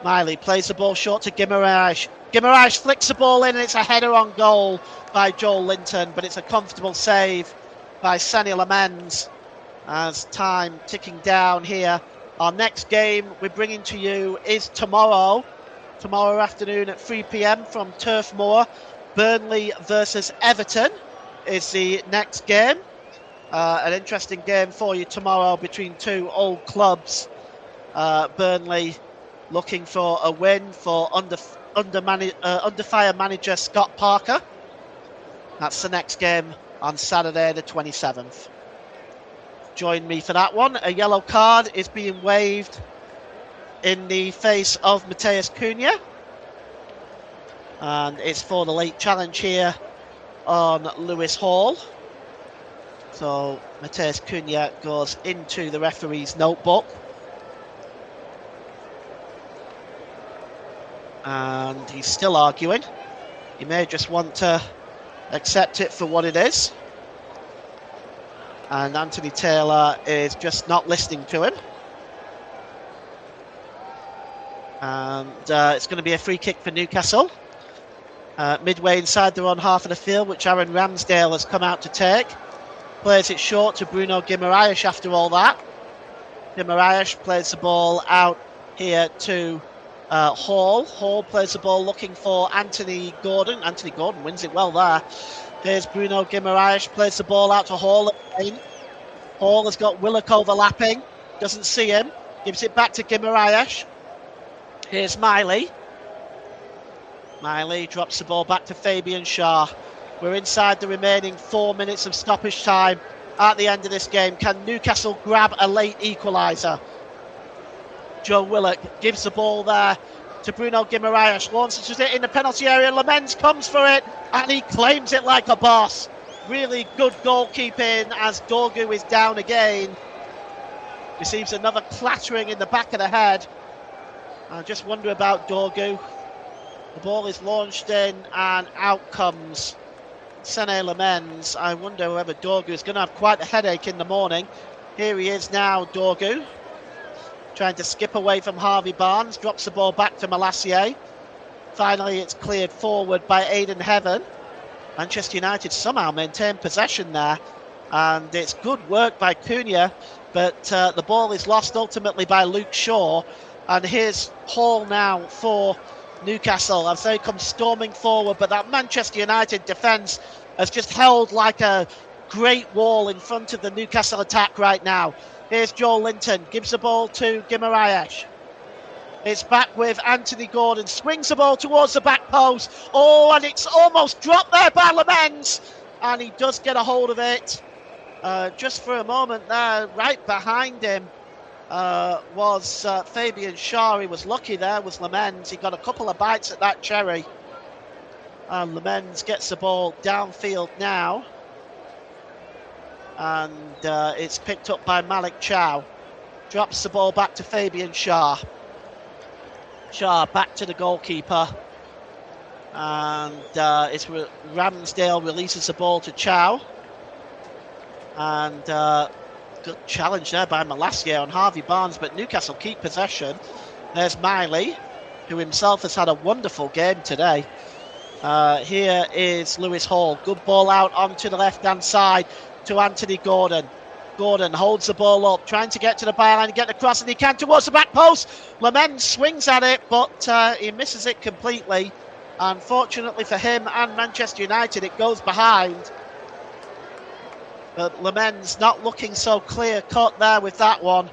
Miley plays the ball short to Guimaraes. Guimaraes flicks the ball in, and it's a header on goal by Joel Linton, but it's a comfortable save by Sonny Lemens. As time ticking down here. Our next game we're bringing to you is tomorrow afternoon at 3 p.m. from Turf Moor. Burnley versus Everton is the next game. An interesting game for you tomorrow between two old clubs. Burnley looking for a win for under fire manager Scott Parker. That's the next game on Saturday the 27th. Join me for that one. A yellow card is being waved in the face of Mateus Cunha. And it's for the late challenge here on Lewis Hall. So Mateus Cunha goes into the referee's notebook. And he's still arguing. He may just want to accept it for what it is. And Anthony Taylor is just not listening to him. And it's going to be a free kick for Newcastle. Midway inside their own half of the field, which Aaron Ramsdale has come out to take. Plays it short to Bruno Guimaraes after all that. Guimaraes plays the ball out here to Hall. Hall plays the ball looking for Anthony Gordon. Anthony Gordon wins it well there. Here's Bruno Guimaraes, plays the ball out to Hall again. Hall has got Willock overlapping, doesn't see him, gives it back to Guimaraes. Here's Miley. Miley drops the ball back to Fabian Schär. We're inside the remaining 4 minutes of stoppage time at the end of this game. Can Newcastle grab a late equaliser? Joe Willock gives the ball there to Bruno Guimaraes, launches it in the penalty area. Lemens comes for it, and he claims it like a boss. Really good goalkeeping as Dorgu is down again. Receives another clattering in the back of the head. I just wonder about Dorgu. The ball is launched in, and out comes Sene Lemens. I wonder whether Dorgu is going to have quite a headache in the morning. Here he is now, Dorgu. Trying to skip away from Harvey Barnes. Drops the ball back to Malassier. Finally, it's cleared forward by Aidan Heaven. Manchester United somehow maintain possession there. And it's good work by Cunha. But the ball is lost ultimately by Luke Shaw. And here's Hall now for Newcastle as they come storming forward. But that Manchester United defence has just held like a great wall in front of the Newcastle attack right now. Here's Joel Linton, gives the ball to Guimaraes. It's back with Anthony Gordon, swings the ball towards the back post. Oh, and it's almost dropped there by Lemens. And he does get a hold of it. Just for a moment there, right behind him was Fabian Schär. He was lucky there, was Lemens. He got a couple of bites at that cherry. And Lemens gets the ball downfield now. And it's picked up by Malik Chow. Drops the ball back to Fabian Schär. Shaw back to the goalkeeper. And it's Ramsdale releases the ball to Chow. And good challenge there by Malacia on Harvey Barnes, but Newcastle keep possession. There's Miley, who himself has had a wonderful game today. Here is Lewis Hall. Good ball out onto the left-hand side to Anthony Gordon. Gordon holds the ball up, trying to get to the byline, get across, and he can towards the back post. Lamens swings at it, but he misses it completely. Unfortunately for him and Manchester United, it goes behind. But Lamens not looking so clear-cut there with that one.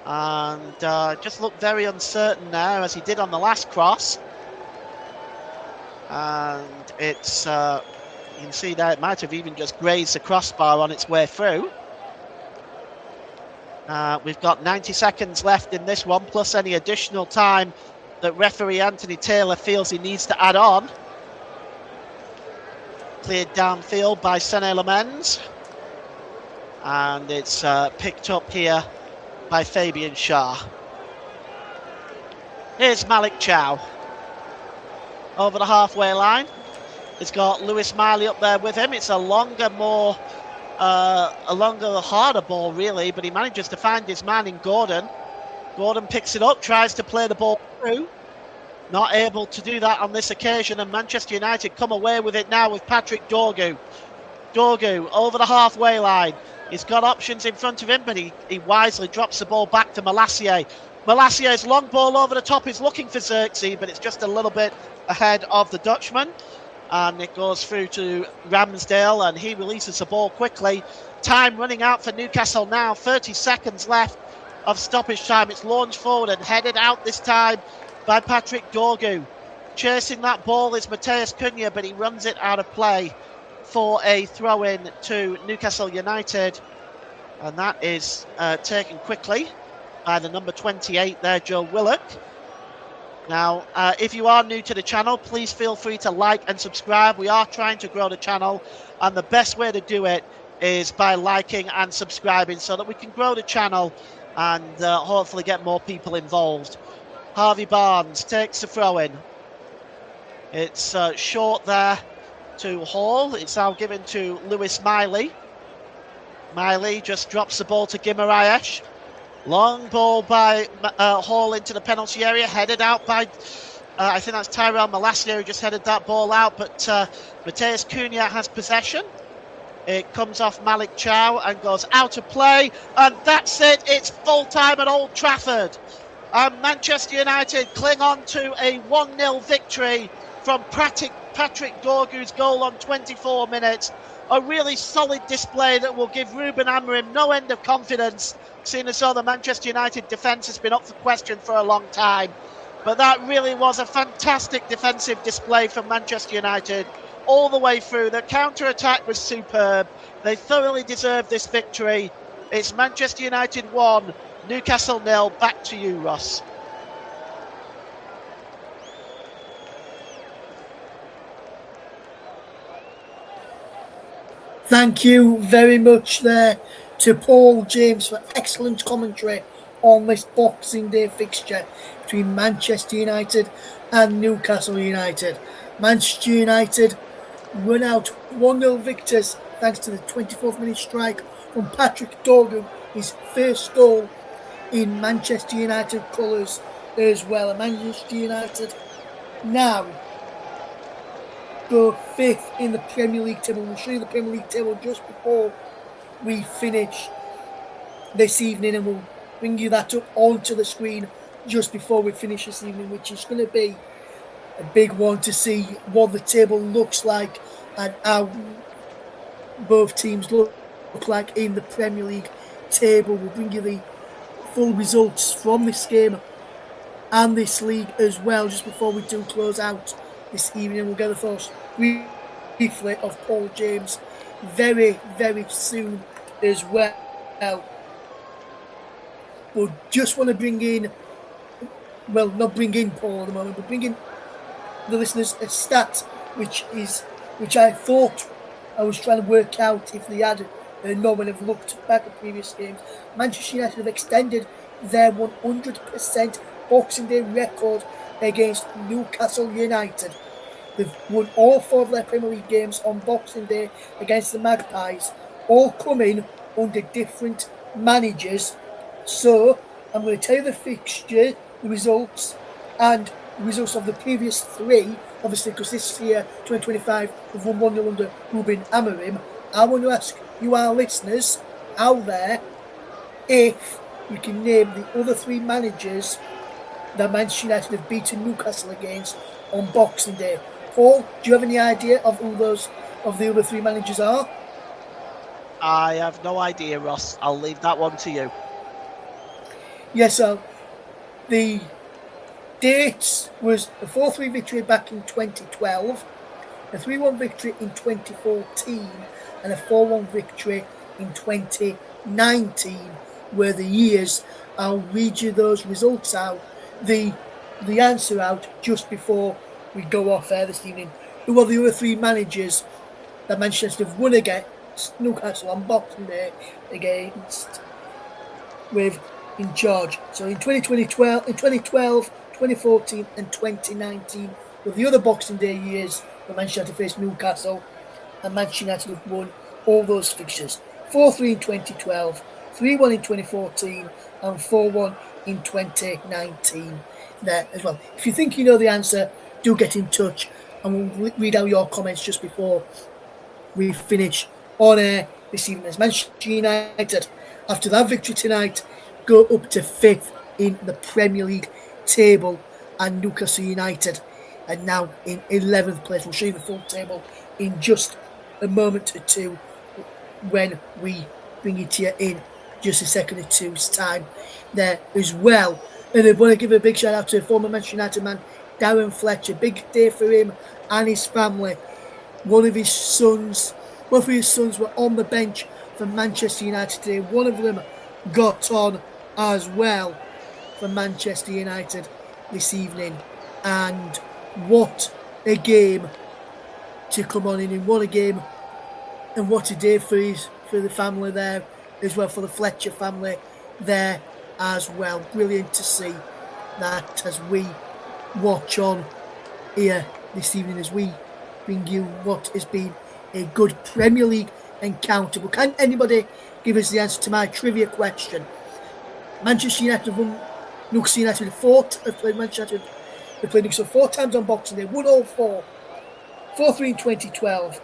And just looked very uncertain there, as he did on the last cross. And it's, you can see there, it might have even just grazed the crossbar on its way through. We've got 90 seconds left in this one, plus any additional time that referee Anthony Taylor feels he needs to add on. Cleared downfield by Sene Lamens. And it's picked up here by Fabian Schär. Here's Malik Chow. Over the halfway line. He's got Lewis Miley up there with him. It's a longer, harder ball really, but he manages to find his man in Gordon. Gordon picks it up, tries to play the ball through. Not able to do that on this occasion, and Manchester United come away with it now with Patrick Dorgu. Dorgu over the halfway line. He's got options in front of him, but he wisely drops the ball back to Malacia. Malacia's long ball over the top is looking for Xerxes, but it's just a little bit ahead of the Dutchman. And it goes through to Ramsdale, and he releases the ball quickly. Time running out for Newcastle now. 30 seconds left of stoppage time. It's launched forward and headed out this time by Patrick Dorgu. Chasing that ball is Matheus Cunha, but he runs it out of play for a throw-in to Newcastle United. And that is taken quickly by the number 28 there, Joe Willock. Now, if you are new to the channel, please feel free to like and subscribe. We are trying to grow the channel, and the best way to do it is by liking and subscribing so that we can grow the channel and hopefully get more people involved. Harvey Barnes takes the throw-in. It's short there to Hall. It's now given to Lewis Miley. Miley just drops the ball to Guimaraes. Long ball by Hall into the penalty area, headed out by, I think that's Tyrell Malacia who just headed that ball out, but Matheus Cunha has possession. It comes off Malik Chow and goes out of play, and that's it. It's full time at Old Trafford. And Manchester United cling on to a 1-0 victory from Patrick Dorgu's goal on 24 minutes. A really solid display that will give Ruben Amorim no end of confidence, seeing as though the Manchester United defence has been up for question for a long time. But that really was a fantastic defensive display from Manchester United all the way through. The counter-attack was superb. They thoroughly deserved this victory. It's Manchester United 1, Newcastle 0. Back to you, Ross. Thank you very much there to Paul James for excellent commentary on this Boxing Day fixture between Manchester United and Newcastle United. Manchester United run out 1-0 victors thanks to the 24th minute strike from Patrick Dorgu, his first goal in Manchester United colours as well. And Manchester United now go 5th in the Premier League table. We'll show you the Premier League table just before we finish this evening, and we'll bring you that up onto the screen just before we finish this evening, which is going to be a big one to see what the table looks like and how both teams look like in the Premier League table. We'll bring you the full results from this game and this league as well just before we do close out this evening. We'll get the first briefly of Paul James very, very soon as well. We'll just want to bring in, well, not bring in Paul at the moment, but bring in the listeners a stat which I thought I was trying to work out if they had no one have looked back at previous games. Manchester United have extended their 100% Boxing Day record against Newcastle United. They've won all 4 of their Premier League games on Boxing Day against the Magpies, all coming under different managers. So I'm going to tell you the fixture, the results, and the results of the previous 3, obviously, because this year, 2025, we've won 1-0 under Ruben Amorim. I want to ask you, our listeners out there, if you can name the other 3 managers that Manchester United have beaten Newcastle against on Boxing Day. Paul, do you have any idea of who those of the other 3 managers are? I have no idea, Ross. I'll leave that one to you. Yes, so the dates was a 4-3 victory back in 2012, a 3-1 victory in 2014, and a 4-1 victory in 2019 were the years. I'll read you those results out, the answer out just before we go off air this evening. Who are the other 3 managers that Manchester have won against Newcastle on Boxing Day against with in charge? So in 2012, 2014 and 2019 were the other Boxing Day years when Manchester United faced Newcastle, and Manchester United have won all those fixtures. 4-3 in 2012, 3-1 in 2014 and 4-1 in 2019 there as well. If you think you know the answer, do get in touch and we'll read out your comments just before we finish on air this evening. As Manchester United, after that victory tonight, go up to 5th in the Premier League table, and Newcastle United are now in 11th place. We'll show you the full table in just a moment or two when we bring it to you in just a second or two's time there as well. And I want to give a big shout out to former Manchester United man Darren Fletcher. Big day for him and his family. Both of his sons were on the bench for Manchester United today. One of them got on as well for Manchester United this evening. And what a game to come on in. And what a game and what a day for the family there as well, for the Fletcher family there as well. Brilliant to see that as we watch on here this evening, as we bring you what has been a good Premier League encounter. But can anybody give us the answer to my trivia question? Manchester United have won Newcastle United have played Manchester United. They played Newcastle 4 times on Boxing Day, won all 4. 4-3 in 2012,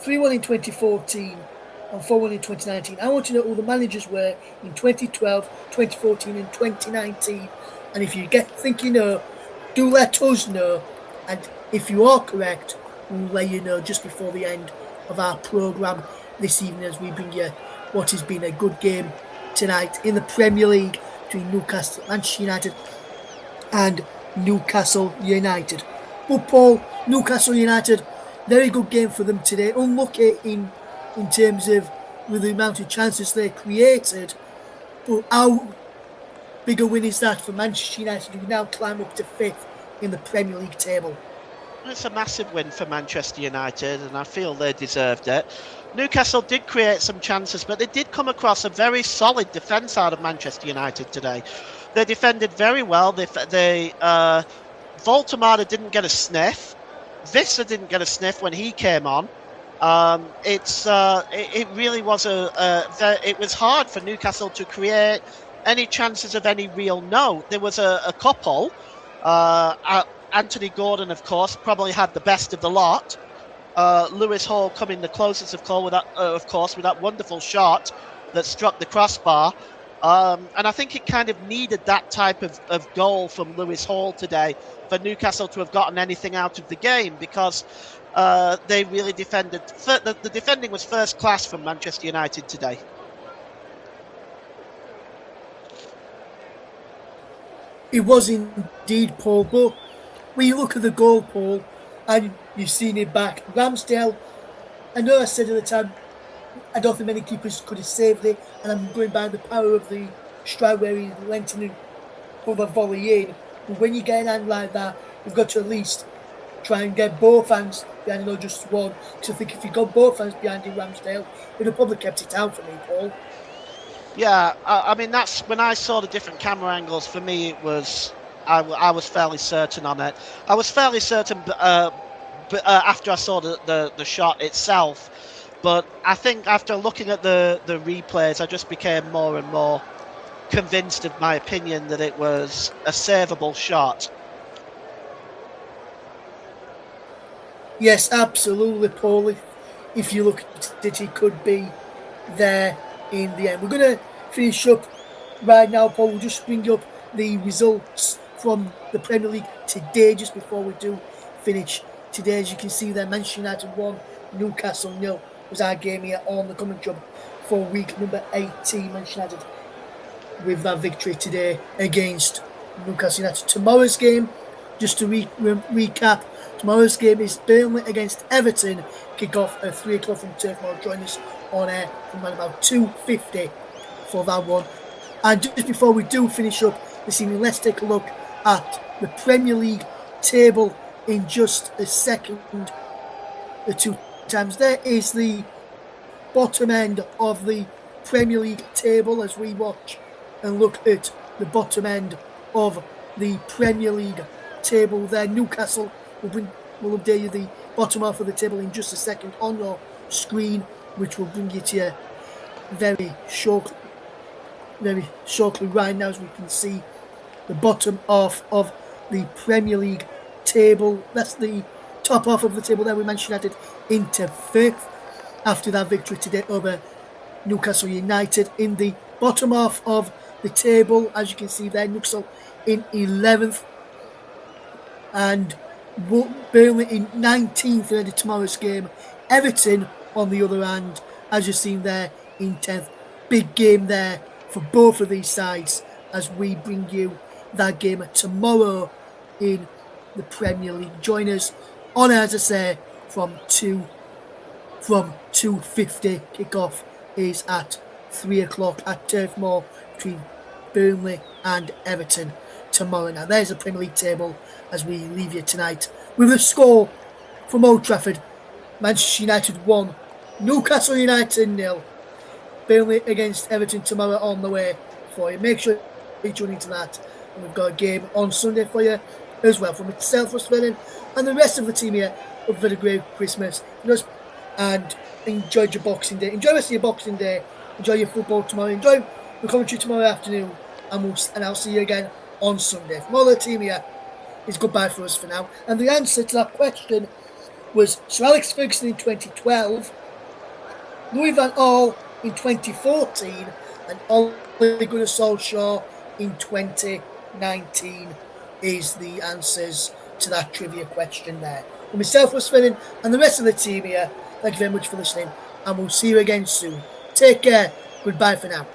3-1 in 2014 and 4-1 in 2019. I want to know who the managers were in 2012, 2014 and 2019. And if you think you know, do let us know. And if you are correct, we'll let you know just before the end of our programme this evening, as we bring you what has been a good game tonight in the Premier League between Manchester United and Newcastle United. But Paul, Newcastle United, very good game for them today. Unlucky in terms of with the amount of chances they created. But how big a win is that for Manchester United, who now climb up to 5th in the Premier League table? It's a massive win for Manchester United, and I feel they deserved it. Newcastle did create some chances, but they did come across a very solid defence out of Manchester United today. They defended very well. Woltemade didn't get a sniff. Vissa didn't get a sniff when he came on. It really was it was hard for Newcastle to create any chances of any real note. There was a couple. Anthony Gordon, of course, probably had the best of the lot. Lewis Hall coming the closest of with that wonderful shot that struck the crossbar. And I think it kind of needed that type of goal from Lewis Hall today for Newcastle to have gotten anything out of the game, because they really defended. The defending was first class from Manchester United today. It was indeed, Paul. But when you look at the goal, Paul, and you've seen it back, Ramsdale, I know I said at the time, I don't think many keepers could have saved it, and I'm going by the power of the strike where he lent in and the volley in. But when you get an hand like that, you've got to at least try and get both hands behind it, not just one. Because I think if you got both hands behind it, Ramsdale, it would have probably kept it out for me, Paul. Yeah, I mean, that's when I saw the different camera angles. For me, it was I was fairly certain on it. I was fairly certain, after I saw the shot itself. But I think after looking at the replays, I just became more and more convinced of my opinion that it was a savable shot. Yes, absolutely, Paul. If you look at it, he could be there in the end. We're going to finish up right now, Paul. We'll just bring up the results from the Premier League today, just before we do finish today. As you can see there, Manchester United 1, Newcastle 0 was our game here on the commentary for week number 18. Manchester United with that victory today against Newcastle United. Tomorrow's game, just to recap, tomorrow's game is Burnley against Everton. Kick-off at 3 o'clock from Turf Moor. Join us on air from around about 2:50 for that one. And just before we do finish up this evening, let's take a look at the Premier League table in just a second. The two times there is the bottom end of the Premier League table as we watch and look at the bottom end of the Premier League table there. Newcastle will update you the bottom half of the table in just a second on your screen, which will bring you to you very shortly right now, as we can see the bottom half of the Premier League table. That's the top half of the table there. We Manchester United into 5th after that victory today over Newcastle United. In the bottom half of the table, as you can see there, Newcastle in 11th and Burnley in 19th ahead of tomorrow's game. Everton, on the other hand, as you've seen there, in 10th. Big game there for both of these sides as we bring you that game tomorrow in the Premier League. Join us on, as I say, from 2:50. Kickoff is at 3 o'clock at Turf Moor between Burnley and Everton tomorrow. Now there's the Premier League table as we leave you tonight with a score from Old Trafford. Manchester United 1, Newcastle United 0. Burnley against Everton tomorrow on the way for you. Make sure you tune into that. And we've got a game on Sunday for you as well. From myself, Russ Vernon, and the rest of the team here, hope you've had a great Christmas. And enjoy your Boxing Day. Enjoy the rest of your Boxing Day. Enjoy your football tomorrow. Enjoy the commentary tomorrow afternoon. And I'll see you again on Sunday. From all the team here, it's goodbye for us for now. And the answer to that question was Sir Alex Ferguson in 2012, Louis van Gaal in 2014, and Ole Gunnar Solskjaer in 2019 is the answers to that trivia question there. For myself, Russ Vernon, and the rest of the team here, thank you very much for listening, and we'll see you again soon. Take care. Goodbye for now.